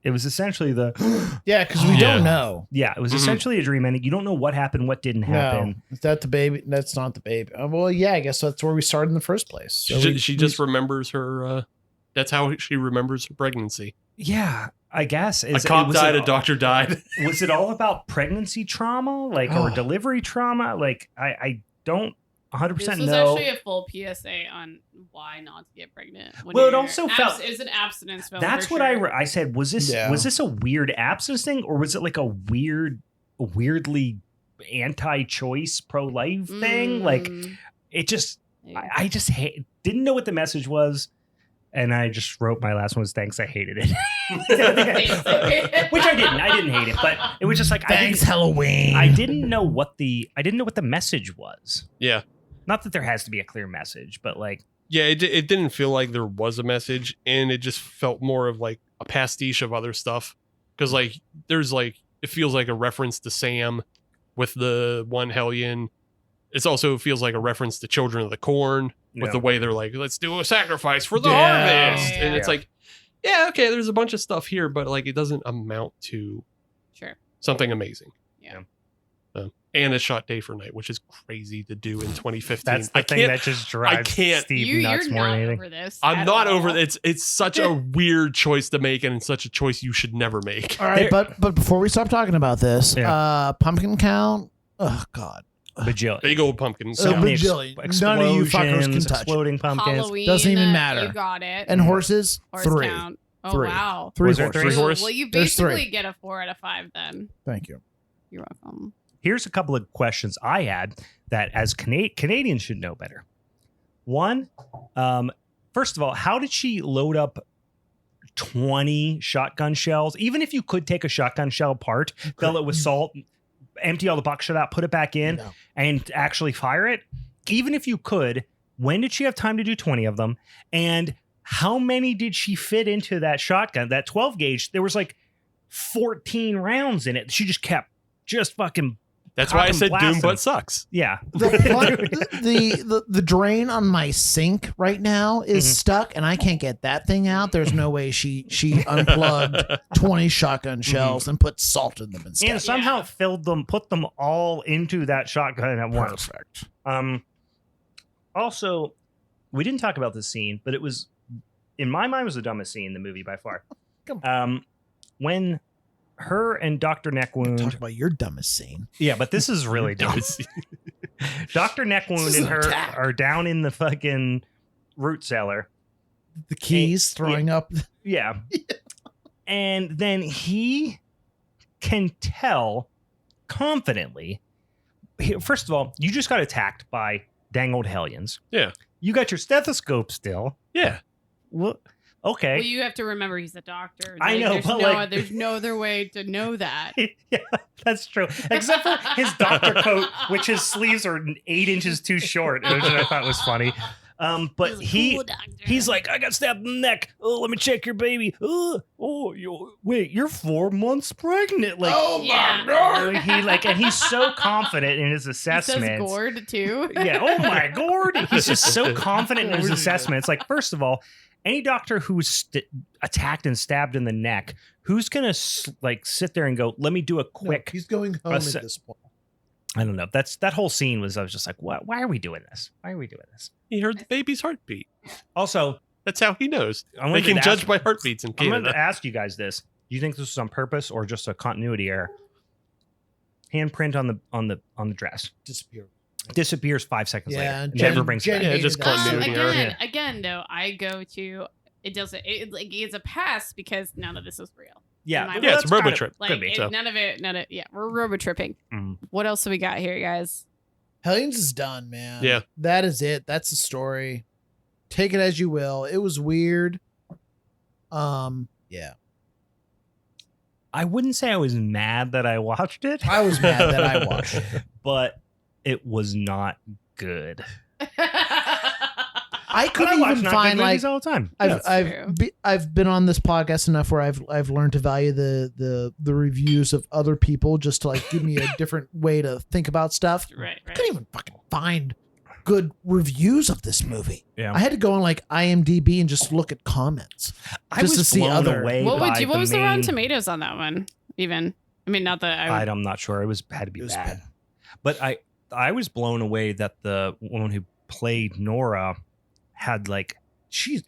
it was essentially because we don't know. It was essentially a dream ending. You don't know what happened, what didn't happen. Is that the baby? That's not the baby. Well, I guess that's where we started in the first place. So she just remembers her that's how she remembers her pregnancy. Yeah, I guess. A cop died, a doctor died. Was it all about pregnancy trauma, or delivery trauma? Like, I don't 100% know. This was actually a full PSA on why not to get pregnant. It also felt... It's an abstinence film. That's what I said. Was this a weird abstinence thing, or was it like a weirdly anti-choice, pro-life thing? Like, it just... I just didn't know what the message was. And I just wrote my last one was thanks. I hated it, which I didn't. I didn't hate it, but it was just like thanks Halloween. I didn't know what the message was. Yeah, not that there has to be a clear message, but like it didn't feel like there was a message, and it just felt more of like a pastiche of other stuff because like there's like it feels like a reference to Sam with the one Hellion. It also feels like a reference to Children of the Corn with the way they're like, let's do a sacrifice for the harvest. And it's like, okay, there's a bunch of stuff here, but like it doesn't amount to something amazing. Yeah. And it shot day for night, which is crazy to do in 2015. That's the thing that just drives Steve nuts more than anything. Over this I'm not over this. It's such a weird choice to make, and it's such a choice you should never make. All right, but before we stop talking about this, pumpkin count. Oh God. Bajillion. Big old pumpkins. So bajillion. None of you fuckers can touch exploding pumpkins. Halloween, doesn't even matter. You got it. And horses, 3. Count. Oh, 3. wow. 3 Was there horses. 3 horse? Well, you There's 3. basically get a 4 out of 5 then. Thank you. You're welcome. Here's a couple of questions I had that as Canadians should know better. One, first of all, how did she load up 20 shotgun shells? Even if you could take a shotgun shell apart, fill it with salt, empty all the buckshot out, put it back in, No. and actually fire it. Even if you could, when did she have time to do 20 of them? And how many did she fit into that shotgun? That 12 gauge, there was like 14 rounds in it. She just kept fucking. That's why I said blasting. Doom butt sucks. Yeah. The drain on my sink right now is stuck, and I can't get that thing out. There's no way she unplugged 20 shotgun shells and put salt in them instead. And somehow put them all into that shotgun at once. Perfect. Also, we didn't talk about this scene, but it was, in my mind, was the dumbest scene in the movie by far. When her and Dr. Neckwound. Talk about your dumbest scene. Yeah, but this is really dumb. Dr. Neckwound and her are down in the fucking root cellar. The keys throwing up. Yeah. And then he can tell confidently. First of all, you just got attacked by dang old Hellions. Yeah. You got your stethoscope still. Yeah. What? Okay. Well, you have to remember he's a doctor. I know, there's but there's no other way to know that. Yeah, that's true. Except for his doctor coat, which his sleeves are 8 inches too short, which I thought was funny. But he's like, I got stabbed in the neck. Oh, let me check your baby. Wait, you're 4 months pregnant. Like, Oh my God. And he's so confident in his He assessments. says gourd too. Yeah. Oh my gourd. He's just so confident in his assessments. Like, first of all, any doctor who's attacked and stabbed in the neck, who's gonna sit there and go, "Let me do a quick." No, he's going home at this point. I don't know. That whole scene was. I was just like, "What? Why are we doing this? Why are we doing this?" He heard the baby's heartbeat. Also, That's how he knows. I They wanted can to judge ask- by heartbeats in I'm going Canada. to ask you guys this: do you think this was on purpose or just a continuity error? Handprint on the dress disappears 5 seconds Yeah, later. Jen- Never brings it Jen back. Yeah, just hated that. continuity error. Yeah. Again, though, I go to it doesn't. It's a pass because none of this is real. Yeah, Yeah, well, it's that's a robo kind of- trip. Like Could be. so. none of it. Yeah, we're robo tripping. Mm. What else do we got here, guys? Hellions is done, man. Yeah. That is it. That's the story. Take it as you will. It was weird. Yeah. I wouldn't say I was mad that I watched it. I was mad that I watched it. But it was not good. I But couldn't watch even not find good movies like all the time. That's true. I've been on this podcast enough where I've learned to value the reviews of other people just to like give me a different way to think about stuff. right. I couldn't even fucking find good reviews of this movie. Yeah. I had to go on like IMDb and just look at comments. I just was to see blown other- away What by was the Rotten main- Tomatoes on that one? Even I mean, not that I. I'm not sure. It had to be It was bad. bad. But I was blown away that the woman who played Nora had like she's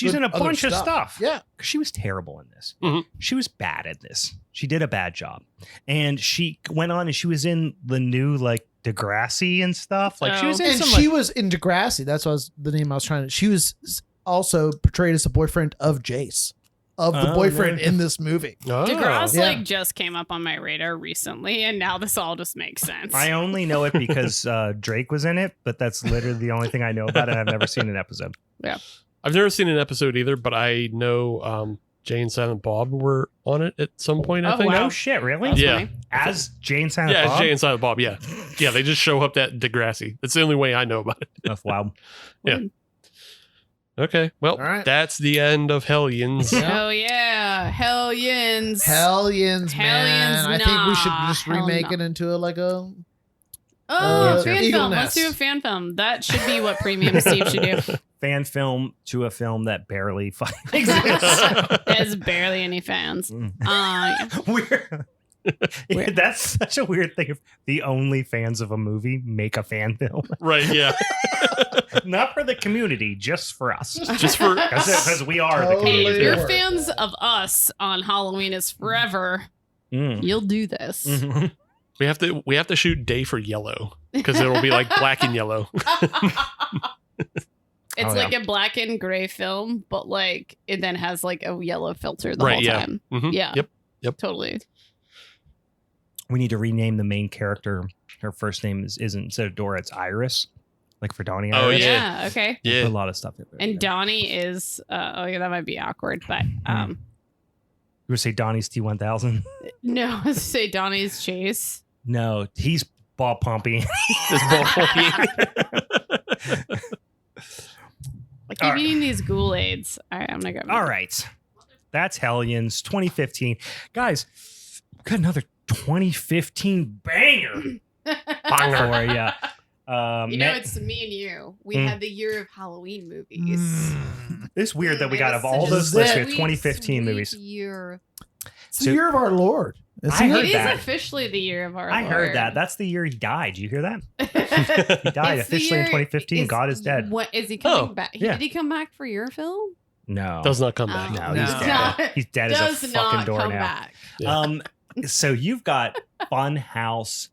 in a other bunch of stuff. Yeah. She was terrible in this. Mhm. She was bad at this. She did a bad job. And she went on and she was in the new like Degrassi and stuff. Like she was in And some she like, was in Degrassi. That's what the name I was trying to. She was also portrayed as the boyfriend of Jace, of the Oh, boyfriend no. in this movie. Oh. DeGrasse Yeah. like just came up on my radar recently, and now this all just makes sense. I only know it because Drake was in it, but that's literally the only thing I know about it. I've never seen an episode. I've never seen an episode either, but I know Jay and Silent Bob were on it at some point, I Oh, think. wow. Oh shit, really? That's Yeah. funny. As Jane Silent Yeah, it's Bob? Jay and Silent Bob. Yeah. Yeah, they just show up at Degrassi. That's the only way I know about it. That's wild. Okay. Well, All right. that's the end of Hellions. Yeah. Oh yeah, Hellions. Hellions, man. Hellions, I think we should nah. just Hell remake no. it into like a. Oh, fan Eagle film. Nest. Let's do a fan film. That should be what Premium Steve should do. Fan film to a film that barely fucking exists. There's barely any fans. Weird. That's such a weird thing. If the only fans of a movie make a fan film, Right, yeah. not for the community, just for us, Just for because we are the Totally. Hey, if community. you're Work. fans of us on Halloween is Forever, Mm. you'll do this. Mhm. we have to shoot day for yellow because it'll be like black and yellow. It's like a black and gray film, but like it then has like a yellow filter the whole time. Mm-hmm. Yeah. Yep. Totally. We need to rename the main character. Her first name isn't instead of Dora, it's Iris. Like for Donnie. Oh, Iris. Yeah. Okay. Yeah. Put a lot of stuff in there. And Donnie is that might be awkward, but You would say Donnie's T1000? no, let's say Donnie's Chase. No, he's ball pumping. This ball. I keep eating these Ghoul-Aids. All right, I'm gonna go. All right. That's Hellions 2015. Guys, we got another 2015 banger. For you. It's me and you. We had the year of Halloween movies. It's weird that we It got was of all such a those lists, we have sweet, 2015 sweet movies. Year. It's the year of our Lord. I heard It is that. officially the year of our I Lord. heard that. That's the year he died. Did you hear that? He died It's the officially in year- 2015. God is dead. What is he coming Oh, back? yeah. Did he come back for your film? No. Does not come back. No, No. he's Does dead. not- He's dead as a Does fucking not door come now. back. Yeah. So you've got Funhouse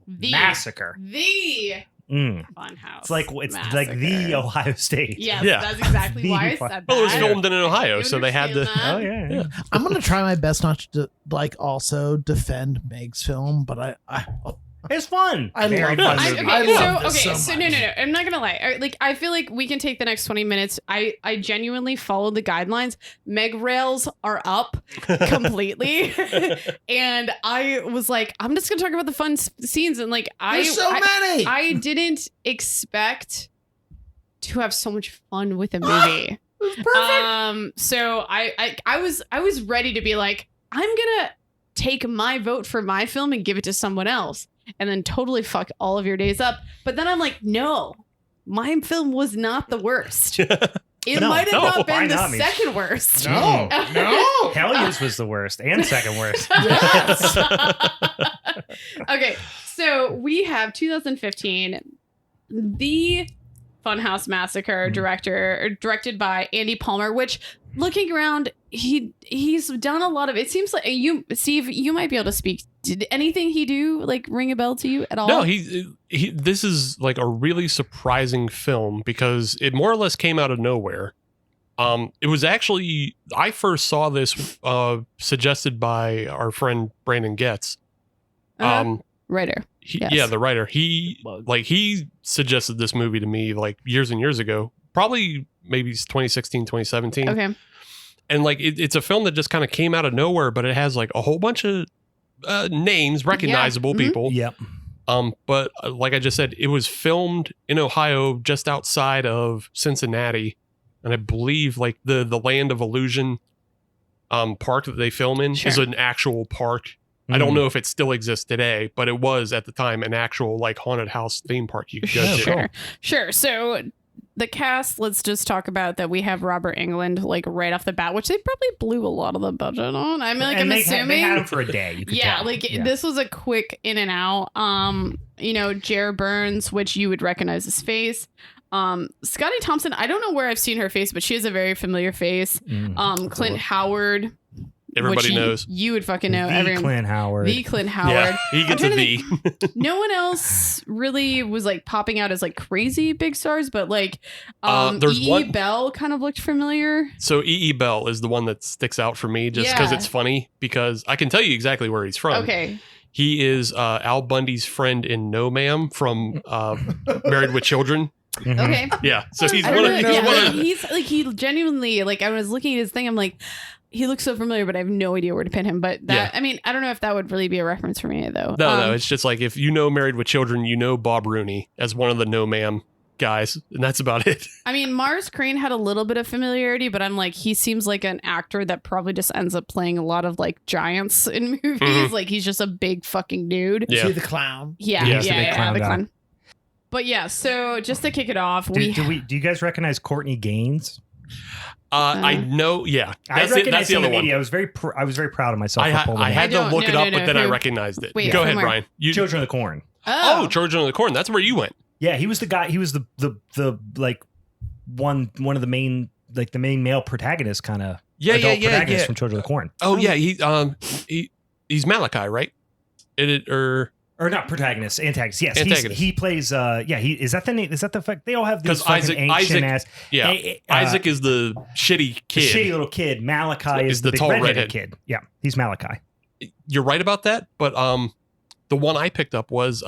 Massacre. The Funhouse. It's like the Massacre. Ohio State. Yes, Yeah. that's exactly why I The said that. Well, it was Yeah. filmed in Ohio, You so they had to. understand Oh that? yeah. I'm gonna try my best not to also defend Meg's film, but I It's fun. I Very love fun it. movie. I love this so so much. no. I'm not gonna lie. Like, I feel like we can take the next 20 minutes. I genuinely followed the guidelines. Meg rails are up completely, and I was like, I'm just gonna talk about the fun scenes. And like, There's so many. I didn't expect to have so much fun with a movie. It was perfect. So I was ready to be like, I'm gonna take my vote for my film and give it to someone else, and then totally fuck all of your days up. But then I'm like, no, my film was not the worst. It No, might have no, not been why the not? I mean, second worst. No, no. Hellions was the worst and second worst. Yes. Okay, so we have 2015, the Funhouse Massacre directed by Andy Palmer, which, looking around, he's done a lot of. It seems like you, Steve, you might be able to speak. Did anything he do like ring a bell to you at all? No, he. This is like a really surprising film because it more or less came out of nowhere. It was actually I first saw this suggested by our friend Brandon Getz. Writer. Yes. Yeah, the writer. He suggested this movie to me like years and years ago, probably maybe 2016, 2017. Okay. And like it's a film that just kind of came out of nowhere, but it has like a whole bunch of names, recognizable people. Yep. But like I just said, it was filmed in Ohio, just outside of Cincinnati, and I believe like the Land of Illusion park that they film in is an actual park. I don't know if it still exists today, but it was at the time an actual like haunted house theme park you could go to. Sure. So the cast, let's just talk about that. We have Robert Englund like right off the bat, which they probably blew a lot of the budget on. I mean, like, I'm assuming they had him for a day. You could tell. This was a quick in and out. Jer Burns, which you would recognize his face. Scotty Thompson, I don't know where I've seen her face, but she has a very familiar face. Clint Howard. Everybody knows. You would fucking know. The Clint Howard. The Clint Howard. Yeah, he gets a V. No one else really was like popping out as like crazy big stars, but like there's E.E. Bell kind of looked familiar. So E.E. Bell is the one that sticks out for me just because it's funny, because I can tell you exactly where he's from. Okay. He is Al Bundy's friend in No Ma'am from Married with Children. Mhm. Okay. Yeah. So he's I one don't of know. He's like, he genuinely, like, I was looking at his thing, I'm like, he looks so familiar, but I have no idea where to pin him. But that, I mean, I don't know if that would really be a reference for me, though. No, it's just like if you know Married with Children, you know Bob Rooney as one of the No Ma'am guys, and that's about it. I mean, Mars Crane had a little bit of familiarity, but I'm like, he seems like an actor that probably just ends up playing a lot of like giants in movies. Mhm. Like, he's just a big fucking dude. Is Yeah. he the clown? Yeah, He's the big yeah, clown the guy. clown. But yeah, so just to kick it off, Do you guys recognize Courtney Gaines? I know. Yeah, I that's recognized the him other one. immediately. I was very proud of myself. I for pulling had that. to look it up, but then I Who- recognized it. Wait, Go from ahead, where? Brian. You, Children of the Corn. oh, Children of the Corn. That's where you went. Yeah, he was the guy. He was the like one of the main male protagonist kind of protagonist from Children of the Corn. Oh yeah, he's Malachi, right? Or Or not protagonist, antagonist. Yes, Antagonist. he plays. Is that the name? Is that the fact? They all have these Because fucking ancient ass. Yeah, Isaac is the shitty The kid. shitty little kid. Malachi is the big tall redheaded redhead kid. Yeah, he's Malachi. You're right about that, but the one I picked up was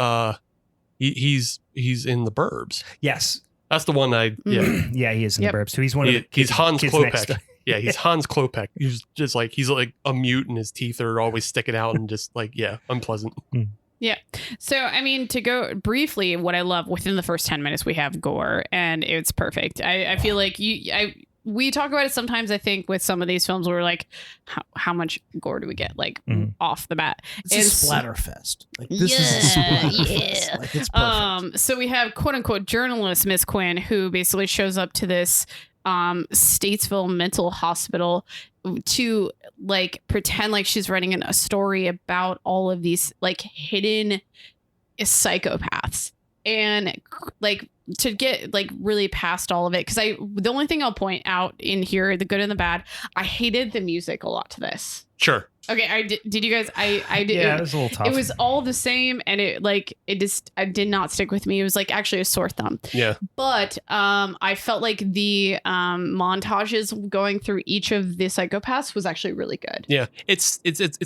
he's in the Burbs. Yes. That's the one I Yeah, he is in the Burbs. So he's one of the he's Hans kids next Klopek. Yeah, he's Hans Klopek. He's like a mute and his teeth are always sticking out and just like unpleasant. Yeah. So, I mean, to go briefly, what I love within the first 10 minutes, we have gore and it's perfect. I feel like we talk about it sometimes, I think, with some of these films where we're like, how much gore do we get off the bat? It's a splatterfest. Like, this is a splatterfest. Like, it's perfect. So we have quote unquote journalist Miss Quinn, who basically shows up to this Statesville mental hospital to like pretend like she's writing a story about all of these like hidden psychopaths, and like to get like really past all of it, because the only thing I'll point out in here, the good and the bad, I hated the music a lot to this. Sure. Okay, did you guys? I did. Yeah, it was a little tough. It was all the same, and it did not stick with me. It was like actually a sore thumb. Yeah. But I felt like the montages going through each of the psychopaths was actually really good. Yeah, it's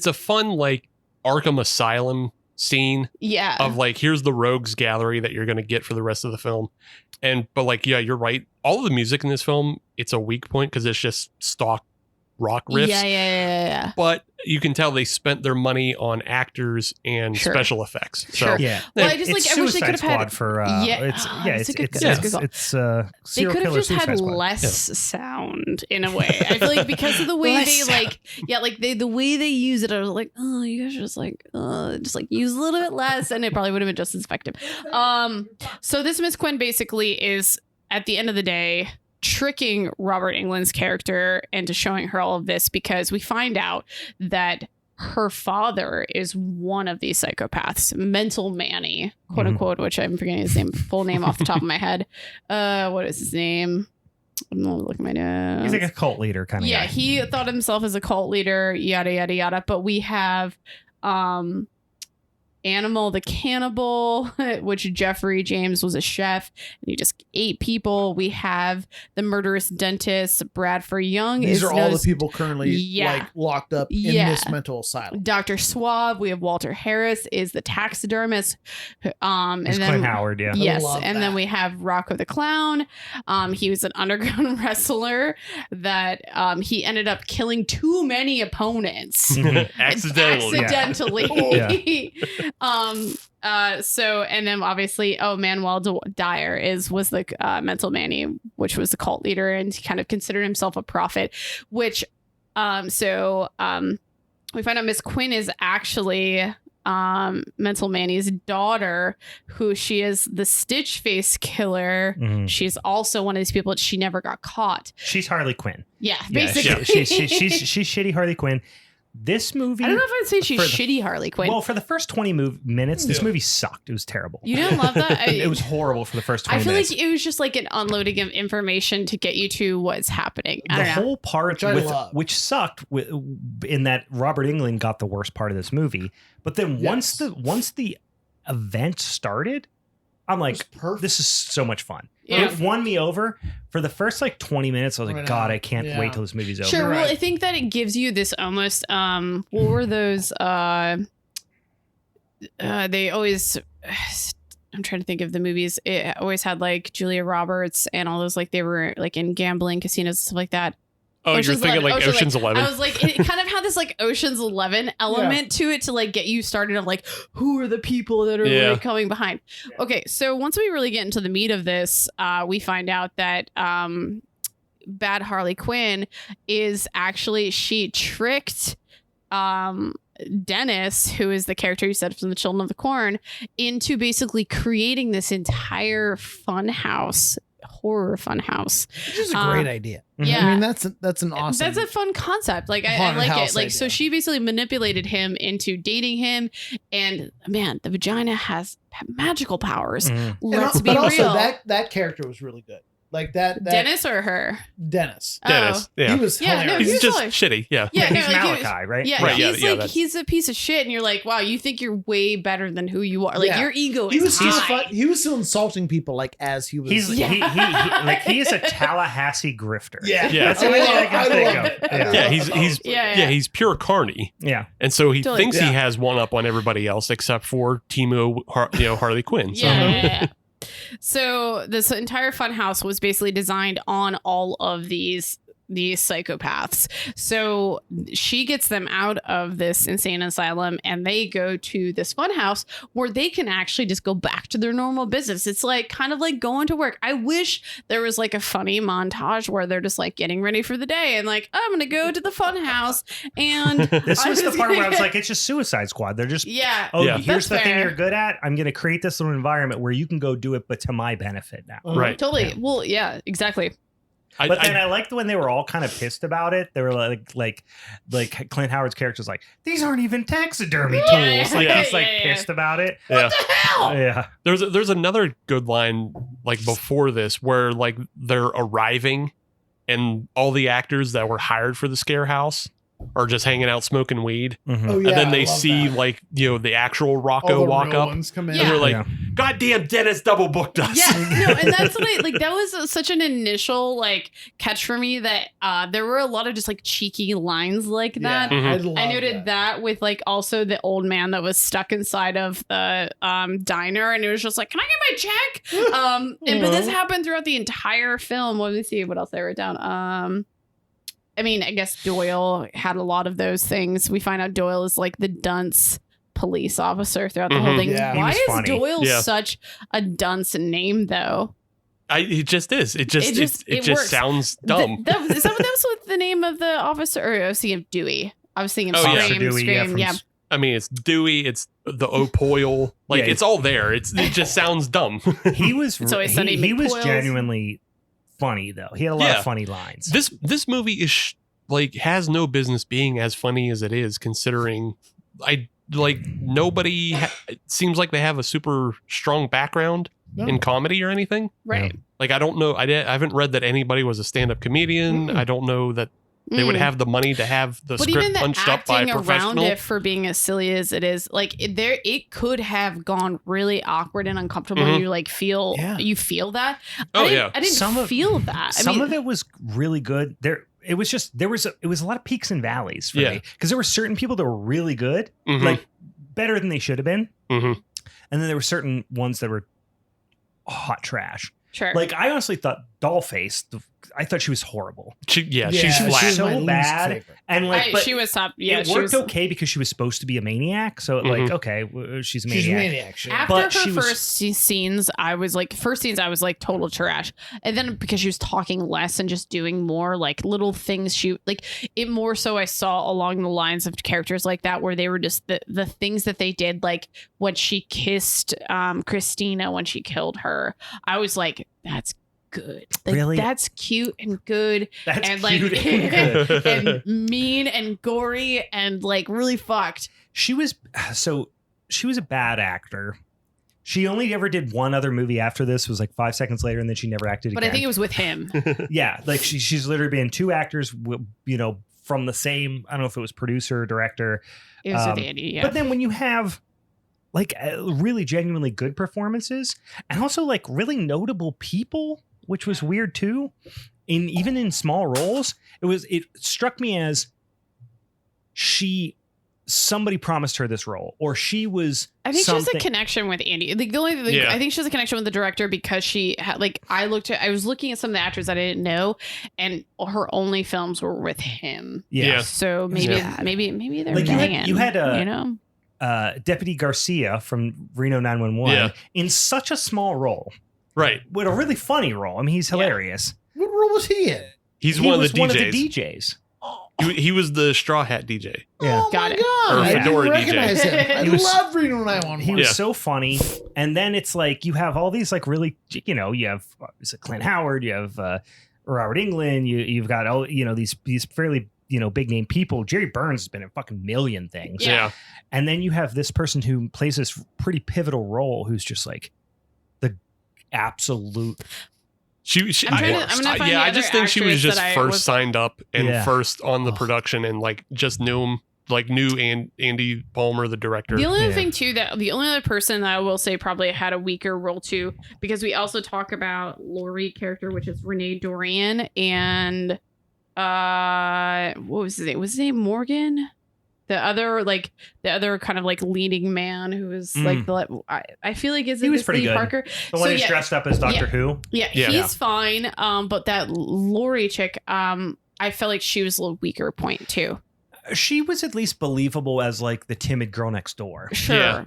a fun like Arkham Asylum scene. Yeah. Of like, here's the rogues gallery that you're gonna get for the rest of the film, but like, yeah, you're right. All of the music in this film, it's a weak point because it's just stock rock riffs. Yeah. But you can tell they spent their money on actors and special effects. So Sure. Yeah. Well, I just it's like I wish they could have had for it's they could have just had less sound in a way. I feel like because of the way the way they use it, I was like, oh, you guys just use a little bit less, and it probably would have been just as effective. So this Miss Quinn basically is, at the end of the day, tricking Robert Englund's character into showing her all of this, because we find out that her father is one of these psychopaths, Mental Manny, quote unquote, which I'm forgetting his full name off the top of my head. What is his name? I'm not looking at my notes. He's like a cult leader kind of guy. He thought himself as a cult leader, yada yada yada. But we have Animal the Cannibal, which Jeffrey James was a chef and he just ate people. We have the murderous dentist, Bradford Young. These are all the people currently like locked up in this mental asylum. Dr. Suave. We have Walter Harris is the taxidermist. And then Clint Howard, yeah. Yes. And then we have Rocco the Clown. He was an underground wrestler that he ended up killing too many opponents. Accidentally. So, and then obviously, Manuel Dyer was the Mental Manny, which was the cult leader, and he kind of considered himself a prophet, which, we find out Miss Quinn is actually Mental Manny's daughter, who she is the Stitch Face killer. She's also one of these people that she never got caught. She's Harley Quinn. Yeah, basically. She's shitty Harley Quinn. This movie, I don't know if I'd say she's shitty Harley Quinn. Well, for the first 20 minutes, this movie sucked. It was terrible. You didn't love that? It was horrible for the first 20 minutes. I feel like it was just like an unloading of information to get you to what's happening. The whole part, which sucked, in that Robert Englund got the worst part of this movie. But then once the event started, I'm like, this is so much fun. Yeah. It won me over. For the first like 20 minutes, I was like, God, I can't wait till this movie's over. Sure. Well, I think that it gives you this almost, what were those, they always, I'm trying to think of the movies. It always had like Julia Roberts and all those, like they were like in gambling casinos and stuff like that. Oh, you're thinking like Ocean's 11. I was like, it kind of had this like Ocean's 11 element to it to like get you started of like, who are the people that are really coming behind? Yeah. Okay, so once we really get into the meat of this, we find out that Bad Harley Quinn is actually, she tricked Dennis, who is the character you said from the Children of the Corn, into basically creating this entire horror funhouse, which is a great idea. Yeah, I mean that's an awesome. That's a fun concept. Like I like it. Like idea. So she basically manipulated him into dating him, and man, the vagina has magical powers. Let's be real. Also, that character was really good. Like that Dennis or her? Dennis. Dennis. Yeah. He was Yeah, no, hilarious. He's just like- shitty. Yeah. Yeah, he's no, like, Malachi, right? Yeah, Right, he's yeah, like that's- he's a piece of shit, and you're like, wow, you think you're way better than who you are. Like Yeah. your ego He is was high. he was still insulting people like as he was. He's he is a Tallahassee grifter. yeah. Yeah. That's the only thing I can think love of. it. Yeah. Yeah, he's Yeah. he's pure carny, Yeah. and so he Totally. thinks Yeah. he has one up on everybody else except for Timo, Harley Quinn. So Yeah. So this entire funhouse was basically designed on all of these psychopaths. So she gets them out of this insane asylum and they go to this funhouse where they can actually just go back to their normal business. It's like kind of like going to work. I wish there was like a funny montage where they're just like getting ready for the day and like, I'm going to go to the funhouse. And This was the part where I was like, it's just Suicide Squad. They're just yeah. oh, Yeah. here's That's the thing fair. you're good at. I'm going to create this little environment where you can go do it, but to my benefit now. Right. Totally. Well, yeah, exactly. But then I liked when they were all kind of pissed about it. They were like Clint Howard's character's like, these aren't even taxidermy tools. Yeah, Like yeah, he's like yeah. pissed about it. yeah. Yeah. There's another good line like before this where like they're arriving and all the actors that were hired for the scare house are just hanging out smoking weed. Mhm. Oh, yeah, And then I they love see that. like, the actual All Rocco the walk real up. ones come in. Yeah. And they're like, Yeah. goddamn, Dennis double booked us. Yeah, no, and that's what that was such an initial like catch for me that there were a lot of just like cheeky lines like that. Yeah, Mhm. love I noted that with like also the old man that was stuck inside of the diner and it was just like, can I get my check? But this happened throughout the entire film. Let me see what else I wrote down. I mean, I guess Doyle had a lot of those things. We find out Doyle is like the dunce police officer throughout the whole Mhm. thing. Yeah. He Why was is funny. Doyle Yeah. such a dunce name though? It just is. It just works. sounds dumb. Is that was what the name of the officer? Or I was thinking of Dewey. I was thinking of Oh, yeah. Scream. Dewey, Scream. from Yeah. I mean, it's Dewey. It's the Opoil. Like Yeah. it's all there. It just sounds dumb. He was It's always Sunny he was McPoyles. genuinely funny though. He had a lot Yeah. of funny lines. This movie is like has no business being as funny as it is, considering nobody it seems like they have a super strong background No. in comedy or anything. Right. Like I don't know. I haven't read that anybody was a stand-up comedian. I don't know that they would have the money to have the But even script the punched up by a acting around professional. it for being as silly as it is, like it could have gone really awkward and uncomfortable. Mhm. And you like feel Yeah. you feel that. Oh, I didn't, yeah. I didn't Some of- feel that. Some of it was really good. It was a lot of peaks and valleys for Yeah. me because there were certain people that were really good, Mhm. like better than they should have been, Mhm. and then there were certain ones that were hot trash. Sure. Like I honestly thought Dollface, I thought she was horrible, she's she was flat. so my least bad. favorite. and like but she was top. Yeah, it she worked was okay because she was supposed to be a maniac. So like Mhm. okay, she's a maniac. She's a maniac. She After But her she was- first scenes, I was like, total trash. And then because she was talking less and just doing more like little things, it more so I saw along the lines of characters like that where they were just the things that they did, like when she kissed Christina when she killed her. I was like, that's good. Like, Really? that's cute and good. That's and cute like and good. and mean and gory and like really fucked. She was a bad actor. She only ever did one other movie after this, was like 5 seconds later, and then she never acted But again. I think it was with him. Yeah, like she's literally been two actors, from the same. I don't know if it was producer or director. It was with Andy. Yeah. But then when you have like really genuinely good performances, and also like really notable people, which was weird too, even in small roles, it struck me as somebody promised her this role, or she was. I think she has a something- connection with Andy. Like the only thing, Yeah. I think she has a connection with the director because she had like I was looking at some of the actors that I didn't know, and her only films were with him. Yeah. So maybe Yeah. maybe they're Like, banging. you had a- you know. Deputy Garcia from Reno 911 Yeah. in such a small role, Right. with a really funny role. I mean, he's hilarious. What role was he in? He's He one of was the one of DJs. the DJs. He was the straw hat DJ. Yeah. Oh Got my it. god! Or I didn't Fedora recognize DJ. him. I He was- love Reno 911. He was Yeah. so funny. And then it's like you have all these like really, you have Clint Howard, you have Robert Englund, you've got all these fairly big name people. Jerry Burns has been in a fucking million things. Yeah. And then you have this person who plays this pretty pivotal role, who's just like the absolute I just think she was just first signed up and first on the production and like just knew him. Like knew Andy Palmer, the director. The only other thing too, that the only other person that I will say probably had a weaker role too, because we also talk about Laurie character, which is Renee Dorian, and what was his name? Was his name Morgan? The other kind of like leading man who was like I feel like he was pretty good. Parker. The one who's dressed up as Doctor Who. Yeah, he's fine. But that Laurie chick, I felt like she was a little weaker point too. She was at least believable as like the timid girl next door. Sure.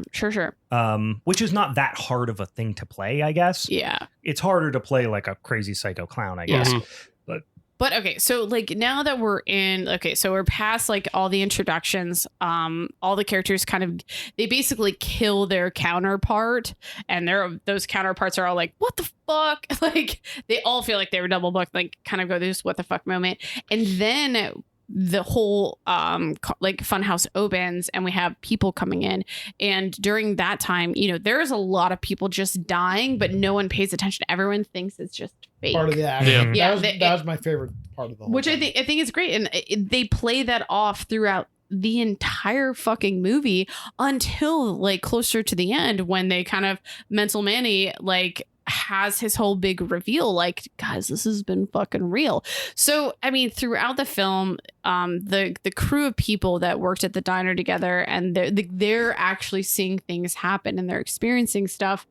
Which is not that hard of a thing to play, I guess. Yeah. It's harder to play like a crazy psycho clown, I guess. Mm-hmm. But okay, so like now that we're we're past like all the introductions, all the characters they basically kill their counterpart, and those counterparts are all like, what the fuck? Like they all feel like they were double booked, like kind of go this what the fuck moment. And then the whole like Funhouse opens and we have people coming in, and during that time, there's a lot of people just dying, but no one pays attention. Everyone thinks it's just fake. Part of the action. That was my favorite part of the whole which thing. I think is great, and they play that off throughout the entire fucking movie until like closer to the end when they kind of Mental Manny like has his whole big reveal, like, guys, this has been fucking real. So I mean, throughout the film, the crew of people that worked at the diner together, and they're actually seeing things happen and they're experiencing stuff.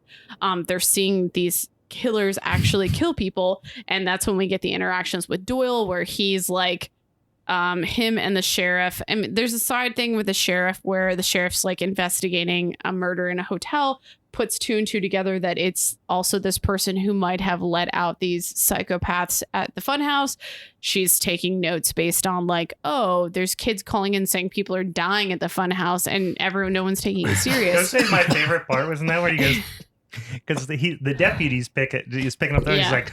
They're seeing these killers actually kill people, and that's when we get the interactions with Doyle where he's like him and the sheriff, and there's a side thing with the sheriff where the sheriff's like investigating a murder in a hotel, puts two and two together that it's also this person who might have let out these psychopaths at the funhouse. She's taking notes based on like, oh, there's kids calling in saying people are dying at the funhouse, and no one's taking it serious. That's my favorite part, wasn't that where he goes, because the deputy's picking up there, he's like,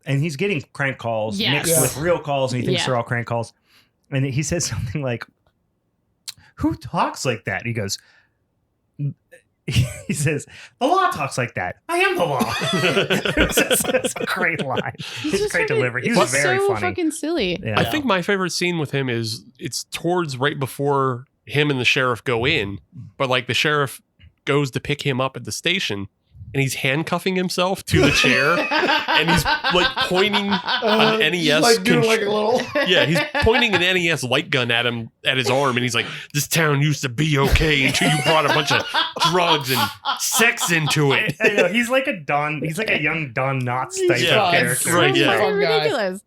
and he's getting crank calls mixed with real calls, and he thinks they're all crank calls. And he says something like, who talks like that? He goes, he says, the law talks like that. I am the law. It's a great line. It's great delivery. He's very so funny. Fucking silly. Yeah. I think my favorite scene with him is it's towards right before him and the sheriff go in, but like the sheriff goes to pick him up at the station, and he's handcuffing himself to the chair, and he's like pointing an NES, like doing like a little, he's pointing an NES light gun at him at his arm, and he's like, "This town used to be okay until you brought a bunch of drugs and sex into it." I know, he's like a Don. He's like a young Don Knotts type of character, right? Yeah, ridiculous.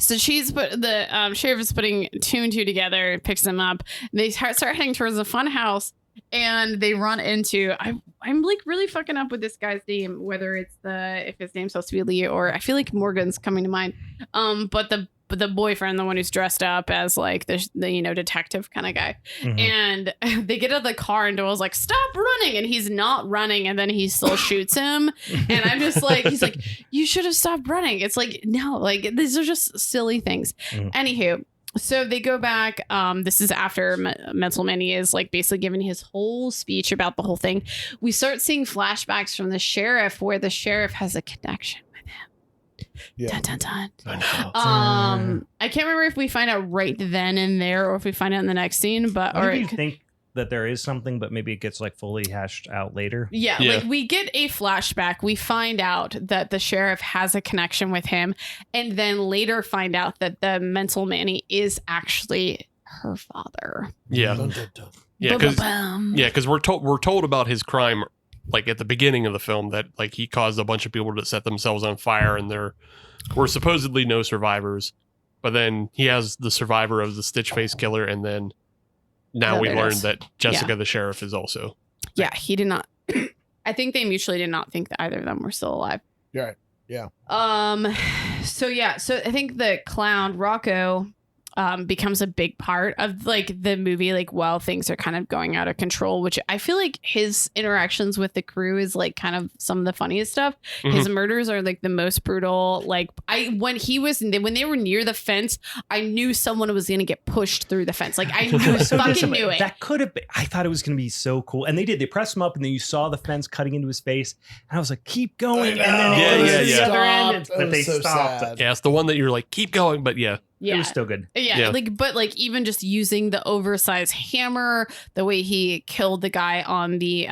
So the sheriff is putting two and two together, picks them up. They start heading towards the fun house. And they run into I'm like really fucking up with this guy's name, whether it's if his name's supposed to be Lee, or I feel like Morgan's coming to mind. But the boyfriend, the one who's dressed up as like the detective kind of guy. Mm-hmm. And they get out of the car, and Doyle's like, stop running, and he's not running, and then he still shoots him. And I'm just like, he's like, you should have stopped running. It's like, no, like these are just silly things. Mm-hmm. Anywho. So they go back. This is after Mental Manny is like basically giving his whole speech about the whole thing. We start seeing flashbacks from the sheriff where the sheriff has a connection with him. Yeah. Dun, dun, dun. I can't remember if we find out right then and there or if we find out in the next scene. But or you think that there is something, but maybe it gets like fully hashed out later. Yeah, like we get a flashback. We find out that the sheriff has a connection with him, and then later find out that the Mental Manny is actually her father. Yeah, because we're told about his crime like at the beginning of the film, that like he caused a bunch of people to set themselves on fire, and there were supposedly no survivors, but then he has the survivor of the Stitch Face killer, and then. Now we learned that Jessica, the sheriff, is also. Yeah, he did not. I think they mutually did not think that either of them were still alive. Yeah. Yeah. So I think the clown Rocco, becomes a big part of like the movie, like while things are kind of going out of control, which I feel like his interactions with the crew is like kind of some of the funniest stuff. His murders are like the most brutal. Like when they were near the fence, I knew someone was going to get pushed through the fence. Like I fucking knew it. That could have been, I thought it was going to be so cool. And they did, they pressed him up and then you saw the fence cutting into his face. And I was like, keep going. And then it goes to the other end. But they stopped. Yeah, it's the one that you're like, keep going. But yeah. It was still good. Yeah, like even just using the oversized hammer, the way he killed the guy on the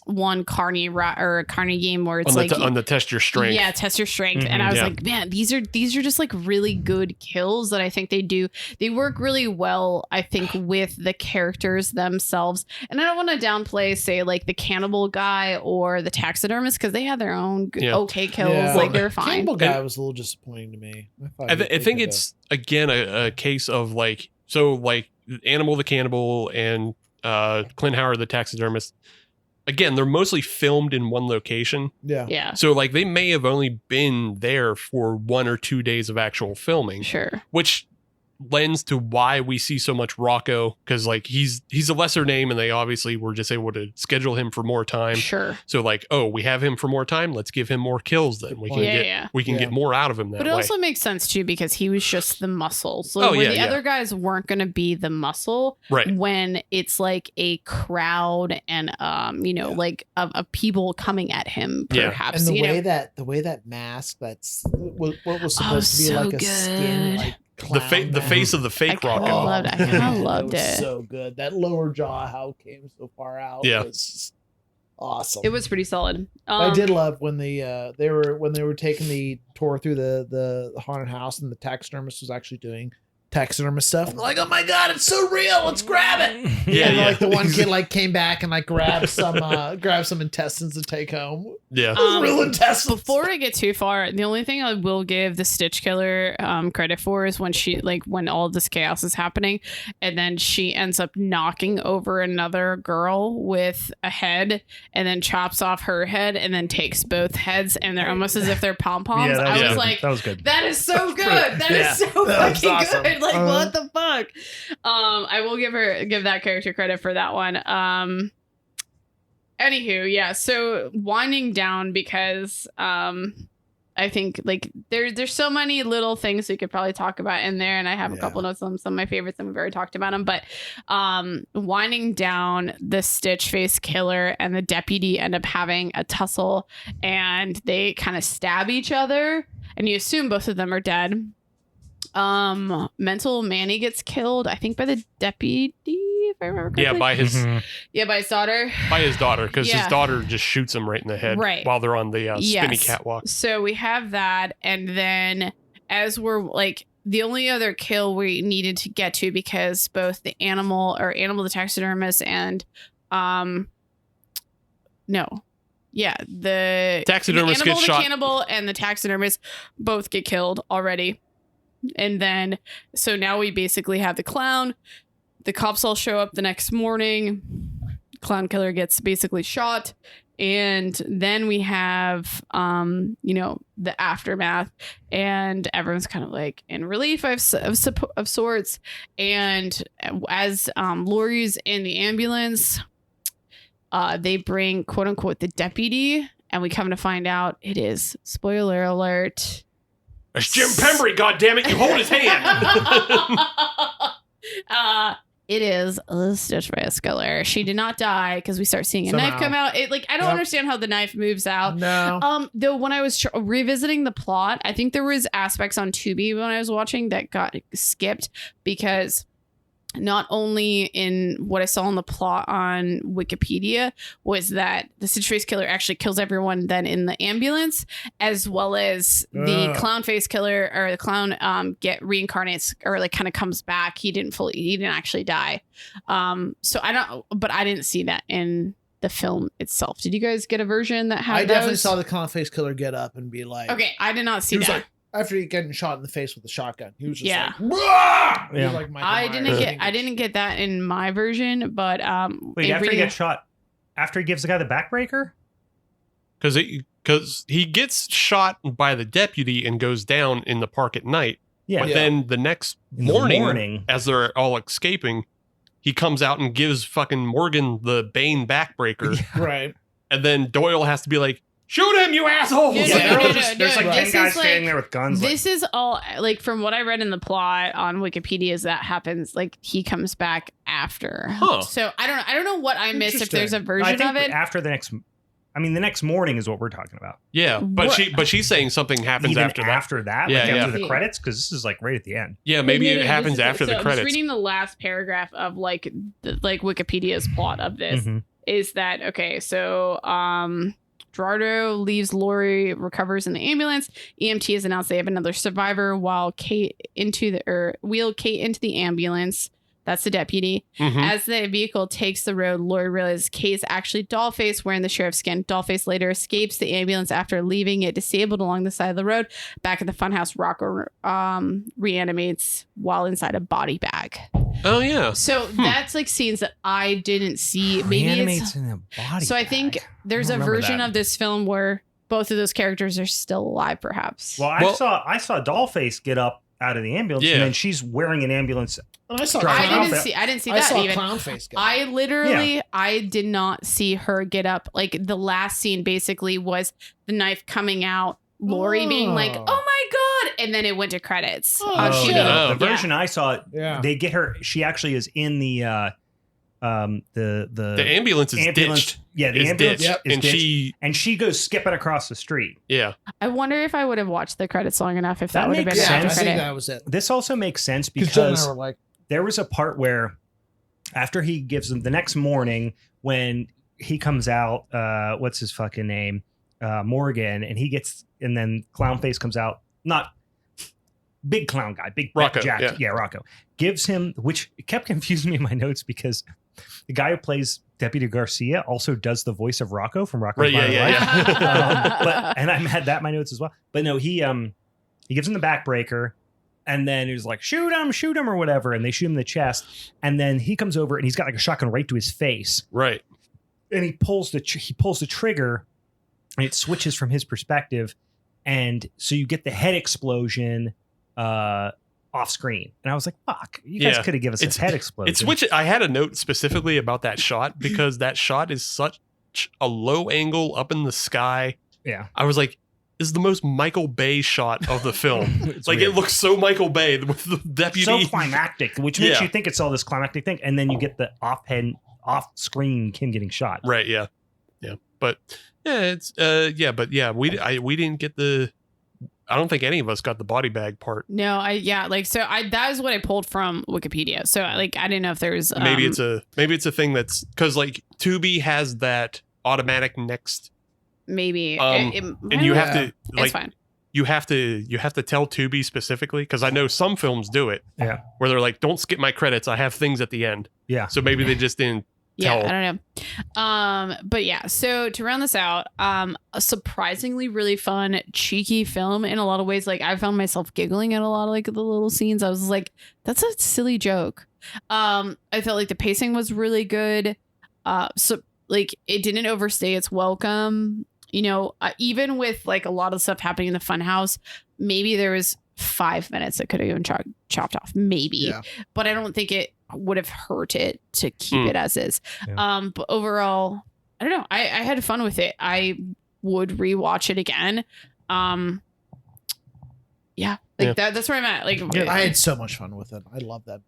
one Carney game where it's on the test your strength. Yeah, test your strength. And I was like, man, these are just like really good kills that I think they work really well, I think, with the characters themselves. And I don't want to downplay, say, like the cannibal guy or the taxidermist, because they had their own okay kills. Yeah. Like they're fine. Cannibal guy was a little disappointing to me. I think it's again a case of like, so like Animal the Cannibal and Clint Howard the taxidermist. Again, they're mostly filmed in one location. Yeah. So like they may have only been there for 1 or 2 days of actual filming. Sure. Which lends to why we see so much Rocco, because like he's a lesser name and they obviously were just able to schedule him for more time. Sure. So like, oh, we have him for more time, let's give him more kills then. We can get more out of him that way. But it also makes sense too, because he was just the muscle. So the other guys weren't going to be the muscle when it's like a crowd and like of people coming at him perhaps. And the way that mask, that's what was supposed to be like a skin, like the face of the fake Rocco. I kind of loved it. So good. That lower jaw, how it came so far out. Yeah. Was awesome. It was pretty solid. I did love when they were taking the tour through the haunted house and the taxidermist was actually doing taxidermist stuff. I'm like, oh my god, it's so real. Let's grab it. Yeah. Like the one kid like came back and like grabbed some intestines to take home. Yeah. Real intestines. Before I get too far, the only thing I will give the Stitch Killer credit for is when all this chaos is happening and then she ends up knocking over another girl with a head and then chops off her head and then takes both heads and they're almost as if they're pom-poms. I was like, that was good. That is so good. That is so fucking awesome. Good. Like, what the fuck? I will give that character credit for that one. Anywho, yeah. So winding down because I think like there's so many little things we could probably talk about in there, and I have a couple notes on some of my favorites, and we've already talked about them. But winding down, the Stitch Face Killer and the deputy end up having a tussle, and they kind of stab each other, and you assume both of them are dead. Mental Manny gets killed, I think, by the deputy, if I remember correctly. Yeah, by his by his daughter. By his daughter, because his daughter just shoots him right in the head while they're on the spinny catwalk. So we have that, and then as we're like the only other kill we needed to get to, because both the Animal the taxidermist and the taxidermist gets shot. The cannibal and the taxidermist both get killed already. And then, so now we basically have the clown. The cops all show up the next morning. Clown killer gets basically shot. And then we have, the aftermath. And everyone's kind of like in relief of sorts. And as Laurie's in the ambulance, they bring, quote unquote, the deputy. And we come to find out it is, spoiler alert, it's Jim Pembry, goddammit, you hold his hand. It is the Stitch Face Killer. She did not die because we start seeing a knife come out. I don't understand how the knife moves out. No. Though when I was revisiting the plot, I think there was aspects on Tubi when I was watching that got skipped, because not only in what I saw in the plot on Wikipedia was that the Stitch Face Killer actually kills everyone then in the ambulance, as well as the clown face killer, or the clown reincarnates, or like kind of comes back. He didn't actually die. So I didn't see that in the film itself. Did you guys get a version that had I definitely saw the clown face killer get up and be like, okay, I did not see that. Like, after he getting shot in the face with a shotgun, he was just like, he was like I didn't get that in my version, but wait, after he gets shot, after he gives the guy the backbreaker, because he gets shot by the deputy and goes down in the park at night. Yeah. But then the next In the morning, as they're all escaping, he comes out and gives fucking Morgan the Bane backbreaker. Right. And then Doyle has to be like, shoot him, you assholes! No, There's like 10 this guys is like- standing there with guns. This is all like from what I read in the plot on Wikipedia is that happens like he comes back after. Huh. So I don't know what I missed if there's a I version think of it. after the next. I mean, the next morning is what we're talking about. Yeah, but What? she's saying something happens Even after that. after that, Yeah, like yeah. after the credits, because this is like right at the end. Yeah, maybe No, it no, happens this is- after the I'm credits. just reading the last paragraph of like Wikipedia's plot of this Mhm. is that okay? So Gerardo leaves Lori, recovers in the ambulance. EMT has announced they have another survivor while wheel Kate into the ambulance. That's the deputy. Mhm. As the vehicle takes the road, Lori realizes Kate's actually Dollface wearing the sheriff's skin. Dollface later escapes the ambulance after leaving it disabled along the side of the road. Back at the funhouse, Rocco reanimates while inside a body bag. Oh, yeah. So that's like scenes that I didn't see. Maybe Reanimates it's in a body. so. I think bag. there's I a don't remember version that. of this film where both of those characters are still alive, perhaps. Well, I saw Dollface get up out of the ambulance, Yeah. and then she's wearing an ambulance. And I saw Drive I around. didn't see I that saw even. Clownface. I literally, I did not see her get up. Like the last scene basically was the knife coming out, Lori being like, Oh. "Oh my god!" and then it went to credits. Oh, on shit. TV. Oh. The version I saw, Yeah. they get her. She actually is in the The ambulance is ambulance. ditched. Yeah, the It's ambulance ditched. is And ditched, and she goes skipping across the street. yeah. I wonder if I would have watched the credits long enough if that would have been makes an Yeah, after sense. I think credit. that was it. This also makes sense Because Jen and because I were like, there was a part where after he gives them the next morning when he comes out, what's his fucking name? Morgan, and then Clownface comes out, not big clown guy, big Rocco, Jack, Rocco gives him, which kept confusing me in my notes because the guy who plays Deputy Garcia also does the voice of Rocco from Rocco's Right, yeah, Modern yeah, Life. And I had that in my notes as well. But no, he gives him the backbreaker. And then he was like, shoot him, or whatever. And they shoot him in the chest. And then he comes over and he's got like a shotgun right to his face. Right. And he pulls the trigger, and it switches from his perspective. And so you get the head explosion off screen. And I was like, fuck, you guys Yeah. could have given us a head explosion. It's which I had a note specifically about that shot because that shot is such a low angle up in the sky. Yeah. I was like, this is the most Michael Bay shot of the film. It's Like weird. it looks so Michael Bay with the deputy. so climactic, which makes Yeah. you think it's all this climactic thing. And then you get the off screen Kim getting shot. Right. Yeah. Yeah. But yeah, it's we didn't get the. I don't think any of us got the body bag part. No, that is what I pulled from Wikipedia. So like I didn't know if there's Maybe it's a thing that's because like Tubi has that automatic next. maybe And you have to it's like fine. you have to tell Tubi specifically because I know some films do it. Yeah. Where they're like, don't skip my credits. I have things at the end. Yeah. So maybe they just didn't Yeah, tell. I don't know. But yeah, so to round this out, a surprisingly really fun, cheeky film in a lot of ways. Like I found myself giggling at a lot of like the little scenes. I was like, that's a silly joke. I felt like the pacing was really good. So like it didn't overstay its welcome. You know, even with like a lot of stuff happening in the funhouse, maybe there was 5 minutes that could have been chopped off, maybe. Yeah. But I don't think it would have hurt it to keep it as is. Yeah. But overall, I don't know. I had fun with it. I would rewatch it again. That's where I'm at. Like, I had so much fun with it. I love that.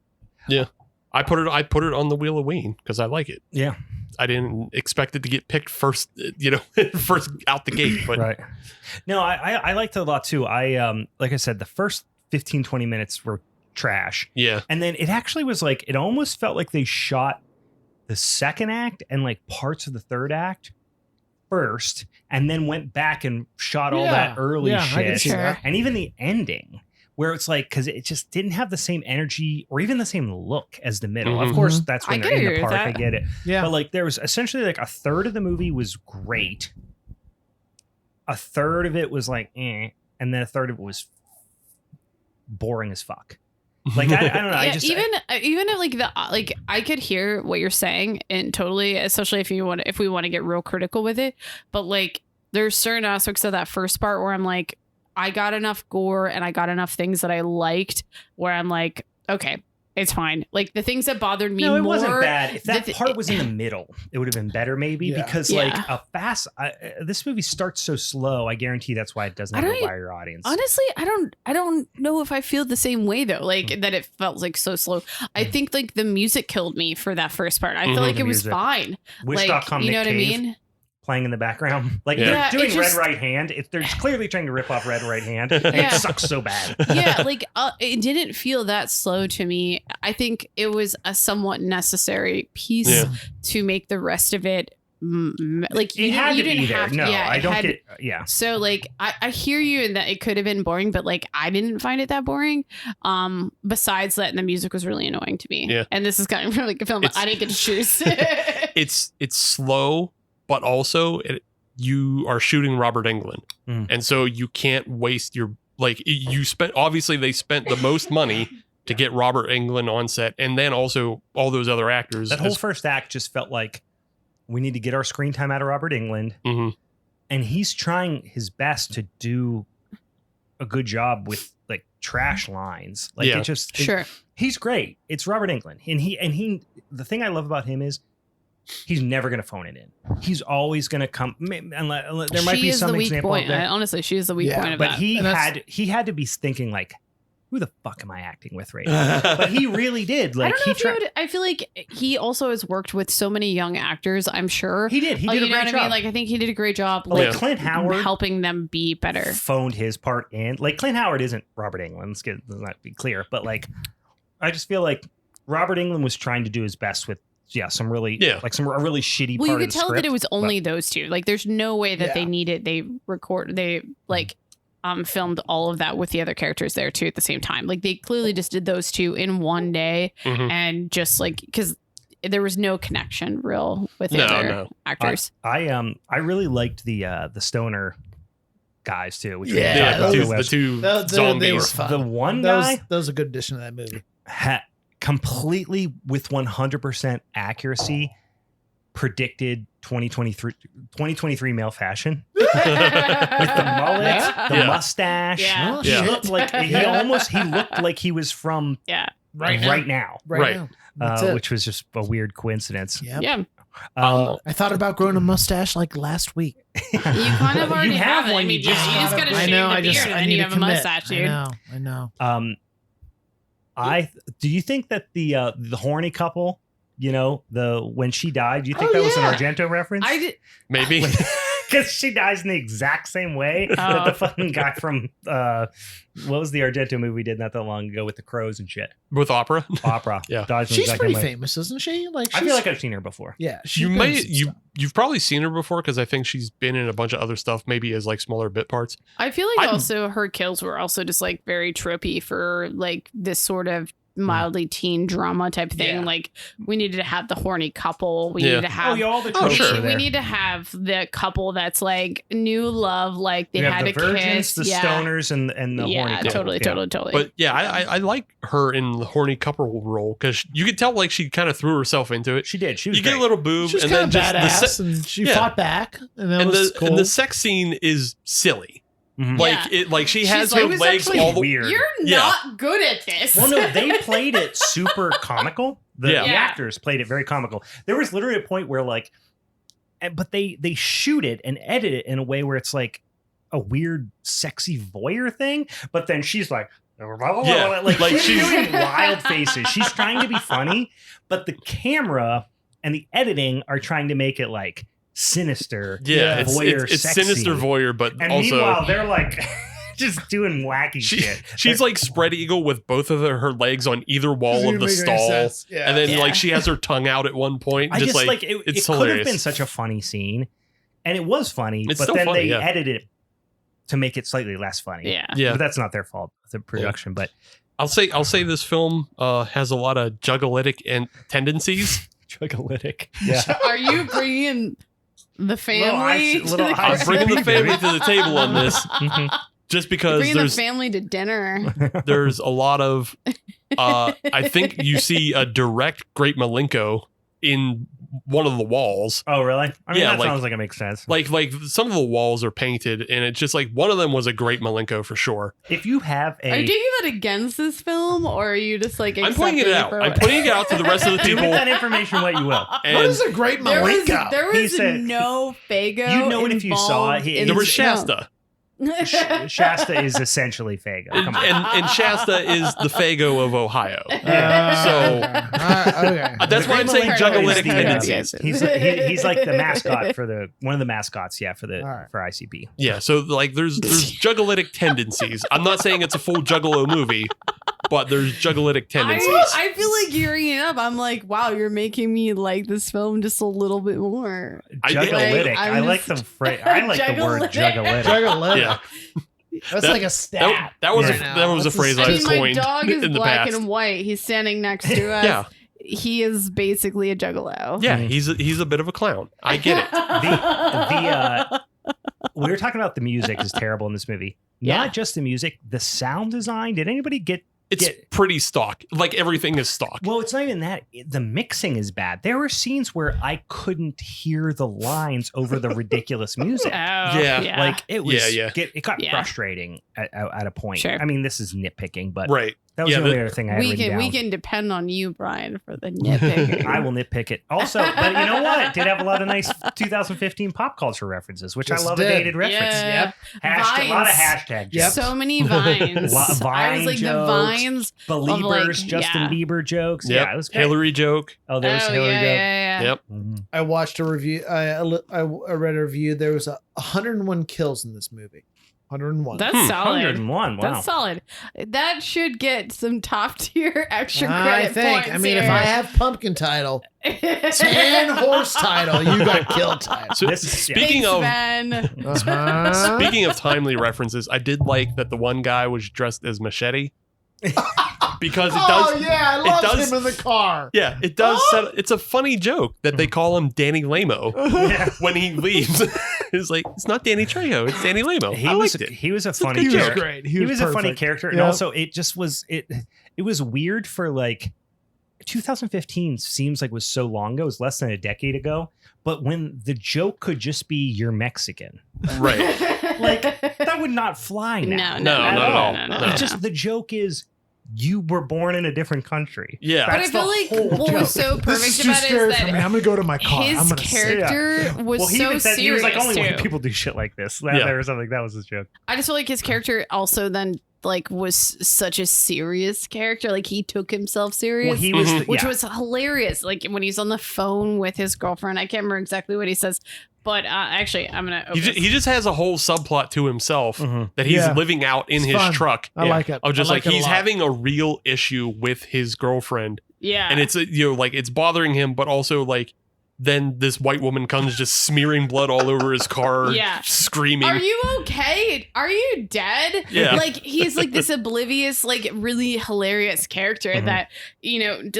I put it on the Wheel of Ween because I like it. Yeah. I didn't expect it to get picked first, first out the gate. But Right. No, I liked it a lot too. I like I said, the first 15, 20 minutes were trash. yeah, And then it actually was like, it almost felt like they shot the second act and like parts of the third act first, and then went back and shot all that early I can shit. see that. And even the ending, where it's like, because it just didn't have the same energy or even the same look as the middle. Of Mhm. course, that's when I they're could in agree the with park. I that. get it. Yeah. But like, there was essentially like a third of the movie was great, a third of it was like, and then a third of it was boring as fuck. Like I don't know. I yeah, just even if like I could hear what you're saying and totally, especially if we want to get real critical with it. But like, there's certain aspects of that first part where I'm like, I got enough gore and I got enough things that I liked where I'm like, okay, it's fine. Like the things that bothered me more. No, it wasn't bad. If that part was in the middle, it would have been better maybe because like this movie starts so slow. I guarantee that's why it doesn't have a wider audience. Honestly, I don't know if I feel the same way though. Like that it felt like so slow. I think like the music killed me for that first part. I feel like it was fine. Wish.com, you know Nick what Cave. I mean? Playing in the background, like they're doing Red Right Hand. They're clearly trying to rip off Red Right Hand. And it sucks so bad. Yeah, like it didn't feel that slow to me. I think it was a somewhat necessary piece to make the rest of it. Like it had to be there. No, I don't get. Yeah. So like I hear you in that it could have been boring, but like I didn't find it that boring. Besides that, and the music was really annoying to me. Yeah. And this is kind of like a film I didn't get to choose. It's slow. But also, you are shooting Robert Englund, and so you can't waste your you spent. Obviously, they spent the most money to get Robert Englund on set, and then also all those other actors. That whole first act just felt like we need to get our screen time out of Robert Englund, and he's trying his best to do a good job with like trash lines. Like it just he's great. It's Robert Englund, and he. The thing I love about him is. He's never going to phone it in. He's always going to come. Unless, there might be some example. Honestly, she is the weak point of but that. He had to be thinking like, who the fuck am I acting with right now? But he really did. Like I feel like he also has worked with so many young actors. I'm sure he did. He did a great job. I mean? Like I think he did a great job. Like Clint Howard helping them be better. Phoned his part in. Like Clint Howard isn't Robert Englund. Let's not be clear. But like, I just feel like Robert Englund was trying to do his best with. Some really shitty part. Well, you could tell that it was only those two. Like, there's no way that they filmed all of that with the other characters there too at the same time. Like, they clearly just did those two in one day, and just like because there was no connection real with the other actors. I really liked the stoner guys too. Which the two zombies. They were fun. The one guy that was a good addition to that movie. Completely with 100% accuracy predicted 2023 male fashion with the mullet, the mustache. Yeah. He looked like he looked like he was from right now. Which was just a weird coincidence. Yep. Yeah. I thought about growing a mustache like last week. You kind of already have one. I mean, you just gotta shave the beard and then you have a mustache, dude. I know. Do you think that the horny couple, when she died, do you think that was an Argento reference? Maybe because she dies in the exact same way that the fucking guy from what was the Argento movie we did not that long ago with the crows and shit with opera. Yeah, she's pretty famous, isn't she? Like I feel like I've seen her before. Yeah, you've probably seen her before because I think she's been in a bunch of other stuff, maybe as like smaller bit parts. I feel like also her kills were also just like very tropey for like this sort of mildly teen drama type thing. Like we needed to have the horny couple. We needed to have all the tropes are there. We need to have the couple that's like new love, like they had the a virgins, kiss, the stoners, and the horny couple. Totally. But I like her in the horny couple role because you could tell like she kind of threw herself into it. She did. She was you get a little boob, and then just badass, and she fought back, and that was cool. And the sex scene is silly. Like she has her was legs all the weird. You're not good at this. Well, no, they played it super comical. The actors played it very comical. There was literally a point where but they shoot it and edit it in a way where it's like a weird, sexy voyeur thing. But then she's like she's doing wild faces. She's trying to be funny, but the camera and the editing are trying to make it like sinister. Voyeur, it's sinister voyeur, but and also meanwhile they're like just doing wacky shit. She's like spread eagle with both of her legs on either wall of the stall, and then like she has her tongue out at one point. It it's could hilarious. have been such a funny scene, and it was funny, it's but then funny, they edited it to make it slightly less funny. Yeah. But that's not their fault. The production, but I'll say this film has a lot of juggalitic and tendencies. Juggalitic. Yeah. Are you bringing the family? I'm bringing the family to the table on this, just because there's the family to dinner. There's a lot of. I think you see a direct Great Malenko in one of the walls. Oh, really? I mean, Yeah, that like- sounds like it makes sense. Like some of the walls are painted, and it's just like one of them was a great Malenko for sure. If you have Are you taking that against this film, or are you just like? I'm putting it out. I'm putting it out to the rest of the do with people. that information what you will. And what is a great There was, Malenko? there He was said- no Fago. You'd know it if you saw it. involved in there was this film. Shasta, Shasta is essentially Fago. Come on. and Shasta is the Fago of Ohio. So okay. That's why I'm saying juggalitic tendencies. He's like the mascot for one of the mascots, for the All right. for ICP. Yeah, so like there's juggalitic tendencies. I'm not saying it's a full Juggalo movie, but there's juggalitic tendencies. I feel like gearing it up. I'm like, wow, you're making me like this film just a little bit more. Juggalitic. I'm I like just- the I like the word juggalitic. Juggalitic. Yeah. That's like a stat. That was right now. that was a That's phrase I I mean, my coined dog is in the black past. and white. He's standing next to us. Yeah, He is basically a juggalo. yeah, he's a bit of a clown. I get it. We were talking about the music is terrible in this movie. Yeah. Not just the music, the sound design. Did anybody get? It's pretty stock. Like everything is stock. Well, it's not even that. The mixing is bad. There were scenes where I couldn't hear the lines over the ridiculous music. Yeah. Like it was. Yeah. It got Yeah. frustrating at a point. Sure. I mean, this is nitpicking, but Right. that was Yeah, the only the- other thing I had we written can down. we can depend on you, Brian, for the nitpicking. I will nitpick it. Also, but you know what? It did have a lot of nice 2015 pop culture references, which Yes, I love it a dated dated reference. Yeah. Hashtag, a lot of Vines. hashtag Yep. jokes. So many vines. Vine I was like jokes. the vines. Believers, like, Justin yeah. Bieber jokes. Yep. Yeah, it was great. Hillary joke. Oh, there was Oh, Hillary yeah, joke. yeah, yeah. Yep. Mhm. I watched a review. I read a review. There was 101 kills in this movie. 101. That's solid. 101. Wow. That's solid. That should get some top tier extra I credit think. points I mean, here. if I have pumpkin title and horse title, you got kill title. So This is- speaking Thanks, of Ben. Uh-huh. speaking of timely references, I did like that the one guy was dressed as Machete. Because it does Oh yeah, I love does- him in the car. Yeah, it does. It's a funny joke that they call him Danny Lamo when he leaves. It's like it's not Danny Trejo, it's Danny Lamo. He I was liked it. he was a funny He was character. great. He was a funny perfect. character, and Yep. also it just was it was weird for like 2015 seems like was so long ago. It was less than a decade ago. But when the joke could just be you're Mexican, Right. like that would not fly now. No, No, not at all. No. It's just the joke is you were born in a different country. Yeah. But I That's feel the like whole what was joke. so This perfect is too about it scary is for me. that I'm gonna go to my car. I'm his gonna sit. character was He so even said he was serious like only too. white people do shit like this. That Yeah. there was something that was his joke. I just feel like his character also then like was such a serious character. Like he took himself serious. Well, he was, Mhm. which yeah. was hilarious. Like when he's on the phone with his girlfriend, I can't remember exactly what he says, but actually, I'm gonna. He just has a whole subplot to himself Mhm. that he's Yeah. living out in It's his fun. truck. I like it. Of just I like like it a he's lot. having a real issue with his girlfriend, yeah, and it's like it's bothering him, but also like then this white woman comes just smearing blood all over his car, Yeah. screaming. Are you okay? Are you dead? Yeah. Like he's like this oblivious, like really hilarious character Mhm. that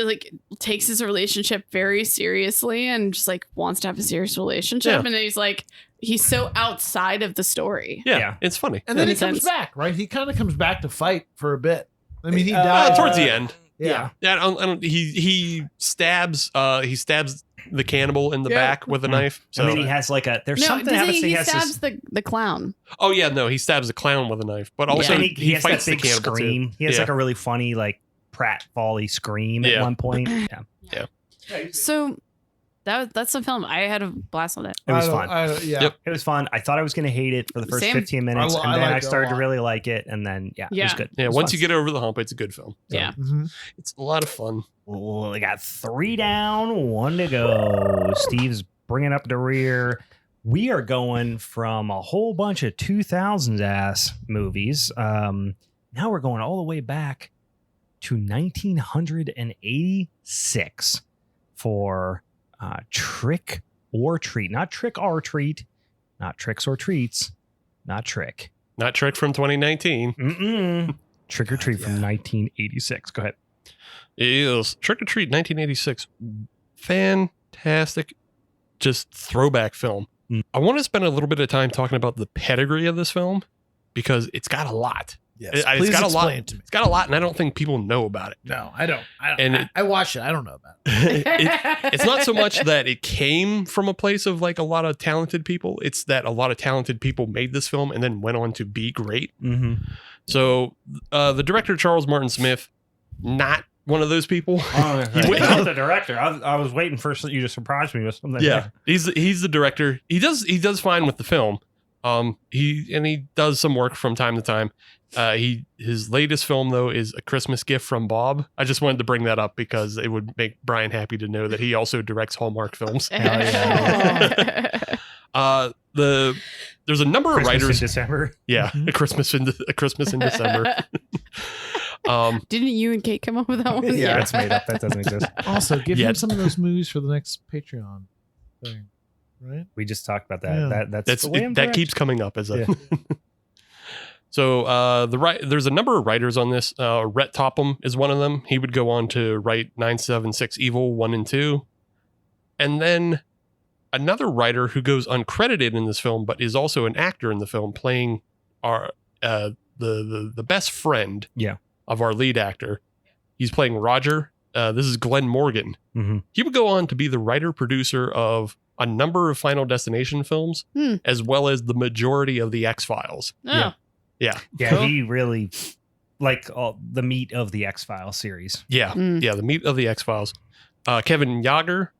like takes his relationship very seriously and just like wants to have a serious relationship, Yeah. and then he's so outside of the story. yeah, Yeah. it's funny. And then he Makes comes sense. back, right? He kind of comes back to fight for a bit. I mean, he Uh, died Towards the end, Yeah. yeah, I don't, he stabs the cannibal in the Yeah. back with a knife. So I mean, he has like a. There's No, something happens. he has stabs this, the clown. oh yeah, no, he stabs the clown with a knife, but also and he, he has that fights the big cannibal scream. too. He has Yeah. like a really funny like pratfally scream at Yeah. one point. Yeah, So that's the film. I had a blast on it. it was I fun. don't- yeah. Yep. It was fun. I thought I was going to hate it for the first Same. 15 minutes, I and then I liked it a started to lot. really like it, and then it was Yeah. good. Yeah, It was once fun. you get over the hump, it's a good film. So, Yeah. Mhm. it's a lot of fun. Well, we got 3 down, 1 to go. Steve's bringing up the rear. We are going from a whole bunch of 2000s ass movies. Now we're going all the way back to 1986 for Trick or Treat. Not Trick or Treat, not Tricks or Treats, not Trick. Not Trick from 2019. Mm-mm. Trick or Treat from 1986. Go ahead. It is Trick or Treat 1986. Fantastic, just throwback film. Mm. I want to spend a little bit of time talking about the pedigree of this film because it's got a lot. Yes, It's please got a lot. explain it to me. It's got a lot, and I don't think people know about it. No, I don't. And I watched it. I don't know about it. It's not so much that it came from a place of like a lot of talented people. It's that a lot of talented people made this film and then went on to be great. Mm-hmm. So the director, Charles Martin Smith, not one of those people. Oh, not the director. I was waiting for you to surprise me with something. Yeah, he's the director. He does fine with the film. He does some work from time to time. His latest film though is A Christmas Gift from Bob. I just wanted to bring that up because it would make Brian happy to know that he also directs Hallmark films. There's a number of writers in December. Yeah, A Christmas in December. Didn't you and Kate come up with that one? Yeah, that's made up. That doesn't exist. Also, give him some of those movies for the next Patreon thing, right? We just talked about that. Yeah. That's the way I'm that direct. keeps coming up as a. So there's a number of writers on this. Rhett Topham is one of them. He would go on to write 976 Evil 1 and 2, and then another writer who goes uncredited in this film, but is also an actor in the film, playing our the best friend of our lead actor. He's playing Roger. This is Glenn Morgan. Mm-hmm. He would go on to be the writer-producer of a number of Final Destination films, as well as the majority of the X-Files. Oh. Yeah. Cool. He really the meat of the X-Files series. Yeah, the meat of the X-Files. Kevin Yager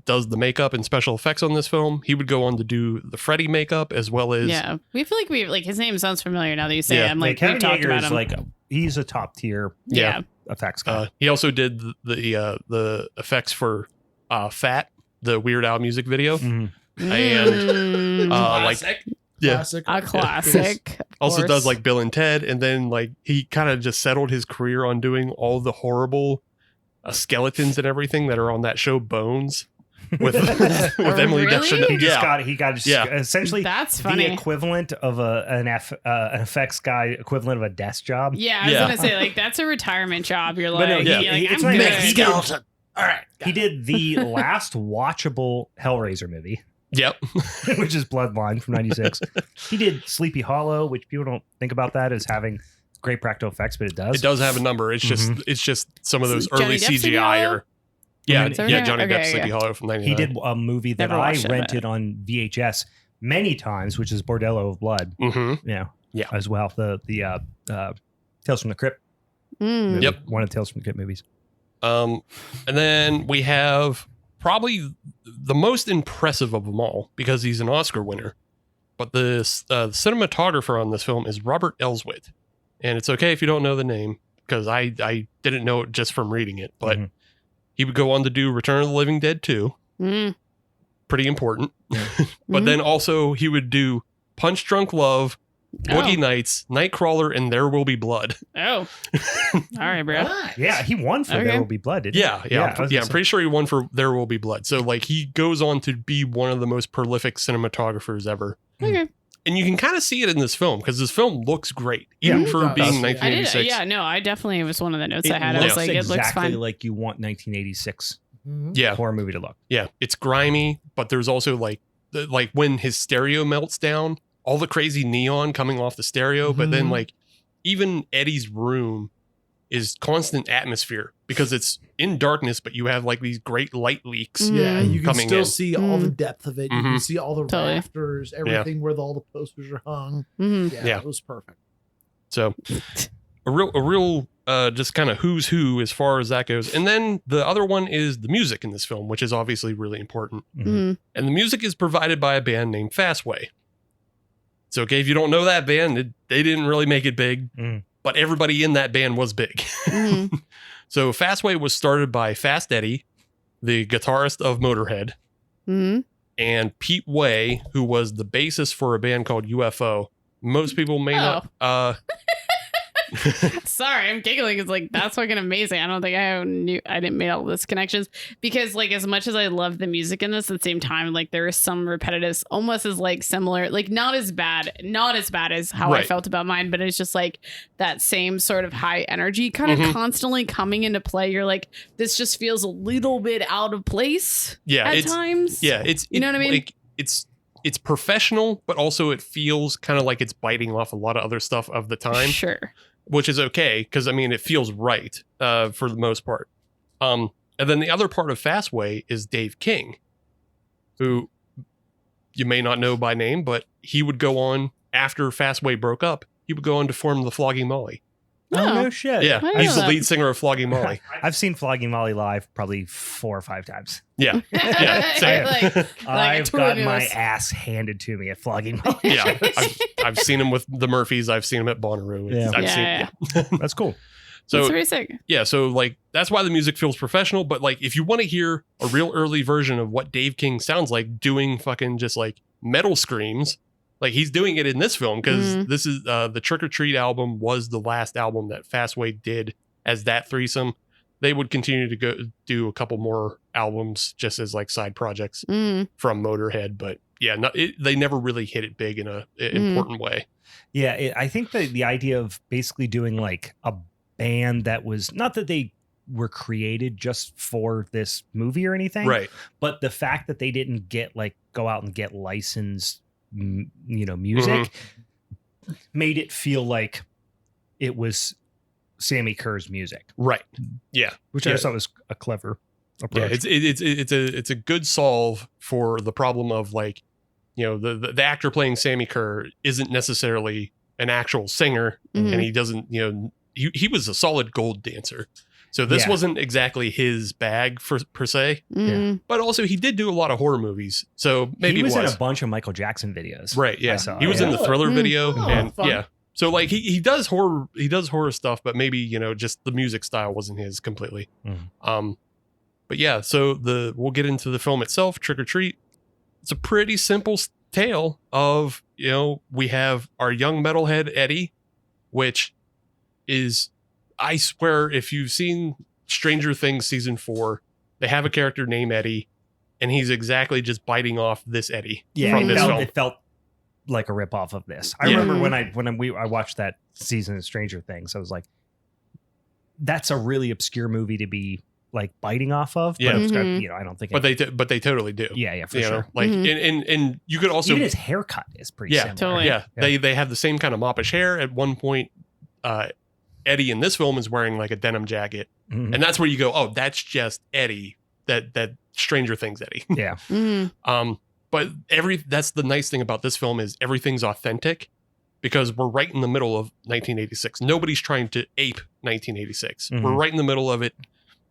does the makeup and special effects on this film. He would go on to do the Freddy makeup as well as we feel like his name sounds familiar now that you say it. I'm like, Kevin we've talked Yeager about him. is he's a top tier effects guy. He also did the effects for Fat, the Weird Al music video, and Classic. A classic. Also does like Bill and Ted, and then like he kind of just settled his career on doing all the horrible skeletons and everything that are on that show Bones with Emily Really? Deschanel. He got essentially That's funny. the equivalent of an effects guy, equivalent of a desk job. Yeah, I was gonna say like that's a retirement job. You're But no, like, it's I'm not good. even- skeleton. All right. He did the last watchable Hellraiser movie, Yep. which is Bloodline from '96. He did Sleepy Hollow, which people don't think about that as having great practical effects, but it does. It does have a number. It's just some of those Johnny early Depp Sleepy CGI Hollow? or Is that right? Johnny Depp Okay, Sleepy yeah. Hollow from '99. He did a movie that Never I watched it, rented on VHS many times, which is Bordello of Blood. Mm-hmm. Yeah, as well. The Tales from the Crypt. Movie. Yep. One of the Tales from the Crypt movies. And then we have probably the most impressive of them all because he's an Oscar winner. But the cinematographer on this film is Robert Elswit. And it's okay if you don't know the name because I didn't know it just from reading it. But he would go on to do Return of the Living Dead 2. Pretty important. But then also he would do Punch Drunk Love, Boogie Nights, Nightcrawler, and There Will Be Blood. Oh. All right, bro. Yeah, he won for Okay. There Will Be Blood, didn't he? I'm pretty sure he won for There Will Be Blood. So like he goes on to be one of the most prolific cinematographers ever. Okay. And you can kind of see it in this film because this film looks great, even for it being does. 1986. I definitely was one of the notes I had. I was looks like, it looks exactly fun. like you want 1986 Yeah, horror movie to look. yeah. It's grimy, but there's also like when his stereo melts down, all the crazy neon coming off the stereo. But then like even Eddie's room is constant atmosphere because it's in darkness, but you have like these great light leaks. Yeah, you can Coming still in. see all the depth of it. You can see all the Totally. rafters, everything where all the posters are hung. Mhm. Yeah. It was perfect. So a real just kind of who's who as far as that goes. And then the other one is the music in this film, which is obviously really important. Mhm. And the music is provided by a band named Fastway. It's okay if you don't know that band. They didn't really make it big, but everybody in that band was big. Mhm. So Fastway was started by Fast Eddie, the guitarist of Motorhead, Mhm. and Pete Way, who was the bassist for a band called UFO. Most people may not. Sorry, I'm giggling. It's like that's fucking amazing. I don't think I didn't make all this connections because like as much as I love the music in this, at the same time like there is some repetitives, almost as like similar, like not as bad as how I Right. felt about mine, but it's just like that same sort of high energy kind of constantly coming into play. You're like, this just feels a little bit out of place Yeah, at it's times. yeah, it's You know what I mean? Like, it's it's professional, but also it feels kind of like it's biting off a lot of other stuff of the time. Sure. Which is okay, because I mean it feels right for the most part. And then the other part of Fastway is Dave King, who you may not know by name, but he would go on after Fastway broke up. He would go on to form the Flogging Molly. Oh, no shit. Yeah, he's the lead singer of Flogging Molly. I've seen Flogging Molly live probably 4 or 5 times. Yeah, yeah. Same. I've got my ass handed to me at Flogging Molly. Yeah, I've seen him with the Murphys. I've seen him at Bonnaroo. That's cool. So that's very sick. Yeah, so like that's why the music feels professional. But like if you want to hear a real early version of what Dave King sounds like doing fucking just like metal screams, like he's doing it in this film because this is the Trick or Treat album was the last album that Fastway did as that threesome. They would continue to go do a couple more albums just as like side projects from Motorhead, but yeah, they never really hit it big in a important way. Yeah, I think the idea of basically doing like a band that was not that they were created just for this movie or anything, right? But the fact that they didn't go out and get licensed, music made it feel like it was Sammy Kerr's music, right? Yeah, which I thought was a clever approach. Yeah, it's a good solve for the problem of like, the actor playing Sammy Kerr isn't necessarily an actual singer, and he doesn't, he was a solid gold dancer. So this wasn't exactly his bag per se, but also he did do a lot of horror movies. So maybe he was in a bunch of Michael Jackson videos, right? Yeah, he was in the Thriller video, and yeah. So like he does horror stuff, but maybe just the music style wasn't his completely. But yeah, so we'll get into the film itself. Trick or Treat. It's a pretty simple tale of we have our young metalhead Eddie, which is. I swear, if you've seen Stranger Things season 4, they have a character named Eddie, and he's exactly just biting off this Eddie from this film. It felt like a ripoff of this. I remember when I watched that season of Stranger Things, I was like, "That's a really obscure movie to be like biting off of." But I don't think. But they totally do. Yeah, for sure. Like, and you could also even his haircut is pretty similar. Totally. Yeah, they have the same kind of moppish hair. At one point, Eddie in this film is wearing like a denim jacket, and that's where you go, oh, that's just Eddie, that Stranger Things Eddie. Yeah. But that's the nice thing about this film is everything's authentic because we're right in the middle of 1986. Nobody's trying to ape 1986. We're right in the middle of it.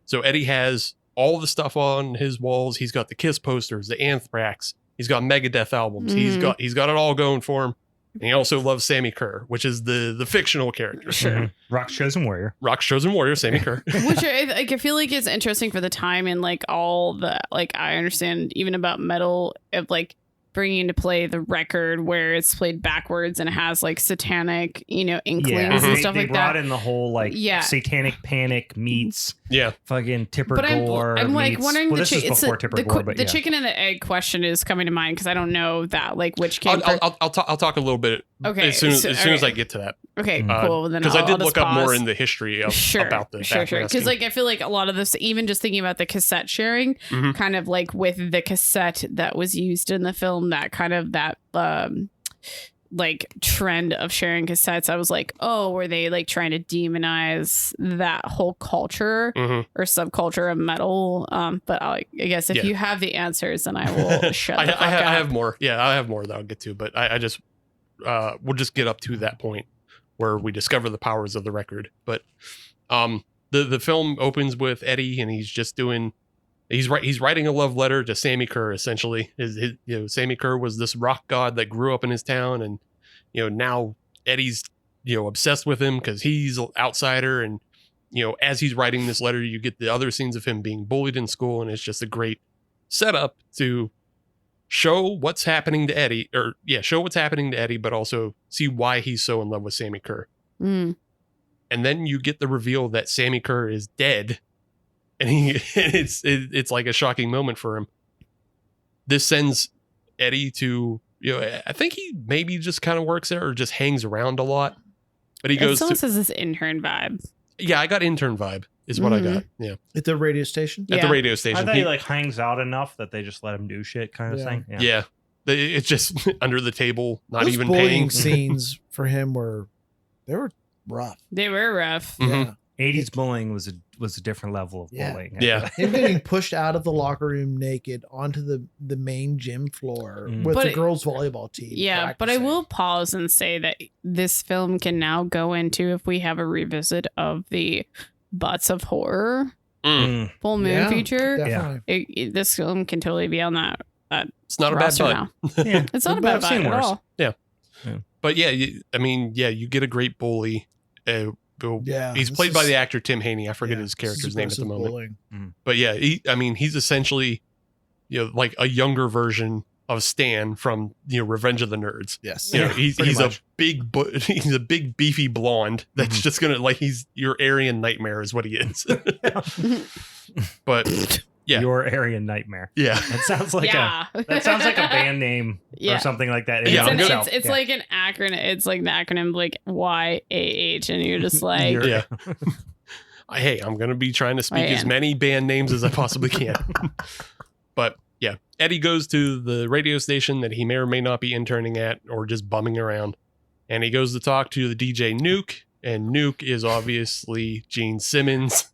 So Eddie has all the stuff on his walls. He's got the Kiss posters, the Anthrax. He's got Megadeth albums. He's got it all going for him. And he also loves Sammy Kerr, which is the fictional character. Sure. Rock's Chosen Warrior. Rock's Chosen Warrior, Sammy Kerr. Which I feel like is interesting for the time and like all the, like, I understand even about metal of like bringing into play the record where it's played backwards and it has like satanic, inklings and stuff like that. They brought in the whole like satanic panic meets fucking Tipper Gore. I'm like wondering this is before Tipper Gore, but the chicken and the egg question is coming to mind because I don't know that like which came. I'll talk a little bit. Okay, as soon as I get to that. Okay, cool. Then because I did look up pause. more in the history of about this. Sure. Because like I feel like a lot of this, even just thinking about the cassette sharing, kind of like with the cassette that was used in the film, that kind of that like trend of sharing cassettes, I was like, oh, were they like trying to demonize that whole culture or subculture of metal? But I guess if you have the answers, then I will shut the fuck up. I have more. Yeah, I have more that I'll get to, but I just we'll just get up to that point where we discover the powers of the record. But the film opens with Eddie, and he's just doing. He's writing a love letter to Sammy Kerr. Essentially, Sammy Kerr was this rock god that grew up in his town, and now Eddie's obsessed with him because he's an outsider. And as he's writing this letter, you get the other scenes of him being bullied in school, and it's just a great setup to show what's happening to Eddie, but also see why he's so in love with Sammy Kerr. And then you get the reveal that Sammy Kerr is dead. And it's like a shocking moment for him. This sends Eddie to, I think he maybe just kind of works there or just hangs around a lot. But he goes to... says this intern vibe. Yeah, I got intern vibe is what I got. Yeah. At the radio station? At the radio station. I thought he like hangs out enough that they just let him do shit kind of thing. Yeah. It's just under the table, not Those even bullying paying. scenes for him were rough. They were rough. Mhm. 80s bullying was a different level of Yeah. bullying. Yeah. Him getting pushed out of the locker room naked onto the main gym floor with But the girls' volleyball team. Yeah, but I practicing. will pause and say that this film can now go into, if we have a revisit of the Butts of Horror full moon Yeah, feature, Definitely. this film can totally be on that. It's not a bad roster butt. now. Yeah. It's not a But bad I've seen butt at worse. all. But yeah, you get a great bully. Yeah. He's this played by is- the actor Tim Haney. I forget yeah, his this character's is name at the aggressive moment. bullying. But yeah, he's essentially, like a younger version of Stan from Revenge of the Nerds. Yes. You know, Yeah, he's pretty a much. he's a big beefy blonde that's Mhm. just gonna he's your Aryan nightmare is what he is. But yeah. Your Aryan Nightmare. yeah, That sounds like Yeah. a band name Yeah. or something like that. Yeah, I'm gonna- It's like an acronym. It's like the acronym like YAH, and you're just like, You're- yeah. Hey, I'm gonna be trying to speak I as am. many band names as I possibly can. But yeah, Eddie goes to the radio station that he may or may not be interning at or just bumming around, and he goes to talk to the DJ Nuke. And Nuke is obviously Gene Simmons.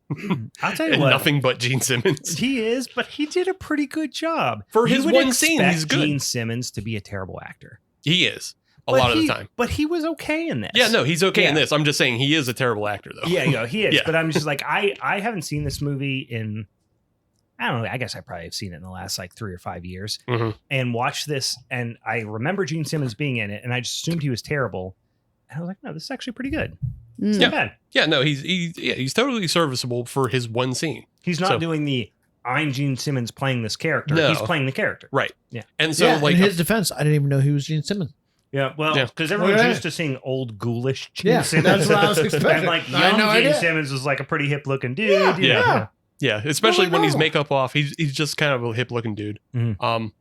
I'll tell you And what. nothing but Gene Simmons. He is, but he did a pretty good job. For You his would one scene, expect he's good. Gene Simmons to be a terrible actor. He is a But lot of he- the time. But he was okay in this. Yeah, no, he's okay in Yeah. this. I'm just saying he is a terrible actor, though. Yeah, he is. Yeah. But I'm just like, I haven't seen this movie in, I don't know, I guess I probably have seen it in the last like 3 or 5 years Mhm. and watched this. And I remember Gene Simmons being in it and I just assumed he was terrible. And I was like, no, this is actually pretty good. It's mm. not bad. Yeah, no, he's totally serviceable for his one scene. He's not So- doing the, I'm Gene Simmons playing this character. No. He's playing the character. Right. Yeah. And so, Yeah, like, in his defense, I didn't even know he was Gene Simmons. Yeah, well, Yeah. because everyone's Yeah. used to seeing old ghoulish Gene Yeah, Simmons. that's what I was expecting. And like I had young no Gene idea. Simmons was like a pretty hip looking dude. Yeah. you know? Yeah. yeah, especially Totally when he's normal. makeup off, he's just kind of a hip looking dude. Mhm.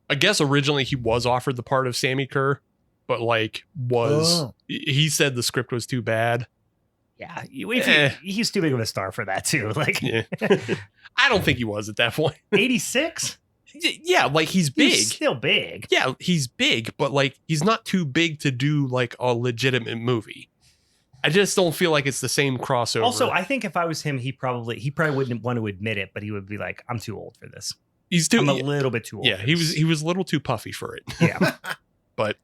I guess originally he was offered the part of Sammy Kerr, but like he said the script was too bad. Yeah, he's too big of a star for that too. Like Yeah. I don't think he was at that point. 86, Yeah, like he's big. he's still big. Yeah, he's big, but like he's not too big to do like a legitimate movie. I just don't feel like it's the same crossover. Also, I think if I was him, he probably wouldn't want to admit it, but he would be like, "I'm too old for this. he's too. I'm a little bit too old." Yeah, for he this." was a little too puffy for it. Yeah, But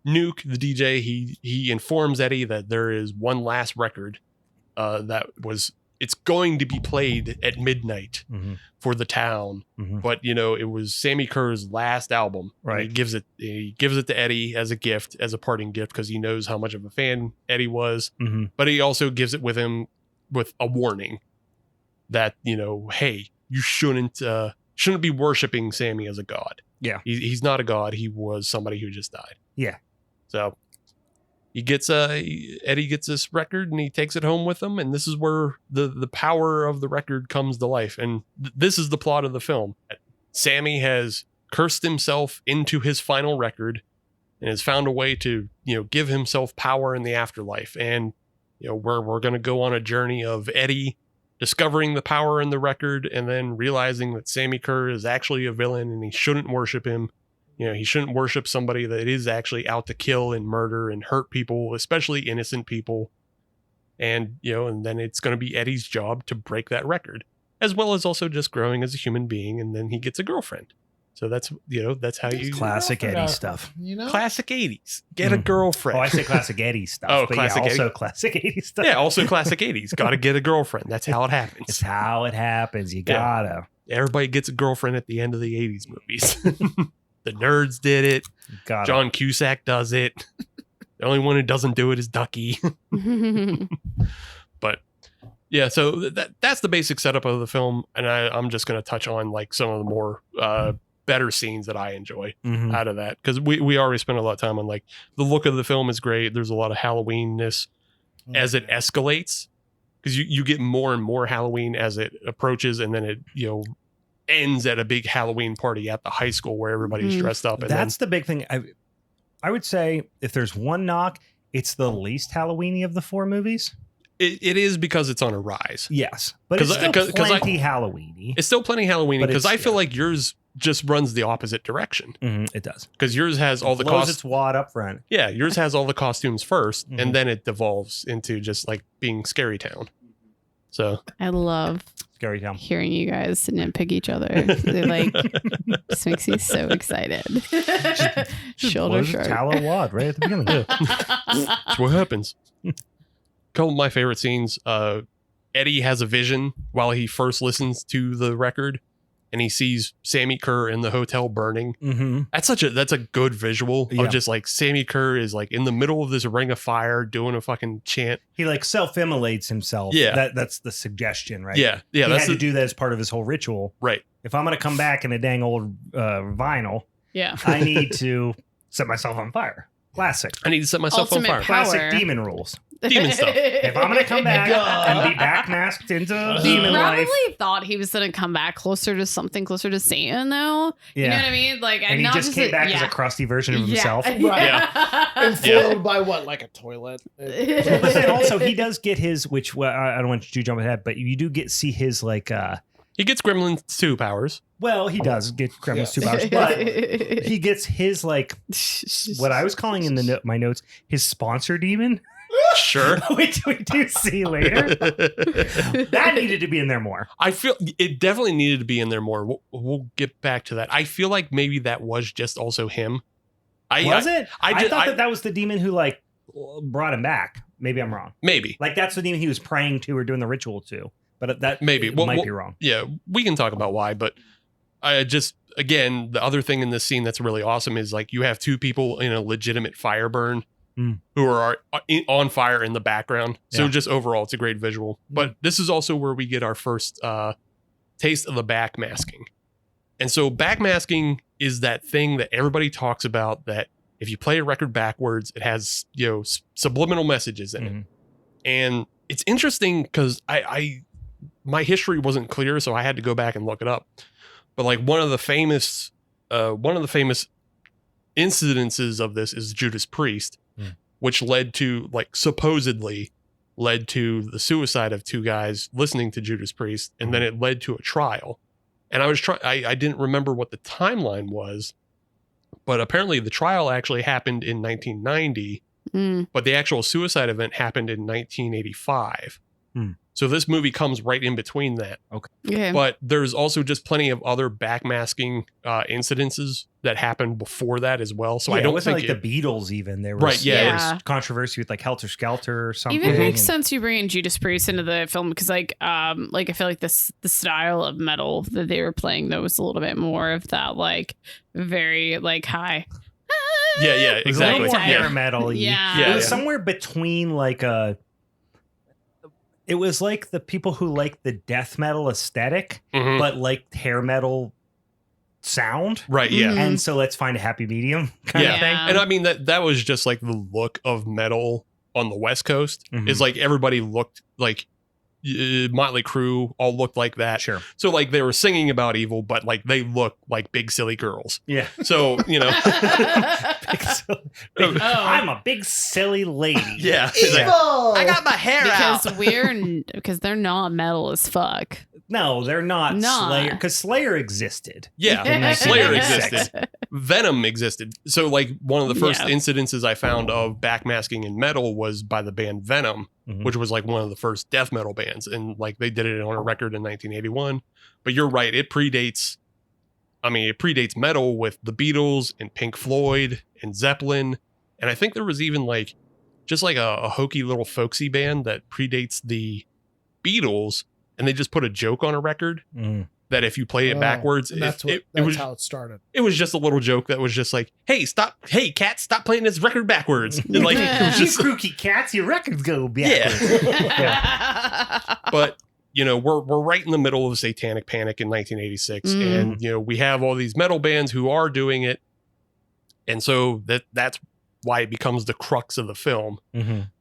Nuke, the DJ, he informs Eddie that there is one last record it's going to be played at midnight Mhm. for the town. Mhm. But it was Sammy Kerr's last album. And Right. He gives it to Eddie as a gift, as a parting gift, because he knows how much of a fan Eddie was. Mhm. But he also gives it with him with a warning that, hey, you shouldn't be worshiping Sammy as a god. Yeah. He's not a god. He was somebody who just died. Yeah. So Eddie gets this record and he takes it home with him. And this is where the power of the record comes to life. And this is the plot of the film. Sammy has cursed himself into his final record and has found a way to, give himself power in the afterlife. And, we're going to go on a journey of Eddie discovering the power in the record and then realizing that Sammy Kerr is actually a villain and he shouldn't worship him. He shouldn't worship somebody that is actually out to kill and murder and hurt people, especially innocent people. And, and then it's going to be Eddie's job to break that record, as well as also just growing as a human being. And then he gets a girlfriend. So that's how you classic Girlfriend Eddie out, stuff. classic 80s. Get a Mhm. girlfriend. Oh, I say classic Eddie stuff. Oh, but classic yeah, also Eddie. classic 80 stuff. Yeah, also classic 80s. Got to get a girlfriend. That's how it happens. It's how it happens. You Yeah. gotta. Everybody gets a girlfriend at the end of the 80s movies. The Nerds did it. Gotta. John Cusack does it. The only one who doesn't do it is Ducky. But yeah, so that's the basic setup of the film. And I'm just going to touch on like some of the more better scenes that I enjoy Mhm. out of that. Because we already spent a lot of time on like the look of the film is great. There's a lot of Halloweenness as it escalates. Because you get more and more Halloween as it approaches. And then it, ends at a big Halloween party at the high school where everybody's Mhm. dressed up. And That's the big thing. I would say if there's one knock, it's the least Halloweeny of the 4 movies. It is because it's on a rise. Yes, but it's still plenty Halloween-y. It's still plenty Halloween because I feel like yours just runs the opposite direction. It does, because yours has all the costumes. Its wad up front. Yeah, yours has all the costumes first, and then it devolves into just like being Scary Town. So I love Scary Town. Hearing you guys nitpick each other, they like just makes me so excited. Shoulder shrug. Tallow wad right at the beginning. That's what happens. Couple of my favorite scenes. Eddie has a vision while he first listens to the record, and he sees Sammy Kerr in the hotel burning. That's a good visual of just like Sammy Kerr is like in the middle of this ring of fire doing a fucking chant. He like self-immolates himself. Yeah, that's the suggestion, right? Yeah. He had to do that as part of his whole ritual. Right. If I'm gonna come back in a dang old vinyl, I need to set myself on fire. Classic. I need to set myself Ultimate on fire. power. Classic demon rules. Demon stuff. If I'm gonna come back and be backmasked into demon life, probably thought he was gonna come back closer to Satan, though. Yeah. You know what I mean? Like, and he not just came back as a crusty version of himself. Right. And foiled by what, like a toilet? But then also he does get his, which I don't want you to jump ahead, but you do see his like. He gets Gremlins 2 powers. Well, he does get Gremlins 2 powers, but he gets his like what I was calling in my notes his sponsor demon. Sure. Which we do see later. That needed to be in there more. I feel it definitely needed to be in there more. We'll get back to that. I feel like maybe that was just also him. I thought that was the demon who like brought him back. Maybe I'm wrong. Maybe. Like that's the demon he was praying to or doing the ritual to. But that maybe might be wrong. Yeah, we can talk about why, but I just, again, the other thing in this scene that's really awesome is like you have two people in a legitimate fire burn who are on fire in the background. So just overall, it's a great visual. But this is also where we get our first taste of the backmasking. And so backmasking is that thing that everybody talks about, that if you play a record backwards, it has, subliminal messages in it. And it's interesting because my history wasn't clear, so I had to go back and look it up. But like one of the famous incidences of this is Judas Priest, which supposedly led to the suicide of two guys listening to Judas Priest, and then it led to a trial. And I didn't remember what the timeline was, but apparently the trial actually happened in 1990, but the actual suicide event happened in 1985. So this movie comes right in between that. Okay. But there's also just plenty of other backmasking incidences that happened before that as well. So I don't think the Beatles even. There was, right, there was controversy with like Helter Skelter or something. Even makes sense you bring in Judas Priest into the film because I feel like the style of metal that they were playing though was a little bit more of that like very like high. Yeah, exactly. It was a little more hair metal. Yeah. It was somewhere between like it was like the people who like the death metal aesthetic, but like hair metal sound. Right, yeah. And so let's find a happy medium kind of thing. And I mean, that was just like the look of metal on the West Coast. Is like everybody looked like Motley Crue all looked like that. Sure. So like they were singing about evil, but like they look like big silly girls. Yeah. So, I'm a big silly lady. Yeah. Evil! I got my hair out. Because they're not metal as fuck. No, they're not Slayer. Because Slayer existed. Yeah. Slayer existed. Venom existed. So like one of the first incidences I found of backmasking in metal was by the band Venom, which was like one of the first death metal bands. And like they did it on a record in 1981. But you're right. It predates metal with the Beatles and Pink Floyd and Zeppelin. And I think there was even like just like a hokey little folksy band that predates the Beatles. And they just put a joke on a record that if you play it backwards, that's how it started. It was just a little joke that was just like, hey, cats, stop playing this record backwards. And like, it was just, you crooky cats, your records go backwards. Yeah. But, we're right in the middle of a satanic panic in 1986. And, we have all these metal bands who are doing it. And so that's why it becomes the crux of the film.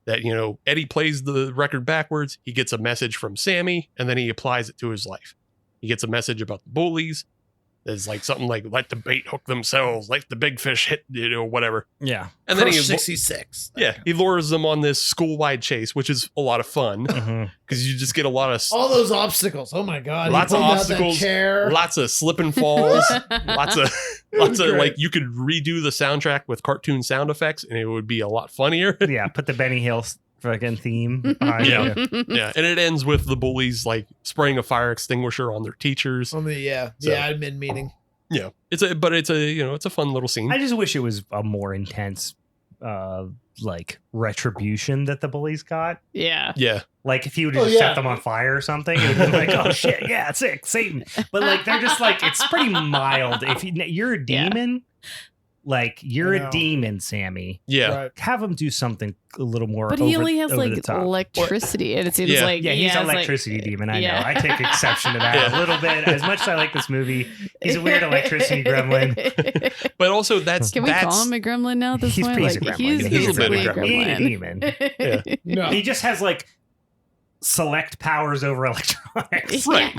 That, Eddie plays the record backwards. He gets a message from Sammy, and then he applies it to his life. He gets a message about the bullies. There's like something like let the bait hook themselves, let the big fish hit, whatever. Yeah. And then Crush he 66. he lures them on this school-wide chase, which is a lot of fun because you just get a lot of All those obstacles. Oh my god! Lots He of pulled out that obstacles, chair. lots of slip and falls, lots of great. like you could redo the soundtrack with cartoon sound effects and it would be a lot funnier. Yeah. Put the Benny Hill fucking theme behind Yeah. you. Yeah, and it ends with the bullies like spraying a fire extinguisher on their teachers. On the So- admin meeting. Yeah, it's a fun little scene. I just wish it was a more intense, like retribution that the bullies got. Yeah. Yeah, Like if he would have just set them on fire or something, it would have been like, oh shit, yeah, it's sick, Satan. But like they're just like, it's pretty mild. If you're a demon, like you're I know. a demon, Sammy. yeah. Right. Have him do something a little more. But he only has over like the top. electricity, and it seems Yeah. like Yeah, he he's an has, like- electricity demon. I yeah. know. I take exception to that Yeah. a little bit. As much as I like this movie, he's a weird electricity gremlin. But also that's Can we call him a gremlin now at this He's point? he's a Like, gremlin. he's He's a bit basically of a a He ain't a gremlin. demon. No. He just has like select powers over electronics. Right.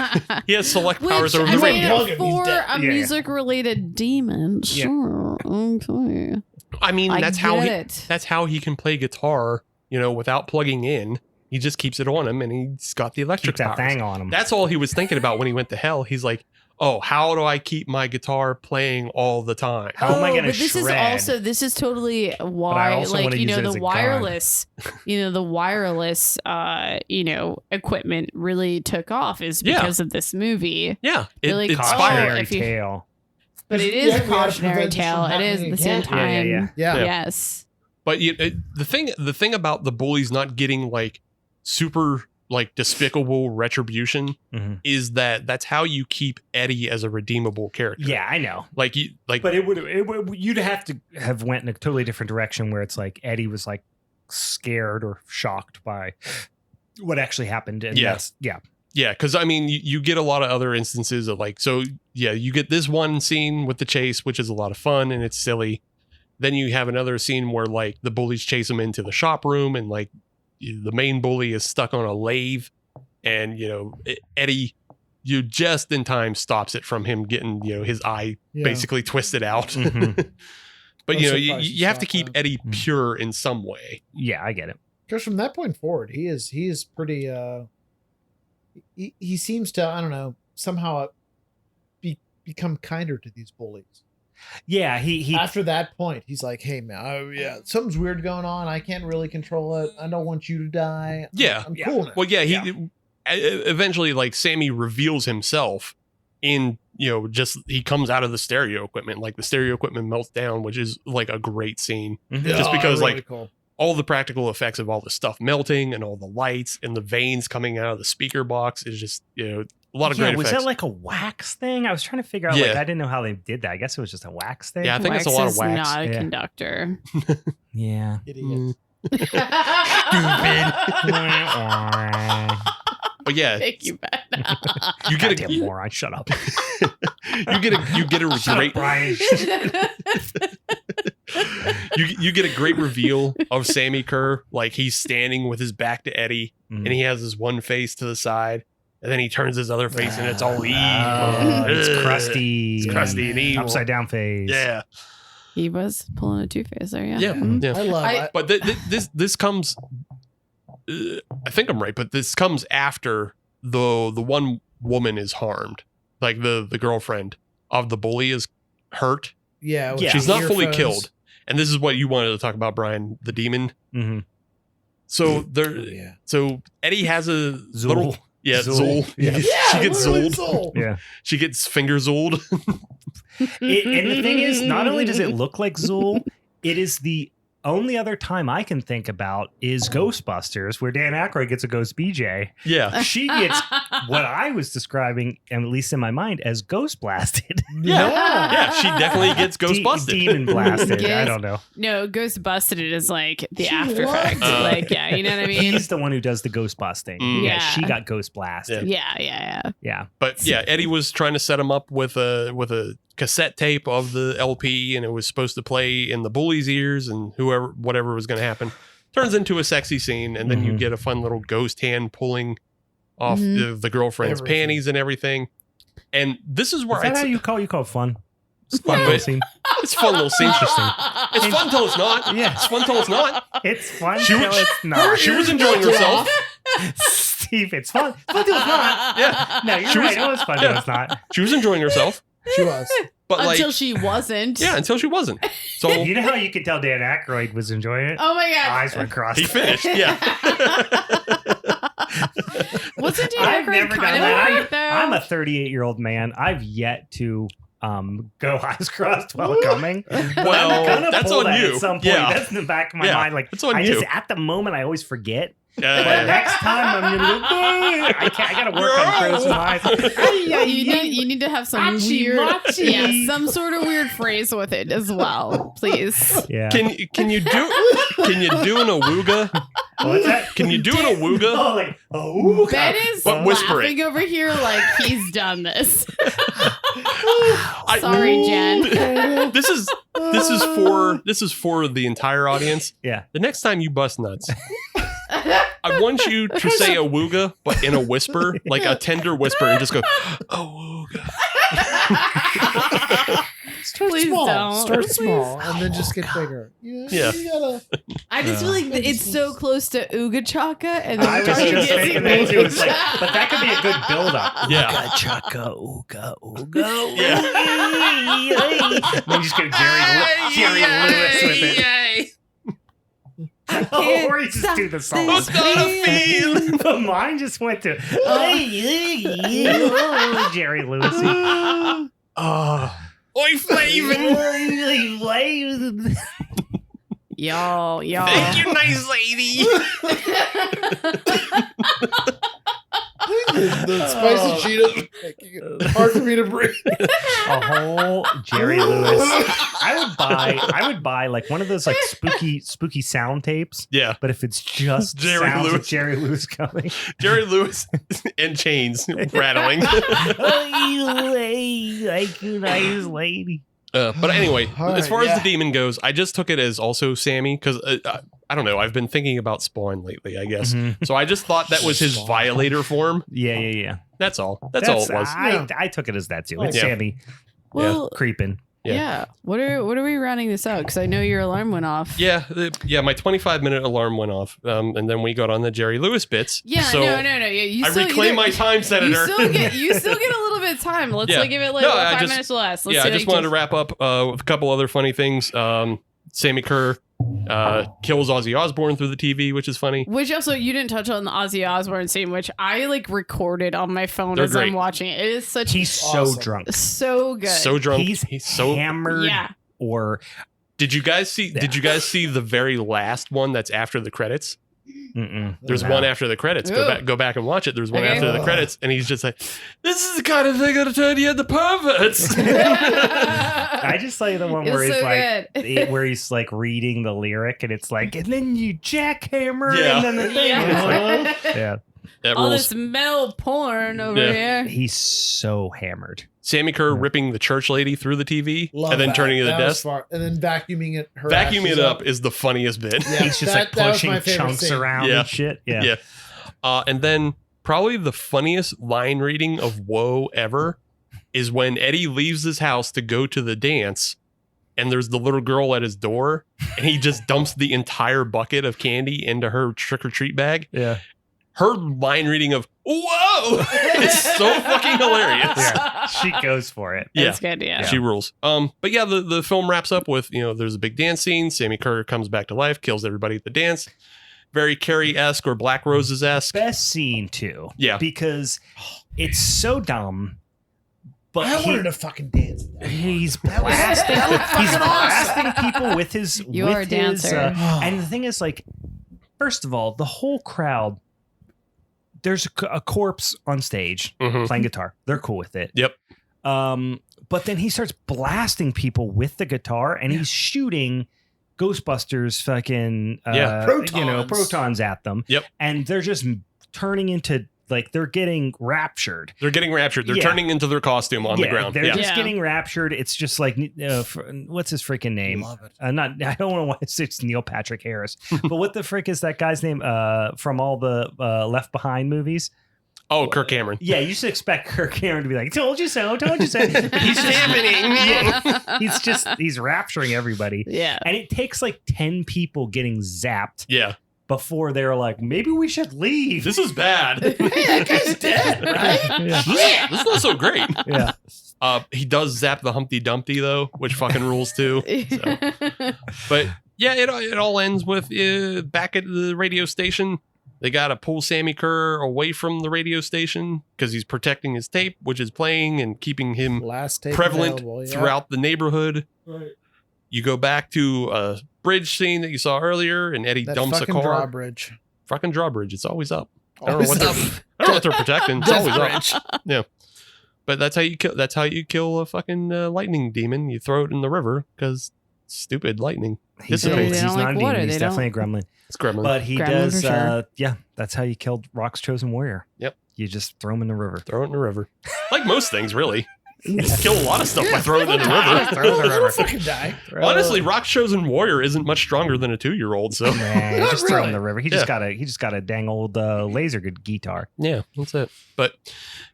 He has select powers Which, over I the mean, radio. Plug him, he's for dead. a Yeah, yeah. music-related demon, Yeah. sure, okay. I mean, I that's how get he can play guitar, without plugging in. He just keeps it on him, and he's got the electric Keep that powers. thing on him. That's all he was thinking about when he went to hell. He's like, "Oh, how do I keep my guitar playing all the time?" How am I gonna but this shred? this is totally why, also like, wanna use it as the a gun. wireless, the wireless, equipment really took off is Yeah. because of this movie. Yeah, Really it cautionary inspired. Cautionary if you- tale. But it Yeah, is we a have to cautionary prevent this tale. from It is at happening the same again. time. Yeah. Yeah. Yes. But the thing about the bullies not getting like super like despicable retribution Mhm. is that's how you keep Eddie as a redeemable character. Yeah, I know. Like But it would you'd have to have went in a totally different direction where it's like Eddie was like scared or shocked by what actually happened. And Yeah. yeah. because I mean you get a lot of other instances of like, so yeah, you get this one scene with the chase, which is a lot of fun and it's silly. Then you have another scene where like the bullies chase him into the shop room and like the main bully is stuck on a lathe and Eddie just in time stops it from him getting his eye Yeah. basically twisted out. Mhm. But I'm you surprised he have to stopped keep that. Eddie pure in some way. Yeah, I get it. Because from that point forward, he is pretty. He seems to, I don't know, somehow become kinder to these bullies. Yeah, he After that point, he's like, "Hey man, something's weird going on. I can't really control it. I don't want you to die. Yeah. I'm Yeah. cool now." Well, yeah, he eventually like Sammy reveals himself in just he comes out of the stereo equipment, like the stereo equipment melts down, which is like a great scene. Mhm. just because, really like, cool. All the practical effects of all the stuff melting and all the lights and the veins coming out of the speaker box is just a lot of great was effects. that like a wax thing? I was trying to figure out. Like, Yeah. I didn't know how they did that. I guess it was just a wax thing. Yeah, I think it's a lot of is wax. not a Yeah. conductor. Yeah. Idiot. But yeah, Thank you, Ben. you get Goddamn a moron. Shut up. you get a Shut great up, Brian. you get a great reveal of Sammy Kerr. Like he's standing with his back to Eddie, and he has his one face to the side, and then he turns his other face, and it's all evil. It's Ugh. crusty. It's crusty and evil. Upside down face. Yeah, He was pulling a two-face there, yeah. yeah, Mhm. yeah. I love it. But this comes. I think I'm right, but this comes after the one woman is harmed, like the girlfriend of the bully is hurt. Yeah, with Yeah. She's the not fully earphones. killed, and this is what you wanted to talk about, Brian, the demon. Mm-hmm. So there, Oh, yeah. so Eddie has a Zool. little, yeah, Zool. Zool. Yeah. She gets literally zooled. Yeah. She gets finger zooled. And the thing is, not only does it look like Zool, it is the only other time I can think about is Ghostbusters, where Dan Aykroyd gets a ghost BJ. Yeah, She gets what I was describing, at least in my mind, as ghost blasted. yeah, she definitely gets ghost busted. Demon blasted. I Yes. don't know. No, Ghost Busted is like the She after effect. was. Like, yeah, you know what I mean? He's the one who does the ghost busting. Mm. Yeah, Yeah. she got ghost blasted. Yeah. Yeah. But yeah, Eddie was trying to set him up with a cassette tape of the LP, and it was supposed to play in the bully's ears, and whatever was going to happen turns into a sexy scene, and then you Mhm. get a fun little ghost hand pulling off Mhm. the girlfriend's Everything. panties and everything. And this is where Is that how you call it fun? it's fun, but it's fun little scene. Interesting. It's fun till it's not. Yeah. It's fun till it's not. It's fun She till was- it's not. She was enjoying herself. Steve, it's fun. Fun till it's not. Yeah. No, you're She was- right. It was fun till it's not. She was enjoying herself. She was. But like, Until she wasn't. yeah, until she wasn't. So You know how you could tell Dan Aykroyd was enjoying it? Oh my god. Eyes were crossed. he finished. Yeah. Wasn't Dan I've Aykroyd never kind done of that. weird, though? I'm a 38-year-old man. I've yet to go eyes crossed while coming. But Well, I'm gonna that's pull on that you. At some point, Yeah. that's in the back of my Yeah, mind. Like that's on I you. just at the moment I always forget. But Yeah. next time I'm gonna go. I gotta work on closing my eyes. You need to have some Machi, weird, machi. yeah, some sort of weird phrase with it as well, please. Yeah. Can you do an awooga? What's that? Can you do an awooga? Oh, like oh. Ben is But whisper it. laughing over here like he's done this. I- Sorry, Jen. This is for the entire audience. Yeah. The next time you bust nuts, I want you to say awooga, but in a whisper, like a tender whisper, and just go awooga. Start Please small. don't. Start Please. small, and then just get bigger. Yeah. You gotta. I just feel like it's so close to Ooga Chaka, and I was then just thinking that too. It's like, but that could be a good build-up. Yeah. Chaka, ooga, ooga. Yeah. Then just go Jerry Lewis with it. Oh, or you just do the song. Who's gonna feel? But mine just went to Jerry Lewis. Oi, Flavin. y'all. Thank you, nice lady. The spicy Cheetos making it hard for me to breathe. A whole Jerry Lewis. I would buy like one of those like spooky sound tapes. Yeah. But if it's just Jerry sounds of Lewis. Jerry Lewis coming. Jerry Lewis and chains rattling. Like a nice lady. But anyway, All as right, far yeah. as the demon goes, I just took it as also Sammy because I don't know. I've been thinking about Spawn lately, I guess. Mhm. So I just thought that was his violator form. Yeah. That's all. That's all it was. I took it as that too. It's Yeah. Sammy Well, creeping. yeah. What are we rounding this out? Because I know your alarm went off. Yeah, my 25-minute alarm went off, and then we got on the Jerry Lewis bits. Yeah, so no. Yeah, you I still, reclaim my time, You Senator. still get a little bit of time. Let's Yeah. give it like No, I 5 just- minutes less. Let's Yeah, see I what just you wanted to do. wrap up with a couple other funny things. Sammy Kerr kills Ozzy Osbourne through the TV, which is funny. Which also you didn't touch on the Ozzy Osbourne scene, which I like recorded on my phone They're as great. I'm watching it. It is such He's so Awesome. drunk. so good. So drunk. He's so. hammered. yeah. Or Did you guys see? Did you guys see the very last one that's after the credits? There's No. one after the credits. Ooh. Go back and watch it. There's one Okay. after the credits, and he's just like, "This is the kind of thing that'll turn you into perverts." I just like the one It where was he's so like good. where he's like reading the lyric and it's like, and then you jackhammer Yeah. and then the thing. Yeah. It's like, yeah. That All rules. this metal porn over Yeah. here. He's so hammered. Sammy Kerr ripping the church lady through the TV Love and then that. turning to the That was desk. far- and then vacuuming it. Her Vacuuming ashes it up is the funniest bit. Yeah, He's just that like was pushing my favorite chunks scene. around Yeah. and shit. Yeah. Yeah. And then probably the funniest line reading of Whoa ever is when Eddie leaves his house to go to the dance, and there's the little girl at his door, and he just dumps the entire bucket of candy into her trick-or-treat bag. Yeah. Her line reading of "Whoa" is so fucking hilarious. Yeah. She goes for it. Yeah. That's good, yeah. She rules. But yeah, the film wraps up with, there's a big dance scene. Sammy Kerr comes back to life, kills everybody at the dance. Very Carrie-esque or Black Roses-esque. Best scene too. Yeah. Because it's so dumb. But I wanted to fucking dance. he's blasting. He's blasting people with his. You with are a dancer. and the thing is, like, first of all, the whole crowd. There's a corpse on stage Mhm. playing guitar. They're cool with it. Yep. But then he starts blasting people with the guitar, and he's shooting Ghostbusters fucking protons at them. Yep. And they're just turning into like they're getting raptured. They're getting raptured. They're Yeah. turning into their costume on the ground. They're Yeah. just Yeah. getting raptured. It's just like what's his freaking name? Love it. I don't want to say it's Neil Patrick Harris, but what the frick is that guy's name? From all the Left Behind movies. Oh, Kirk Cameron. Yeah, you should expect Kirk Cameron to be like, "Told you so, told you so." He's happening. He's rapturing everybody. Yeah. And it takes like 10 people getting zapped Yeah. before they're like, maybe we should leave. This is bad. Hey, that guy's dead, right? Yeah. This is not so great. Yeah. He does zap the Humpty Dumpty though, which fucking rules too. So. But yeah, it all ends with back at the radio station. They got to pull Sammy Kerr away from the radio station because he's protecting his tape, which is playing and keeping him Last tape prevalent available, yeah. throughout the neighborhood. Right. You go back to a bridge scene that you saw earlier, and Eddie That dumps a fucking car. drawbridge. Fucking drawbridge. It's always up. I don't Always know up. what they're protecting. It's Death always up. bridge. Yeah. But that's how you kill. That's how you kill a fucking lightning demon. You throw it in the river because stupid lightning. He's, They he's don't like not a demon. water. He's They definitely a gremlin. It's gremlin. But he Gremlin does, for sure. yeah, that's how you killed Rock's chosen warrior. Yep. You just throw him in the river. Throw it in the river. Like most things, really. You kill a lot of stuff by throwing it in the river. Throw it in the river. Fucking die. Honestly, Rock's chosen warrior isn't much stronger than a 2-year-old. So Nah, Not just throw him in really. the river. He just got a dang old laser guitar. yeah, that's it. But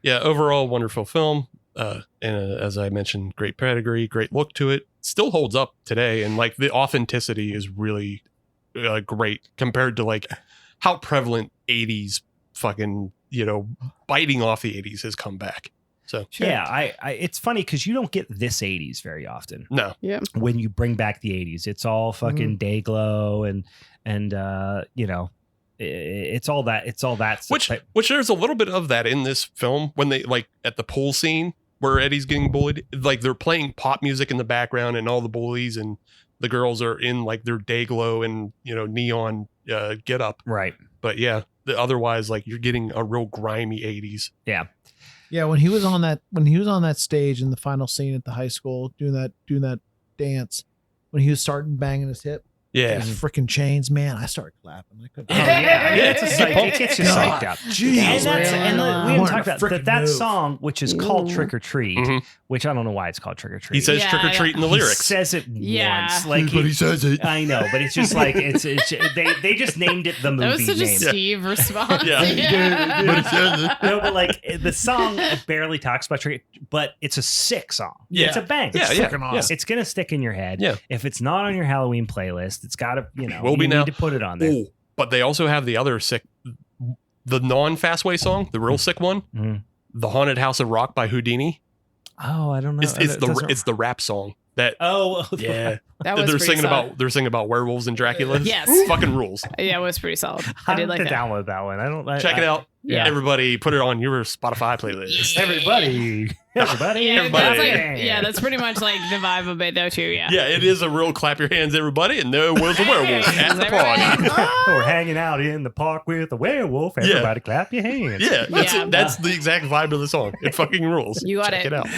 yeah, overall, wonderful film. As I mentioned, great pedigree, great look to it. Still holds up today, and like the authenticity is really great compared to like how prevalent 80s fucking biting off the 80s has come back. So Yeah, I it's funny because you don't get this 80s very often. no, Yeah. When you bring back the 80s, it's all fucking day glow and it's all that stuff. which there's a little bit of that in this film when they like at the pool scene where Eddie's getting bullied, like they're playing pop music in the background and all the bullies and the girls are in like their day glow and neon get up. Right. But yeah, otherwise like you're getting a real grimy 80s. Yeah, when he was on that stage in the final scene at the high school doing that dance, when he was starting banging his hip, Yeah. his freaking chains, man, I started clapping. I couldn't. Oh yeah, I mean, it's a psych. It gets you psyched out. Jeez, And we haven't talked about that move. song, which is called Ooh. Trick or Treat, Mhm. which I don't know why it's called Trick or Treat. He says Yeah, trick or treat in the He lyrics. says it Yeah. once, like But he says it. I know, but it's just like it's they just named it the movie That was such name. a Steve response. Yeah. But he says it. No, but like the song barely talks about Trick, but it's a sick song. Yeah. It's a bang. Yeah, It's yeah, freaking yeah. awesome. It's gonna stick in your head. Yeah. If it's not on your Halloween playlist, it's gotta Will be you now. need to put it on there. Oh, but they also have the other sick, the non-Fastway song, the real sick one, Mhm. "The Haunted House of Rock" by Houdini. Oh, I don't know. It's the rap song that Oh yeah That was they're pretty singing solid. about werewolves and Draculas. Yes. Fucking rules. Yeah, it was pretty solid. I I did like to that. download that one. I don't Check it out. Yeah. Everybody, put it on your Spotify playlist. Everybody, Yeah, Everybody. that's like, that's pretty much like the vibe of it though too. Yeah. Yeah, it is a real clap your hands, everybody, and there was a werewolf at the Everybody. party. We're hanging out in the park with a werewolf. Yeah. Everybody clap your hands. Yeah, that's Yeah. it. That's the exact vibe of the song. It fucking rules. You got Check it. it out.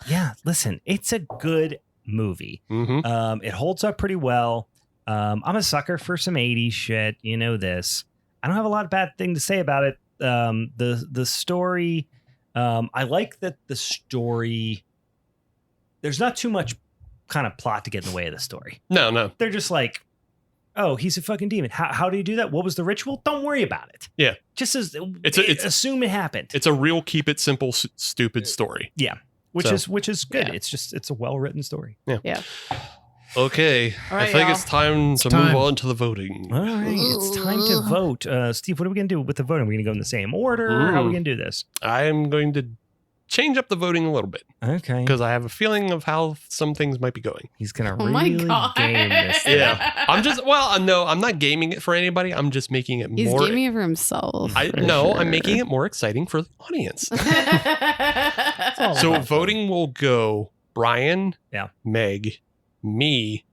Yeah, listen, it's a good movie. Mm-hmm. It holds up pretty well. I'm a sucker for some 80s shit. You know this. I don't have a lot of bad thing to say about it. The story, I like that the story, there's not too much kind of plot to get in the way of the story. No. They're just like, oh, he's a fucking demon. How do you do that? What was the ritual? Don't worry about it. Yeah. Just It's assume it happened. It's a real keep it simple, stupid story. Which So- is good. Yeah. It's a well-written story. Okay, All right, I think y'all. it's time to time. move on to the voting. All right, it's time to vote. Steve, what are we going to do with the voting? Are we going to go in the same order? How are we going to do this? I am going to change up the voting a little bit Okay. because I have a feeling of how some things might be going. He's going to Oh my really God. game this thing. Yeah, I'm not gaming it for anybody. I'm just making it He's more. gaming it for himself. I'm making it more exciting for the audience. it. So voting will go Brian, Yeah. Meg, me,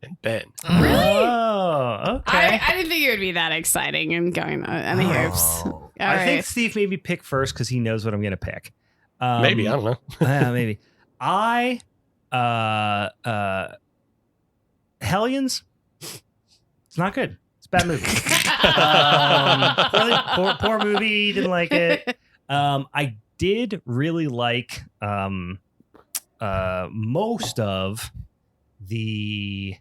and Ben. Really? Oh, okay. I didn't think it would be that exciting and going on the hoops. Oh. All I think right. Steve maybe pick first because he knows what I'm going to pick. Maybe I don't know. Maybe. Hellions. It's not good. It's a bad movie. Poor movie. Didn't like it. I did really like most of the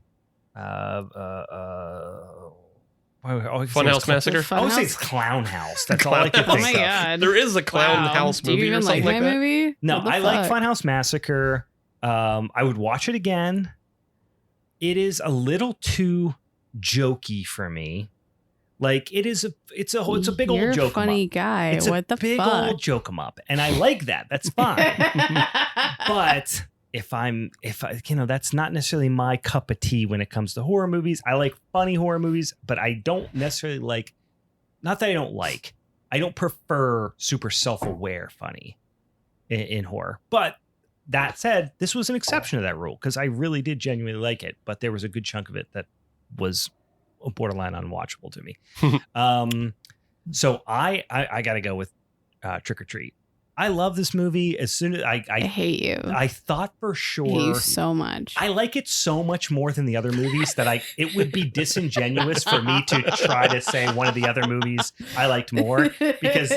Funhouse Massacre. I would say it's Clown House. That's all I can think Oh my of. God. There is a Clown House Do you movie even or something like like my that. movie? No, What the I like fuck? Funhouse Massacre. I would watch it again. It is a little too jokey for me. Like it's a big You're old joke 'em funny up. guy. It's What a the big fuck? old joke 'em up, and I like that. That's fine. But if I, that's not necessarily my cup of tea when it comes to horror movies. I like funny horror movies, but I don't necessarily like. Not that I don't like. I don't prefer super self-aware funny in horror. But that said, this was an exception to that rule because I really did genuinely like it. But there was a good chunk of it that was borderline unwatchable to me. So I got to go with Trick or Treat. I love this movie. As soon as I hate you. I thought for sure. I hate you so much. I like it so much more than the other movies that it would be disingenuous for me to try to say one of the other movies I liked more, because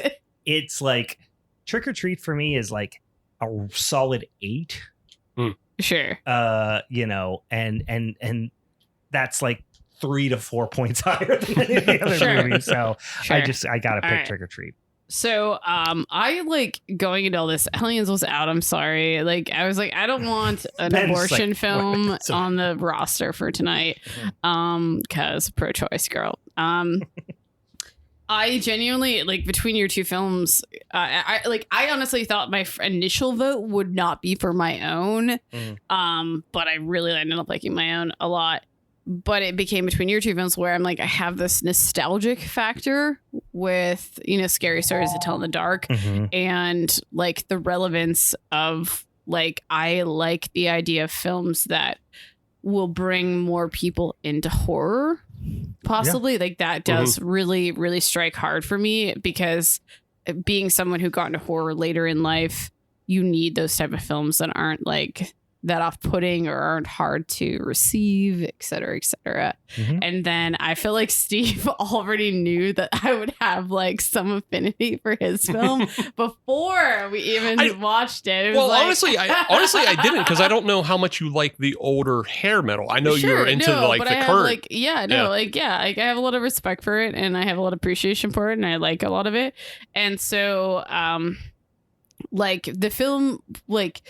it's like Trick or Treat for me is like a solid 8. Sure. And that's like 3 to 4 points higher than any of the other Sure. movies. So Sure. I gotta pick All right. Trick or Treat. So, I like going into all this. Hellions was out. I'm sorry. Like, I was like, I don't want an Ben's abortion like, film "What?" So- on the roster for tonight. Cause pro-choice girl. I genuinely like between your two films. I honestly thought my initial vote would not be for my own. But I really ended up liking my own a lot. But it became between your two films where I'm like, I have this nostalgic factor with, Scary Stories to Tell in the Dark, and like the relevance of like, I like the idea of films that will bring more people into horror, possibly. Like that does really, really strike hard for me, because being someone who got into horror later in life, you need those type of films that aren't like that off-putting or aren't hard to receive, et cetera, et cetera. And then I feel like Steve already knew that I would have like some affinity for his film before we even watched it. It was Well, like- honestly, I didn't, because I don't know how much you like the older hair metal. I know Sure, you're into no, the but I have, current. like, I have a lot of respect for it, and I have a lot of appreciation for it, and I like a lot of it. And so, like the film, like,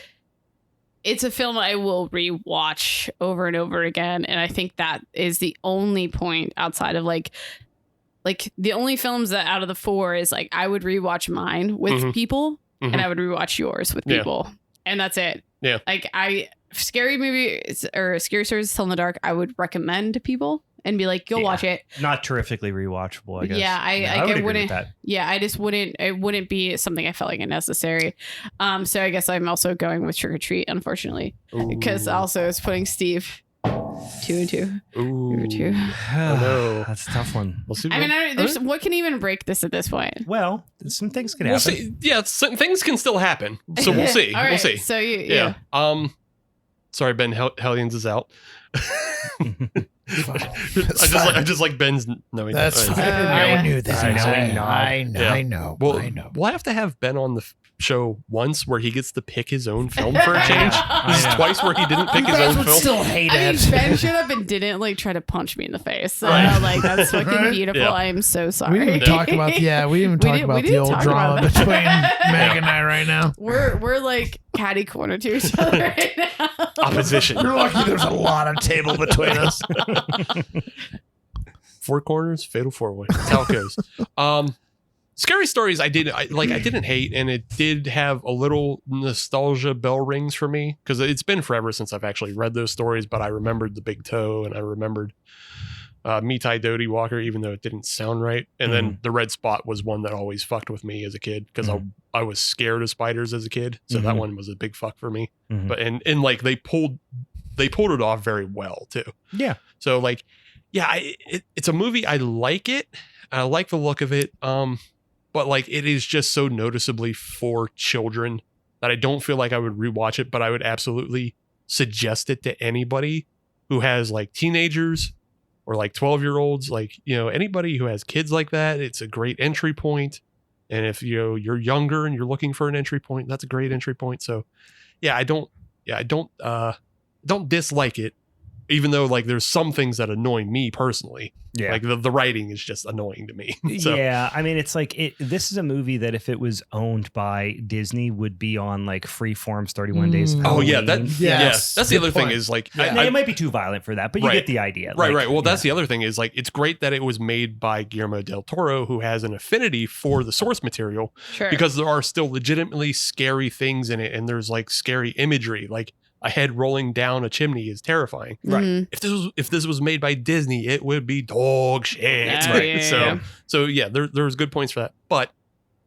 it's a film I will rewatch over and over again, and I think that is the only point outside of like the only films that out of the 4 is like I would rewatch mine with people, and I would rewatch yours with people, and that's it. Yeah, like scary movies or Scary Stories to Tell in the Dark, I would recommend to people and be like, go watch it. Not terrifically rewatchable, I guess. Yeah, I would agree wouldn't. with that. Yeah, I just wouldn't. It wouldn't be something I felt like necessary. So I guess I'm also going with Trick or Treat, unfortunately, because also it's putting Steve 2 and 2. Ooh. 2. no. That's a tough one. We'll see. I mean, there's what can even break this at this point? Well, some things could We'll happen. see. Yeah, things can still happen. So we'll see. All right, We'll see. So Yeah. Sorry, Ben. Hellions is out. I just like Ben's knowing. That's that. fine. yeah. I knew that. I know. Well, I know. we'll have to have Ben on the show once where he gets to pick his own film for a change. This is twice where he didn't pick You his guys own would film. still hate I mean, it. Ben showed up and didn't like try to punch me in the face. So Right. like that's fucking Right? beautiful. Yeah. I am so We sorry. didn't even talk about we didn't even talk We about didn't the old talk drama about between that. Meg and I right now. We're like catty corner to each other right now. Opposition. You're lucky there's a lot of table between us. 4 corners, fatal 4-way. That's how it goes. Scary Stories, I didn't hate, and it did have a little nostalgia bell rings for me, because it's been forever since I've actually read those stories, but I remembered the big toe, and I remembered Mitai Doty Walker, even though it didn't sound right. And then the red spot was one that always fucked with me as a kid, because I was scared of spiders as a kid, so that one was a big fuck for me. But and like they pulled it off very well too. Yeah. So like, yeah, it's a movie. I like it. I like the look of it. But like it is just so noticeably for children that I don't feel like I would rewatch it, but I would absolutely suggest it to anybody who has like teenagers or like 12-year-olds, like, anybody who has kids like that. It's a great entry point. And if you're younger and you're looking for an entry point, that's a great entry point. So yeah, I don't dislike it. even though like there's some things that annoy me personally. Yeah. Like the writing is just annoying to me. So, Yeah, I mean, it's like this is a movie that if it was owned by Disney would be on like Freeform's 31 Days of Oh yeah, Halloween. that's the Good other thing point. is like It might be too violent for that, but you get the idea. Right, Like, right. Well, that's the other thing is like it's great that it was made by Guillermo del Toro, who has an affinity for the source material, Sure. because there are still legitimately scary things in it, and there's like scary imagery, like a head rolling down a chimney is terrifying. Right. Mhm. If this was made by Disney, it would be dog shit. Yeah, Right? yeah. So yeah, there's good points for that, but.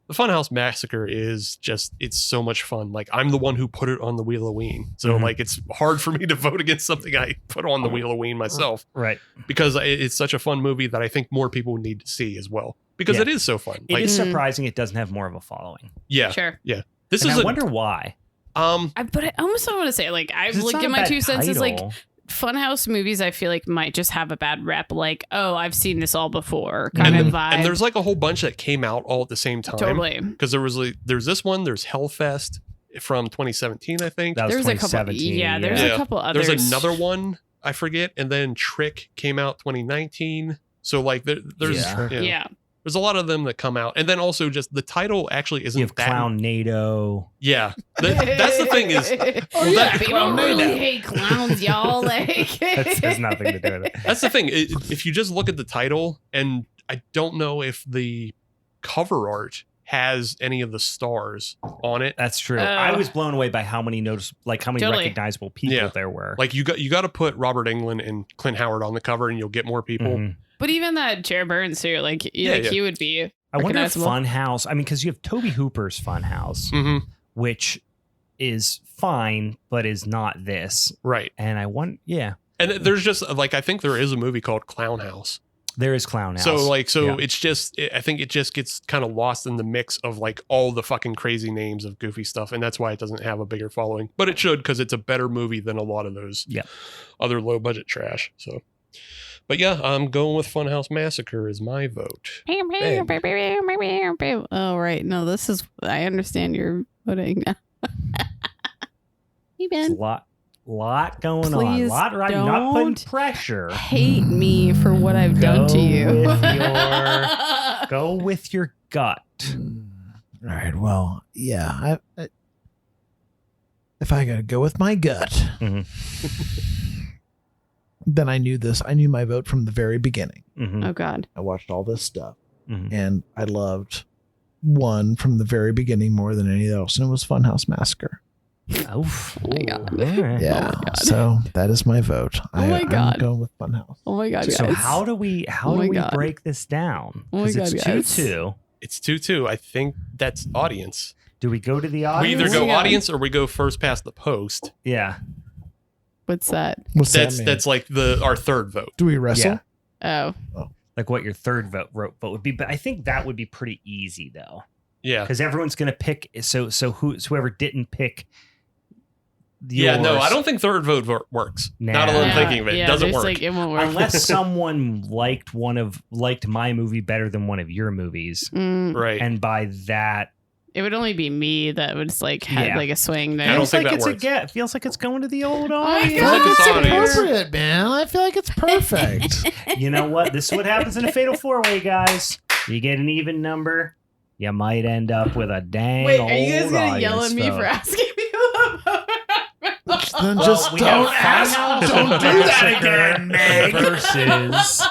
The Funhouse Massacre is just, it's so much fun. Like, I'm the one who put it on the Wheel O Ween. So, like, it's hard for me to vote against something I put on the Wheel O Ween myself. Right. Because it's such a fun movie that I think more people need to see as well. Because Yeah. it is so fun. It Like, is surprising it doesn't have more of a following. yeah. Sure. Yeah. This And is I wonder why. But I almost don't want to say, like, I've 'Cause it's looked not at a my bad 2 cents as like title. Funhouse movies. I feel like might just have a bad rep, like, oh, I've seen this all before kind and, of vibe. and there's like a whole bunch that came out all at the same time. totally. Because there's this one, there's Hellfest from 2017, I think. That was There's a couple. 2017. Yeah, there's Yeah. a couple others. There's another one, I forget. And then Trick came out 2019. So like there's Yeah. Yeah. There's a lot of them that come out, and then also just the title actually isn't You have that. Clown NATO. Yeah, that's the thing is, oh that- people really hate clowns, y'all. Like, That has nothing to do with it. that's the thing. If you just look at the title, and I don't know if the cover art has any of the stars on it. That's true. I was blown away by how many Totally. recognizable people Yeah. there were. Like you got to put Robert Englund and Clint Howard on the cover, and you'll get more people. Mhm. But even that Jared Burns too, like, Yeah. he would be. I wonder if recognizable. Funhouse. I mean, because you have Toby Hooper's Funhouse, Mm-hmm. which is fine, but is not this. Right, And I want, yeah, and there's just like I think there is a movie called Clown House. there is Clown House. So Yeah. it's just I think it just gets kind of lost in the mix of like all the fucking crazy names of goofy stuff, and that's why it doesn't have a bigger following. But it should, because it's a better movie than a lot of those other low budget trash. So, but yeah, I'm going with Funhouse Massacre as my vote. Oh right, no, this is. I understand you're voting now. Hey It's Ben, a lot going on. Please Lot right. Not putting don't pressure. hate me for what I've done to Go you. with Go with your gut. All right. Well, yeah. If I gotta go with my gut, Mhm. then I knew this. I knew my vote from the very beginning. Mhm. Oh God. I watched all this stuff, Mhm. and I loved one from the very beginning more than anything else, and it was Funhouse Massacre. Oof. Oh my God. All right. Yeah. God. So that is my vote. my God. I'm going with Funhouse. Oh my God, guys. So how do we Oh my do we God. break this down? Oh my 'Cause God, it's guys. 2-2. It's 2-2. I think that's audience. Do we go to the We audience? either go Yeah. audience or we go first past the post. Yeah. What's that? What's that mean? That's like our third vote. Do we wrestle? Yeah. Oh, Like what your third vote would be, but I think that would be pretty easy though, Yeah. because everyone's gonna pick. So whoever didn't pick. Yeah, no, yours, I don't think third vote works. Nah. Not alone Yeah, thinking of it. Yeah, It doesn't there's work. Like, it won't work. unless someone liked my movie better than one of your movies, Right. and by that, It would only be me that would just like have Yeah. like a swing there. I don't feels think like that it's works. It feels like it's going to the old my audience. Feels like it's audience. appropriate, man. I feel like it's perfect. You know what? This is what happens in a fatal four-way, guys. You get an even number, you might end up with a dang Wait, old are you guys gonna yell audience at me vote. for asking me about Then Well, just we don't have ask. Funhouse Don't do that again, Meg. versus.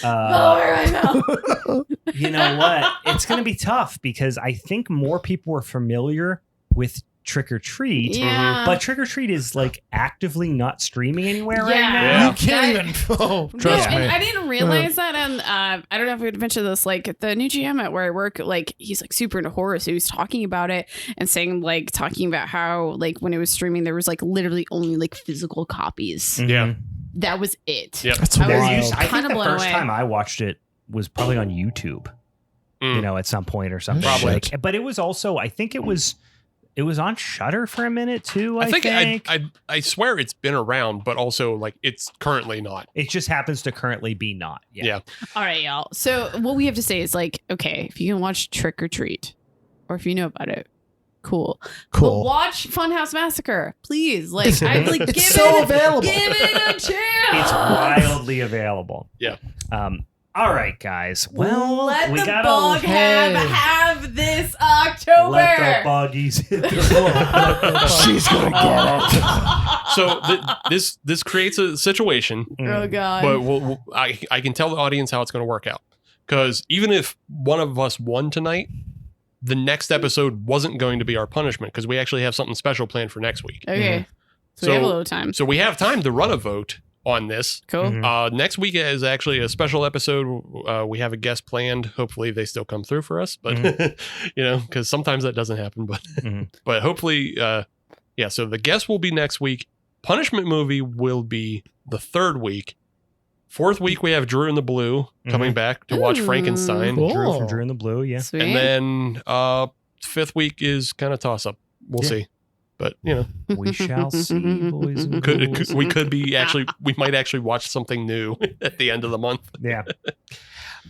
I know. You know what? It's going to be tough because I think more people are familiar with Trick or Treat, Yeah. but Trick or Treat is like actively not streaming anywhere right Yeah. now. You can't even. Oh, trust No, me. I didn't realize that, and I don't know if we'd mentioned this. Like the new GM at where I work, like he's like super into horror, so he was talking about it and talking about how like when it was streaming, there was like literally only like physical copies. Yeah. That was it. Yep. That's I was wild. used- I think Kinda the blown first away. time I watched it was probably on YouTube. Mm. You know, at some point or something. Probably. Like, but it was also, I think it was on Shudder for a minute too. I think I swear it's been around, but also like it's currently not. It just happens to currently be not. Yeah. All right, y'all. So what we have to say is like, okay, if you can watch Trick or Treat, or if you know about it, cool. But watch Funhouse Massacre, please. Like, I'd like It's give so it, available. give it a chance. It's wildly available. Yeah. All right, guys. Well, let we the got bog have this October. Let the buggies hit the floor. She's gonna get it. So this creates a situation, Oh God. but I can tell the audience how it's going to work out. Because even if one of us won tonight, the next episode wasn't going to be our punishment because we actually have something special planned for next week. Okay. So we have a little time. So we have time to run a vote on this. Cool. Mhm. Next week is actually a special episode. We have a guest planned. Hopefully they still come through for us, but because sometimes that doesn't happen. But but hopefully, yeah. So the guest will be next week. Punishment movie will be the third week. Fourth week we have Drew in the Blue coming back to watch Frankenstein. Cool. Drew from Drew in the Blue, yeah. Sweet. And then fifth week is kind of toss up. We'll see. But We shall see, boys and girls. we could be we might actually watch something new at the end of the month. Yeah.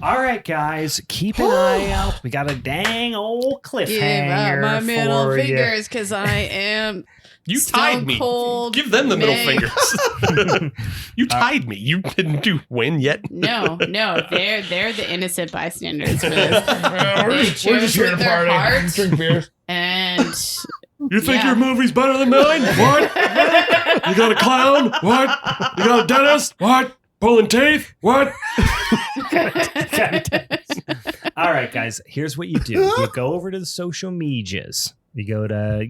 All right, guys, keep an eye out. We got a dang old Give cliffhanger up my middle for you. fingers because I am. You Stone tied me. Cold Give them the middle Meg. fingers. You tied me. You didn't win yet. No, they're the innocent bystanders for this. We're just here to their party. hearts. Drink beer. And You think Yeah. your movie's better than mine? What? You got a clown? What? You got a dentist? What? Pulling teeth? What? All right, guys, here's what you do. You go over to the social medias. You go to,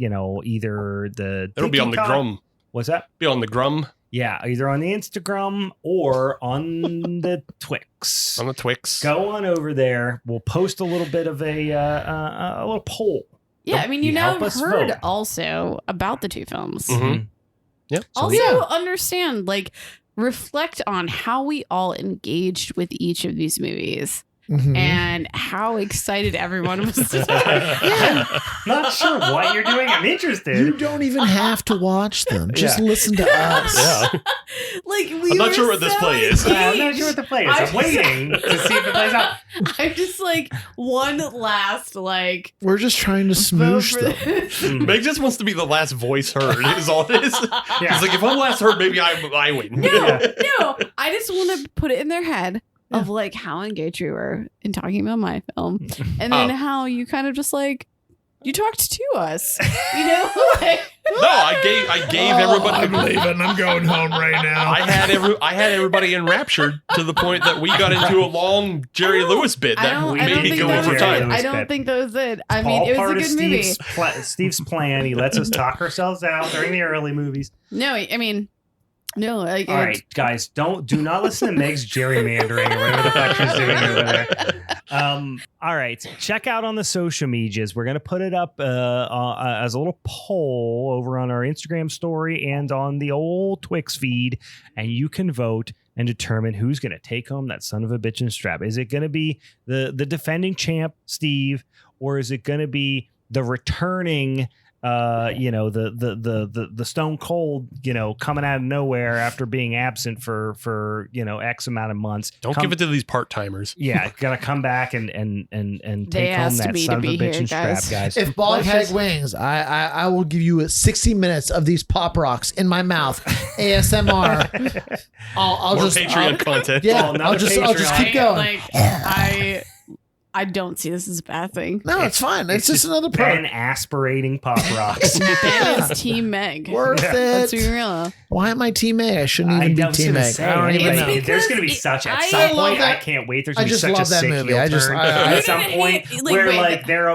either the... It'll be on the TikTok. Grum. What's that? Be on the Grum. Yeah, either on the Instagram or on the Twix. On the Twix. Go on over there. We'll post a little bit of a little poll. yeah, I mean, you You now help us heard vote. also about the two films. Mhm. Yeah. Also, understand, reflect on how we all engaged with each of these movies Mhm. and how excited everyone was to talk. Not sure what you're doing. I'm interested. You don't even have to watch them. Just listen to us. Yeah. I'm not sure what this play is. I'm not sure what the play is. I'm waiting to see if it plays out. I'm just one last We're just trying to vote smoosh for them. this. Meg just wants to be the last voice heard, is all it is. Yeah. He's like, if I'm last heard, maybe I win. No, I just want to put it in their head of how engaged you were in talking about my film, and then how you kind of just you talked to us, No, I gave everybody. I'm leaving. I'm going home right now. I had everybody enraptured to the point that we got into a long Jerry Lewis bit that made me go over time. I don't think that was it. I mean, All it was part a of good movie. Steve's plan. He lets us talk ourselves out during the early movies. No, I mean, no. All right, guys, do not listen to Meg's gerrymandering or whatever the fuck she's doing over there. All right, check out on the social medias. We're gonna put it up as a little poll over on our Instagram story and on the old Twix feed, and you can vote and determine who's gonna take home that son of a bitch and strap. Is it gonna be the defending champ, Steve, or is it gonna be the returning? The Stone Cold, coming out of nowhere after being absent for X amount of months. Don't give it to these part timers. Yeah, gotta come back and They take home asked that me son to of a be bitch here, and strap, guys. guys. If Bog Let's Hag just- wings, I will give you 60 minutes of these pop rocks in my mouth, ASMR. I'll More just Patreon content. Yeah, Oh, another I'll just keep going. I don't see this as a bad thing. No, it's fine. It's just another perk. Ben aspirating pop rocks. Ben is Team Meg. Worth Let's it. be real. Why am I Team A? I shouldn't even be was Team gonna A. say, I don't even it's know. because there's going to be such at I some love point. that- I can't wait. There's I going to be just such a love that sick movie. heel I just- turn. I- at some point Like, where wait. they're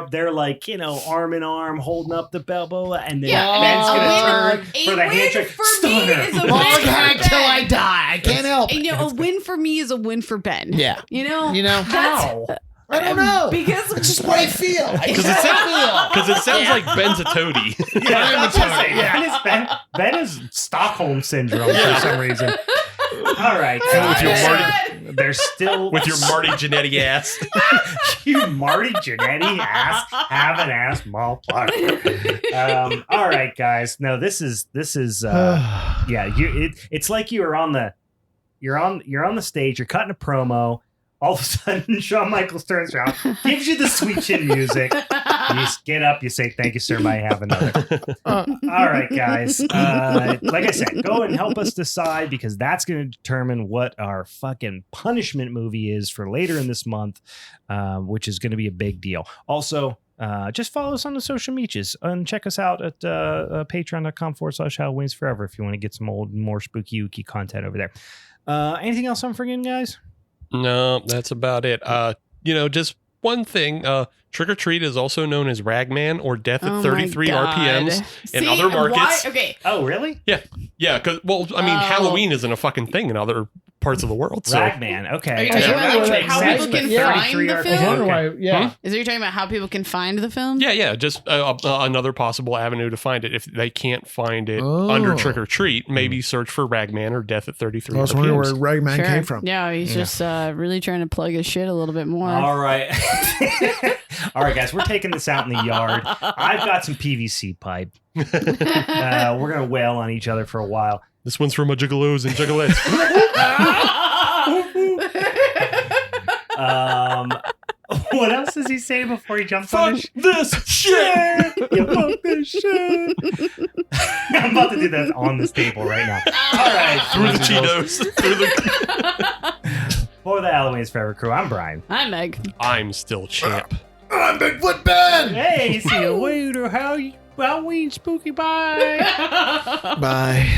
arm in arm holding up the Balboa, and then Yeah, Ben's I going mean, to turn a for the win handshake. for me Stunner. is a win Bog for Hag till I Ben. die. I can't help And, it. a win for me is a win for Ben. Yeah. You know? How? I don't know. Because It's just what I feel. Because it sounds like Ben's a toady. Yeah, I'm I was a gonna say, toad. Ben is Stockholm syndrome for some reason. All right, And with your guys. Marty, There's still with your Marty Jannetty ass. you Marty Jannetty have an ass motherfucker. All right, guys. No, this is yeah. It's like you're on the stage. You're cutting a promo. All of a sudden, Shawn Michaels turns around, gives you the sweet chin music, just get up, you say, thank you, sir, may I have another. All right, guys. Like I said, go and help us decide, because that's going to determine what our fucking punishment movie is for later in this month, which is going to be a big deal. Also, just follow us on the social medias and check us out at patreon.com/Halloweenest Forever if you want to get some more spooky ooky content over there. Anything else I'm forgetting, guys? No, that's about it. Just one thing. Trick or Treat is also known as Ragman or Death at 33 RPMs in other markets. Okay. Oh, really? Yeah. Because, Halloween isn't a fucking thing in other parts of the world. So. Ragman. Okay. Are you talking about how people can find the film? Okay. Is it you're talking about how people can find the film? Yeah. Just another possible avenue to find it. If they can't find it under Trick or Treat, maybe search for Ragman or Death at 33 I was wondering where Ragman came from. Yeah, he's just really trying to plug his shit a little bit more. All right. All right, guys, we're taking this out in the yard. I've got some PVC pipe. We're going to wail on each other for a while. This one's for my gigolos and gigolettes. What else does he say before he jumps on this? This shit! You fuck this shit! I'm about to do that on this table right now. All right. Through the Cheetos. For the Halloweenest Forever crew, I'm Brian. I'm Meg. I'm still champ. I'm Bigfoot Ben! Hey, see you later. Halloween spooky. Bye. Bye.